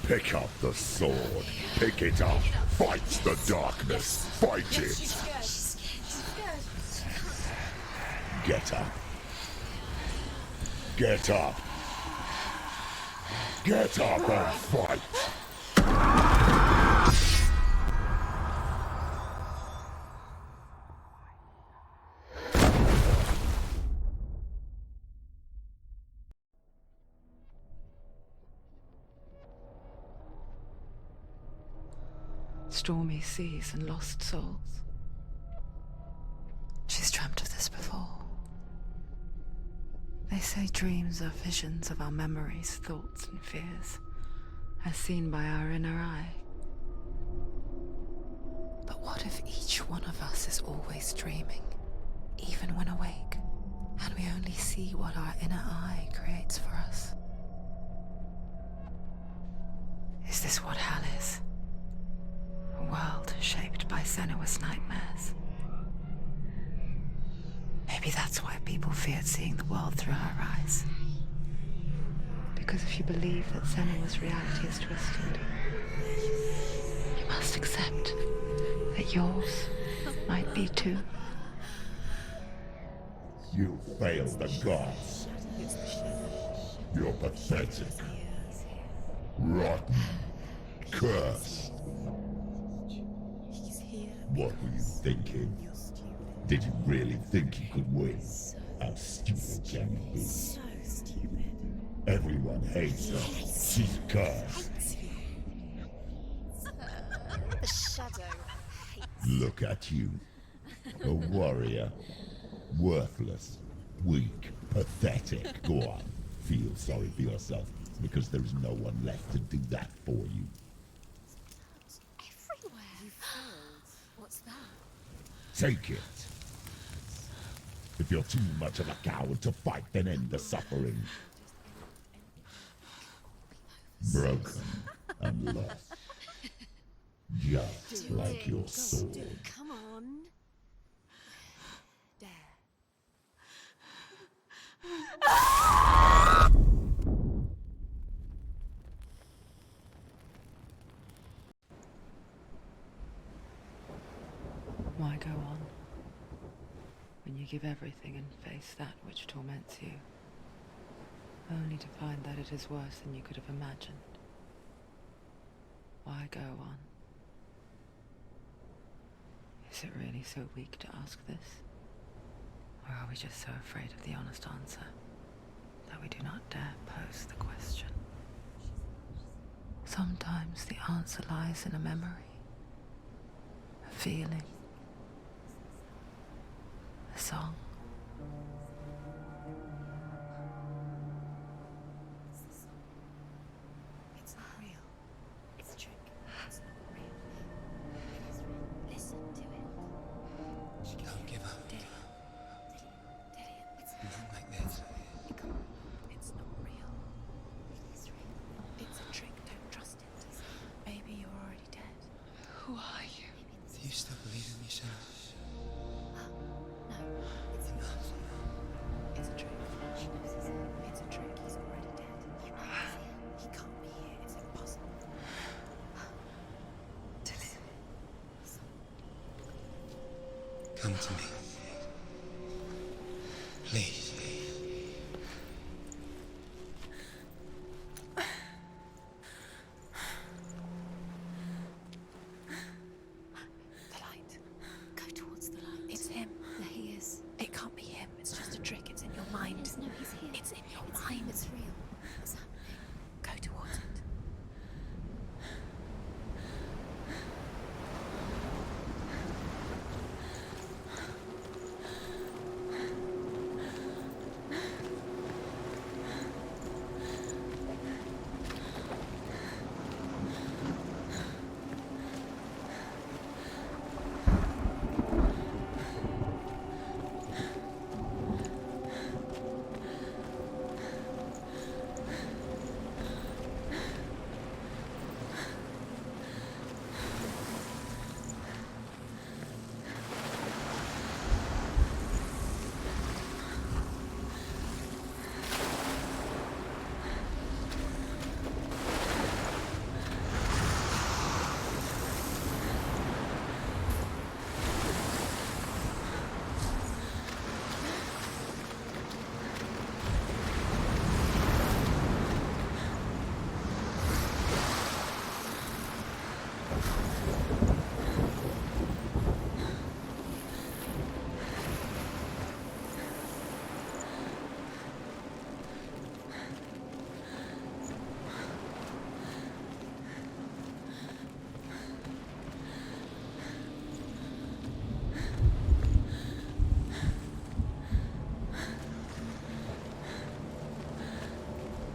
Speaker 10: Pick up the sword. Pick it up. Fight the darkness. Fight it. Get up. Get up. Get up and fight.
Speaker 1: Stormy seas and lost souls. She's dreamt of this before. They say dreams are visions of our memories, thoughts, and fears, as seen by our inner eye. But what if each one of us is always dreaming, even when awake, and we only see what our inner eye creates for us? Is this what hell is? A world shaped by Senua's nightmares. Maybe that's why people feared seeing the world through her eyes. Because if you believe that Senua's reality is twisted, you must accept that yours might be too.
Speaker 10: You failed the gods. You're pathetic. Rotten. Cursed. What were you thinking? Did you really think you could win? How stupid can you be?
Speaker 2: So stupid.
Speaker 10: Everyone hates her. She's cursed.
Speaker 2: The shadow hates
Speaker 10: Look at you. A warrior. Worthless. Weak. Pathetic. Go on. Feel sorry for yourself, because there is no one left to do that for you.
Speaker 4: Everywhere. You failed. What's that?
Speaker 10: Take it. If you're too much of a coward to fight, then end the suffering. Broken and lost. Just like your sword.
Speaker 4: Come on. Dare.
Speaker 1: Why go on when you give everything and face that which torments you, only to find that it is worse than you could have imagined? Why go on? Is it really so weak to ask this? Or are we just so afraid of the honest answer that we do not dare pose the question? Sometimes the answer lies in a memory, a feeling, a song.
Speaker 4: It's not real. It's a trick. It's not real. It is real. Listen to it.
Speaker 9: Don't give up.
Speaker 4: It's
Speaker 9: Not like this.
Speaker 4: come on. It's not real. It is real. It's a trick. Don't trust it. Maybe you're already dead.
Speaker 1: Who are you?
Speaker 9: Do you still believe in me, Senua?
Speaker 4: No, it's not. It's a trick. She knows he's here. It's a trick. He's already dead. He knows he's here. He can't be here. It's impossible.
Speaker 9: Come to me. Please.
Speaker 4: The light. Go towards the light. It's him. There he is. It can't be him. It's just a trick. It's in your mind. No, he's here. It's in your mind. It's real. What's happening? Go towards it.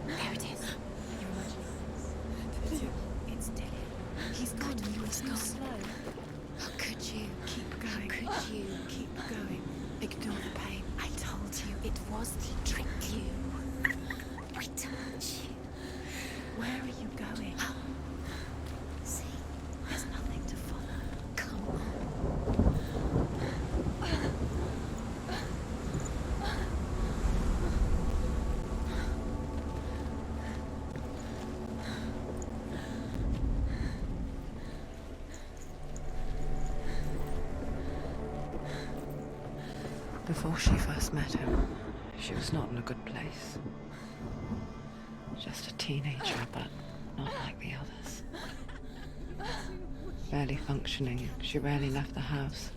Speaker 4: There it is. You're imagining. It's Dilly. He's gone. He's gone. Slow. How could you? Keep going. How could you? Keep going. Ignore the pain. I told you it was to trick you. I told you.
Speaker 1: Where are you going?
Speaker 4: See?
Speaker 1: There's nothing to follow.
Speaker 4: Come on.
Speaker 1: Before she first met him, she was not in a good place. Just a teenager, but not like the others. Barely functioning, she rarely left the house.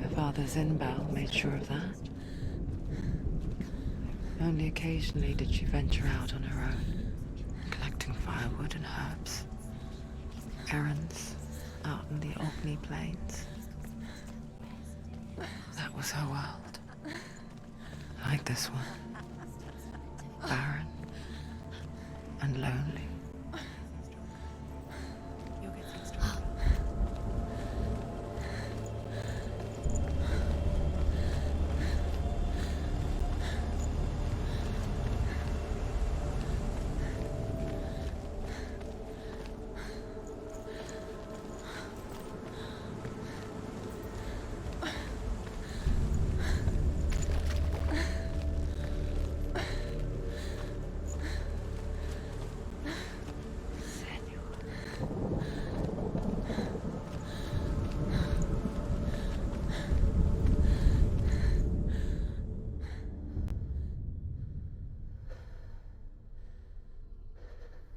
Speaker 1: Her father Zinbal made sure of that. Only occasionally did she venture out on her own, collecting firewood and herbs. Errands out in the Orkney plains. That was her world. Like this one. Barren and lonely.
Speaker 4: You're getting stronger.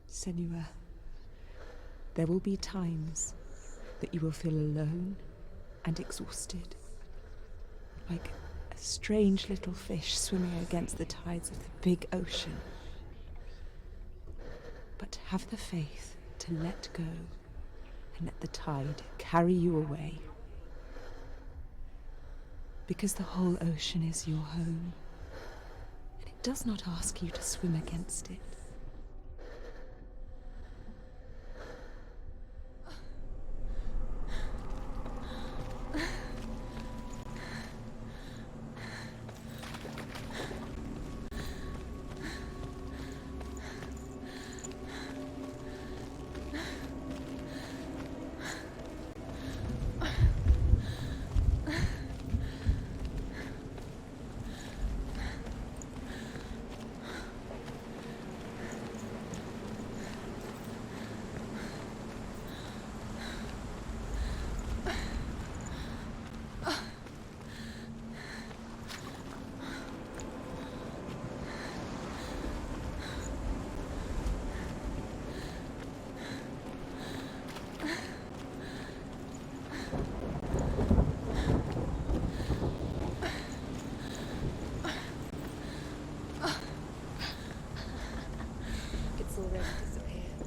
Speaker 11: Senua, there will be times that you will feel alone and exhausted, like a strange little fish swimming against the tides of the big ocean. But have the faith to let go and let the tide carry you away. Because the whole ocean is your home, and it does not ask you to swim against it.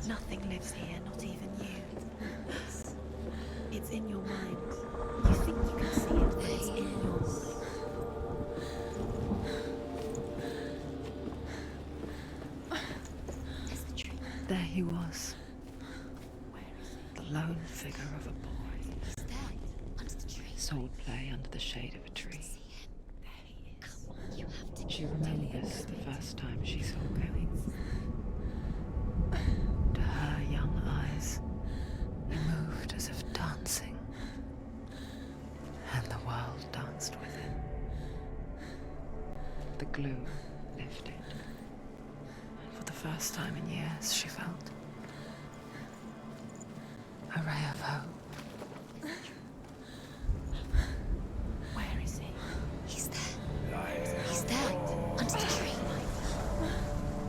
Speaker 4: Nothing lives here, not even you. It's in your mind. You think you can see it, but it's in your mind.
Speaker 1: There he was. The lone figure of a boy. Sword play under the shade of a tree. She remembers the first time she saw him. To her young eyes, he moved as if dancing, and the world danced with him. The glue lifted, and for the first time in years she felt a ray of hope.
Speaker 4: Where is he?
Speaker 2: He's there. He's there, under the tree.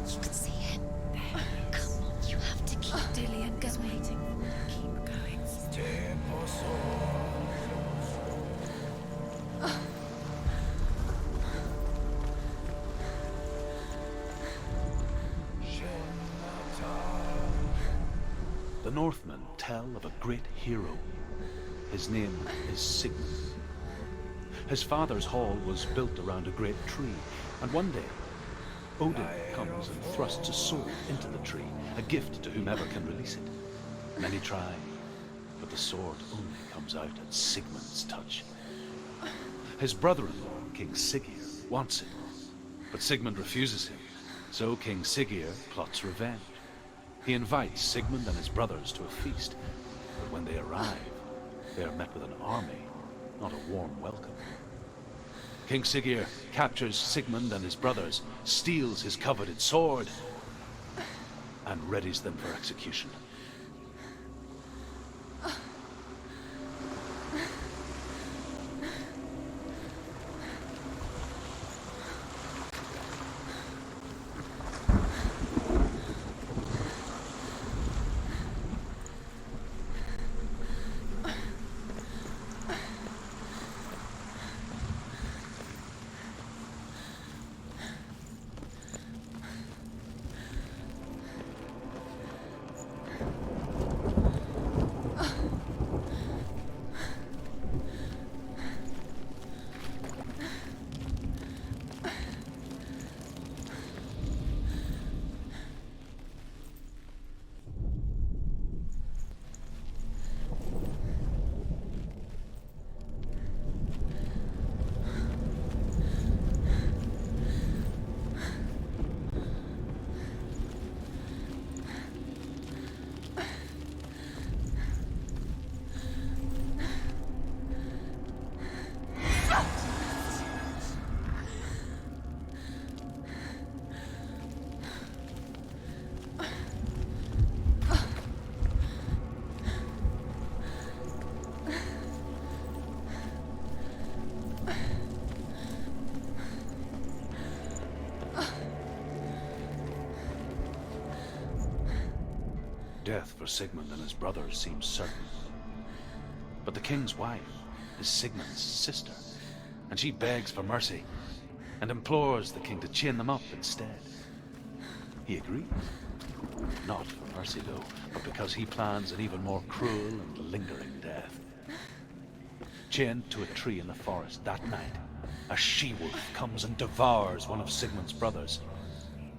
Speaker 2: You can see him. Come on, you have to keep
Speaker 4: Dillian is waiting. Keep going.
Speaker 3: The Northmen tell of a great hero. His name is Sigmund. His father's hall was built around a great tree, and one day, Odin comes and thrusts a sword into the tree, a gift to whomever can release it. Many try, but the sword only comes out at Sigmund's touch. His brother-in-law, King Siggeir, wants it, but Sigmund refuses him, so King Siggeir plots revenge. He invites Sigmund and his brothers to a feast, but when they arrive, they are met with an army, not a warm welcome. King Siggeir captures Sigmund and his brothers, steals his coveted sword, and readies them for execution. Death for Sigmund and his brothers seems certain. But the king's wife is Sigmund's sister, and she begs for mercy and implores the king to chain them up instead. He agrees. Not for mercy, though, but because he plans an even more cruel and lingering death. Chained to a tree in the forest that night, a she-wolf comes and devours one of Sigmund's brothers.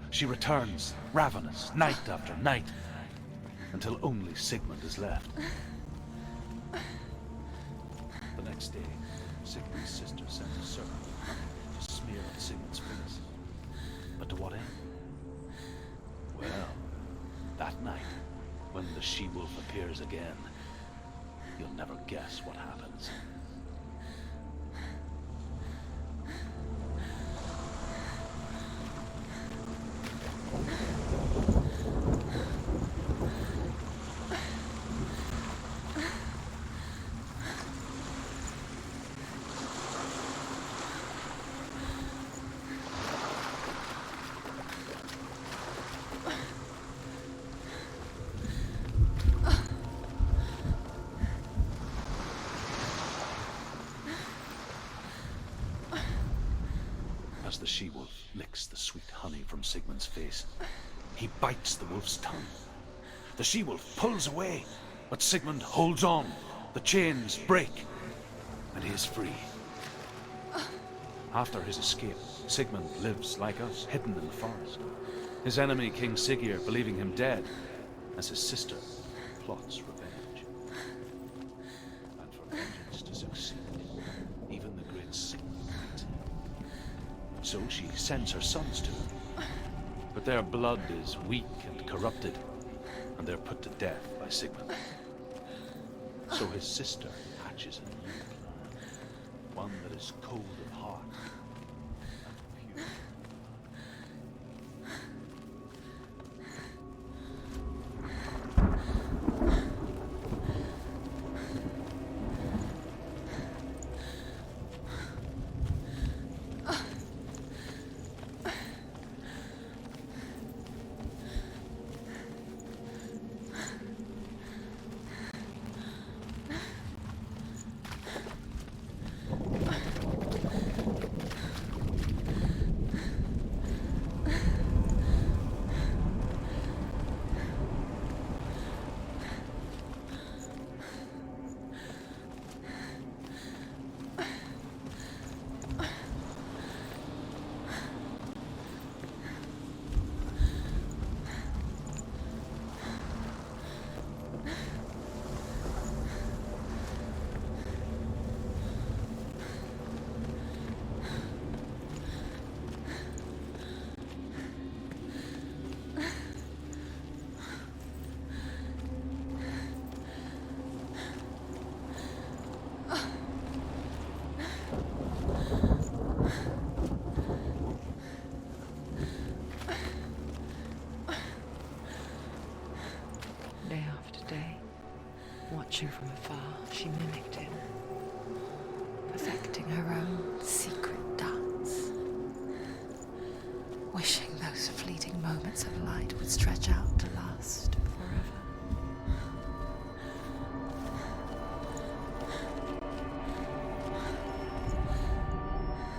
Speaker 3: She returns, ravenous, night after night, until only Sigmund is left. The next day, Sigmund's sister sends a servant to smear on Sigmund's face. But to what end? Well, that night, when the she-wolf appears again, you'll never guess what happens. As the she-wolf licks the sweet honey from Sigmund's face, he bites the wolf's tongue. The she-wolf pulls away, but Sigmund holds on. The chains break, and he is free. After his escape, Sigmund lives like us, hidden in the forest. His enemy, King Siggeir, believing him dead, as his sister plots revenge. And for vengeance to succeed, even the great Sigmund needs him. So she sends her sons to him. But their blood is weak and corrupted, and they're put to death by Sigmund. So his sister hatches a new plan, one that is cold of heart and pure.
Speaker 1: Day after day, watching from afar, she mimicked him, perfecting her own secret dance, wishing those fleeting moments of light would stretch out to last forever.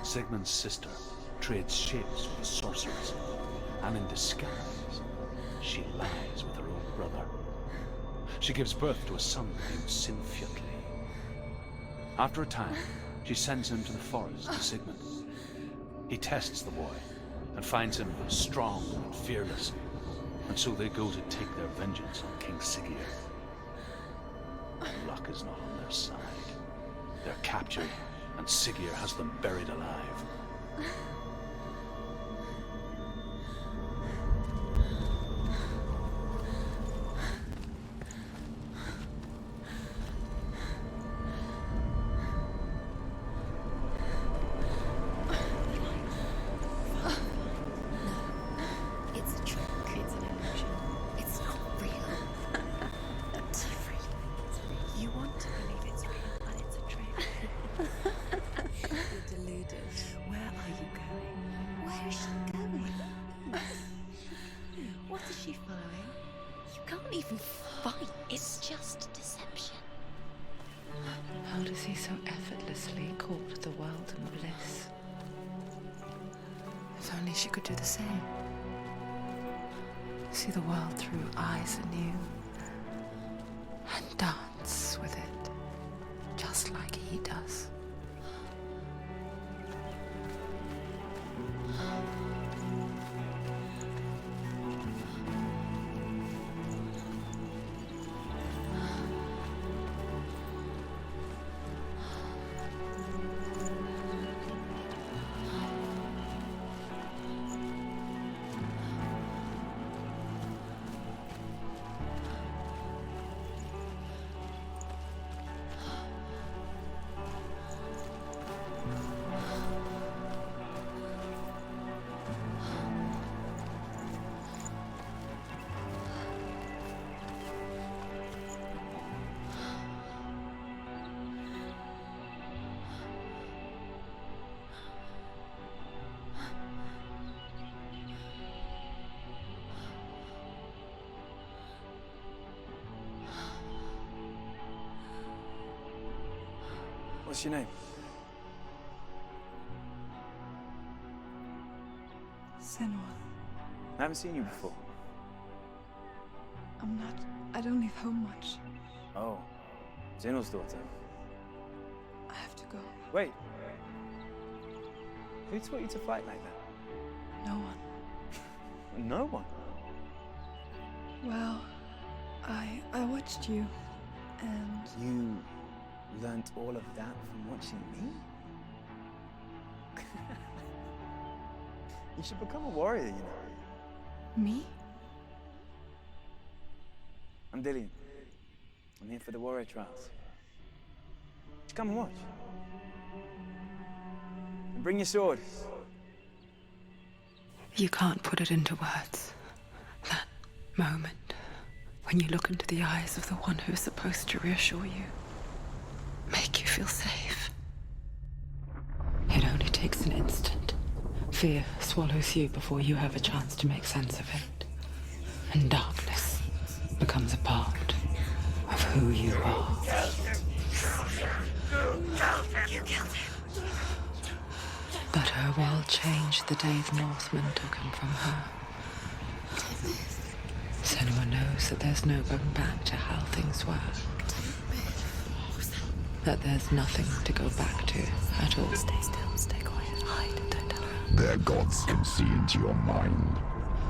Speaker 3: Sigmund's sister trades shapes with the sorceress, and in disguise, she lies with her own brother. She gives birth to a son named Sinfiotli. After a time, she sends him to the forest to Sigmund. He tests the boy and finds him strong and fearless, and so they go to take their vengeance on King Siggeir. Luck is not on their side. They're captured, and Siggeir has them buried alive.
Speaker 2: It's a trick. It's an illusion. It's not real. It's real.
Speaker 4: You want to believe it's real, but it's a trick. You're deluded. Where are you going?
Speaker 2: Where is she going?
Speaker 4: What is she following?
Speaker 2: You can't even fight. It's just deception.
Speaker 1: How does he so effortlessly court the world and bliss? If only she could do the same. See the world through eyes anew and dance with it, just like he does.
Speaker 12: What's your name?
Speaker 4: Senua.
Speaker 12: I haven't seen you before.
Speaker 4: I don't leave home much.
Speaker 12: Oh, Zenua's daughter.
Speaker 4: I have to go.
Speaker 12: Wait. Who taught you to fight like that?
Speaker 4: No one.
Speaker 12: No one?
Speaker 4: Well, I watched you, and...
Speaker 12: You learnt all of that from watching me? You should become a warrior, you know.
Speaker 4: Me?
Speaker 12: I'm Dillian. I'm here for the warrior trials. Just come and watch. And bring your sword.
Speaker 1: You can't put it into words. That moment when you look into the eyes of the one who's supposed to reassure you, make you feel safe. It only takes an instant. Fear swallows you before you have a chance to make sense of it. And darkness becomes a part of who you are.
Speaker 2: You killed him.
Speaker 1: But her world changed the day the Northmen took him from her. Senua knows that there's no going back to how things were. That there's nothing to go back to at all.
Speaker 2: Stay still, stay quiet, hide, don't tell her.
Speaker 10: Their gods can see into your mind.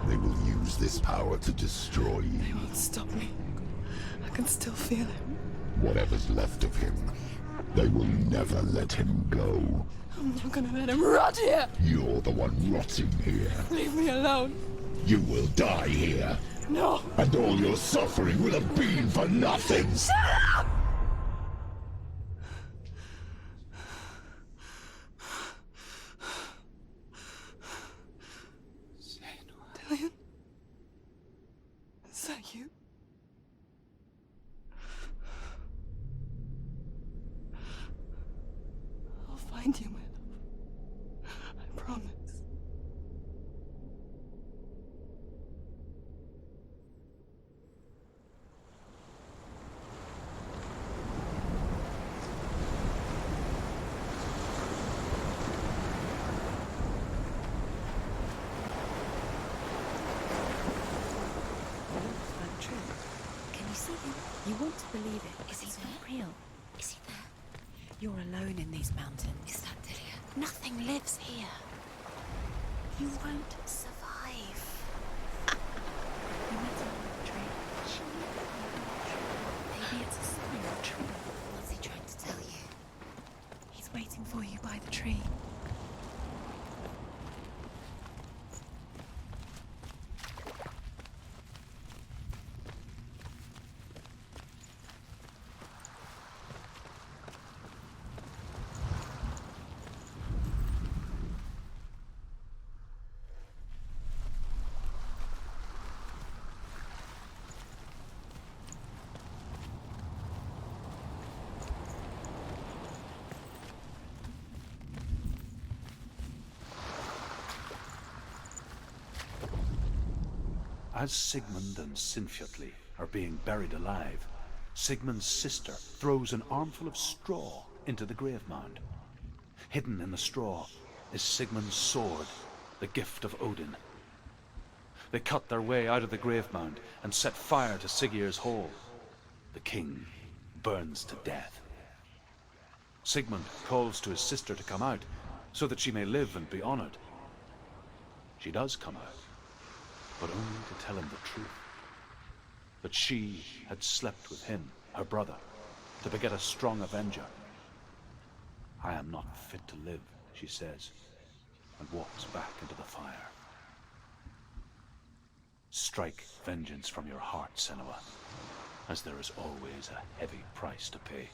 Speaker 10: They will use this power to destroy you.
Speaker 4: They won't stop me. I can still feel him.
Speaker 10: Whatever's left of him, they will never let him go.
Speaker 4: I'm not gonna let him rot here!
Speaker 10: You're the one rotting here.
Speaker 4: Leave me alone!
Speaker 10: You will die here.
Speaker 4: No!
Speaker 10: And all your suffering will have been for nothing.
Speaker 4: Shut up! Dillian? Is that you? I'll find you, my love. I promise.
Speaker 2: Can you see him?
Speaker 8: You want to believe it.
Speaker 2: Is he
Speaker 8: It's
Speaker 2: there?
Speaker 8: not real.
Speaker 2: Is he there?
Speaker 8: You're alone in these mountains.
Speaker 2: Is that Dillian?
Speaker 8: Nothing lives here. You won't survive. You met him on the tree. Maybe it's a sign. Tree.
Speaker 2: What's he trying to tell you?
Speaker 8: He's waiting for you by the tree.
Speaker 3: As Sigmund and Sinfjotli are being buried alive, Sigmund's sister throws an armful of straw into the grave mound. Hidden in the straw is Sigmund's sword, the gift of Odin. They cut their way out of the grave mound and set fire to Siggeir's hall. The king burns to death. Sigmund calls to his sister to come out so that she may live and be honored. She does come out, but only to tell him the truth. That she had slept with him, her brother, to beget a strong avenger. I am not fit to live, she says, and walks back into the fire. Strike vengeance from your heart, Senua, as there is always a heavy price to pay.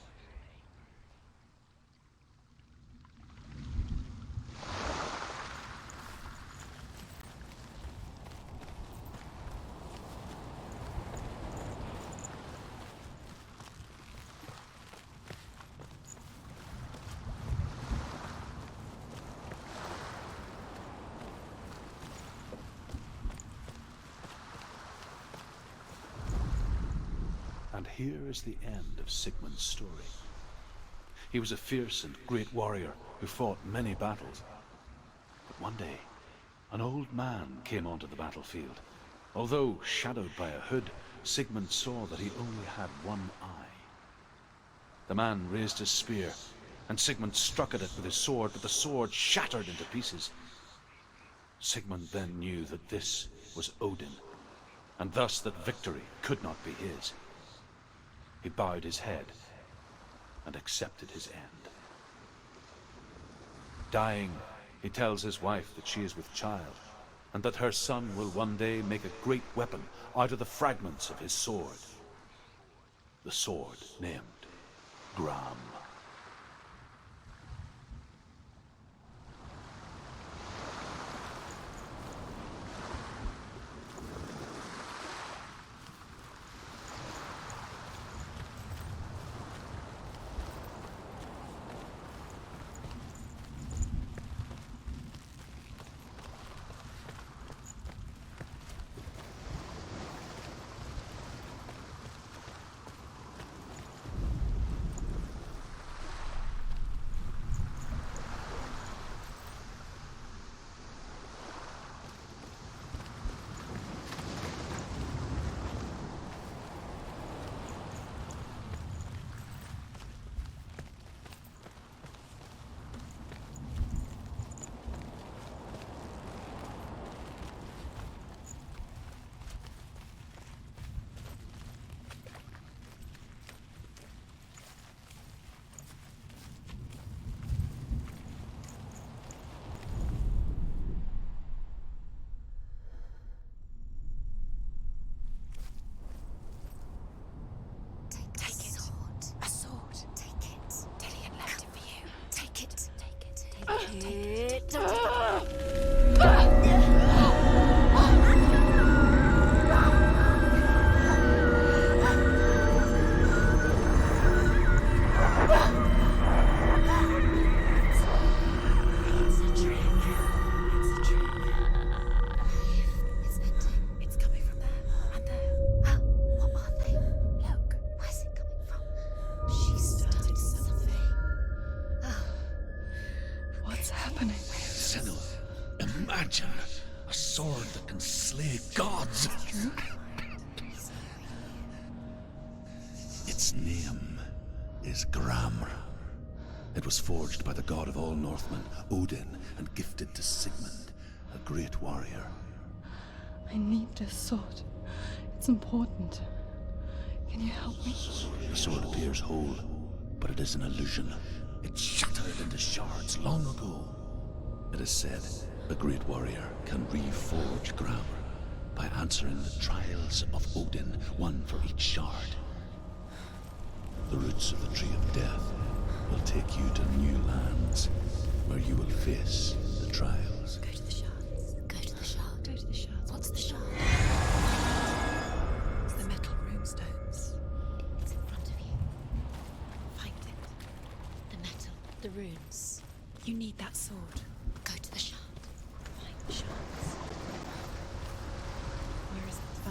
Speaker 3: And here is the end of Sigmund's story. He was a fierce and great warrior who fought many battles. But one day, an old man came onto the battlefield. Although shadowed by a hood, Sigmund saw that he only had one eye. The man raised his spear, and Sigmund struck at it with his sword, but the sword shattered into pieces. Sigmund then knew that this was Odin, and thus that victory could not be his. He bowed his head and accepted his end. Dying, he tells his wife that she is with child, and that her son will one day make a great weapon out of the fragments of his sword. The sword named Gram.
Speaker 6: Imagine a sword that can slay gods. Its name is Gramr. It was forged by the god of all Northmen, Odin, and gifted to Sigmund, a great warrior.
Speaker 4: I need this sword. It's important. Can you help me?
Speaker 6: The sword appears whole, but it is an illusion. It shattered into shards long ago. It is said a great warrior can reforge Gramr by answering the trials of Odin, one for each shard. The roots of the Tree of Death will take you to new lands, where you will face the trials.
Speaker 2: Go to the shards. Go to the shard.
Speaker 4: Go to the shards.
Speaker 2: What's the shard?
Speaker 4: It's the metal runestones.
Speaker 2: It's in front of you.
Speaker 4: Find it.
Speaker 2: The metal. The runes.
Speaker 4: You need that sword.
Speaker 2: Go to the shard.
Speaker 4: Find the shards. Where is it?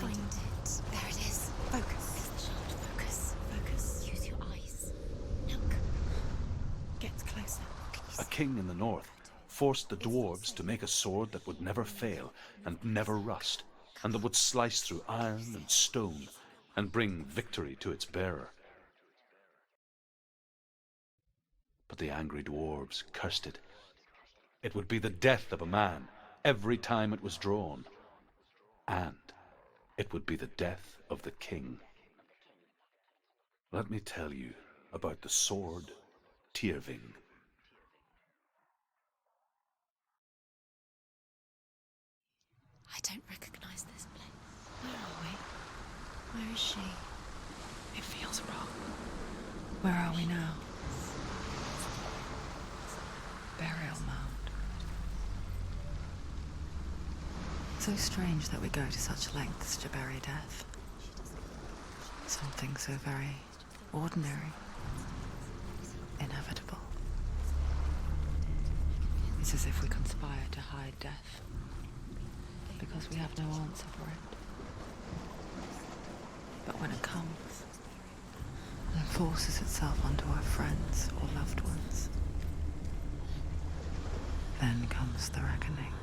Speaker 3: king in the north forced the dwarves to make a sword that would never fail and never rust, and that would slice through iron and stone and bring victory to its bearer. But the angry dwarves cursed it. It would be the death of a man every time it was drawn, and it would be the death of the king. Let me tell you about the sword Tyrving.
Speaker 2: I don't recognize this place.
Speaker 1: Where are we?
Speaker 2: Where is she?
Speaker 1: It feels wrong. Where are we now? Burial mound. So strange that we go to such lengths to bury death. Something so very ordinary, inevitable. It's as if we conspire to hide death, because we have no answer for it. But when it comes, and forces itself onto our friends or loved ones, then comes the reckoning.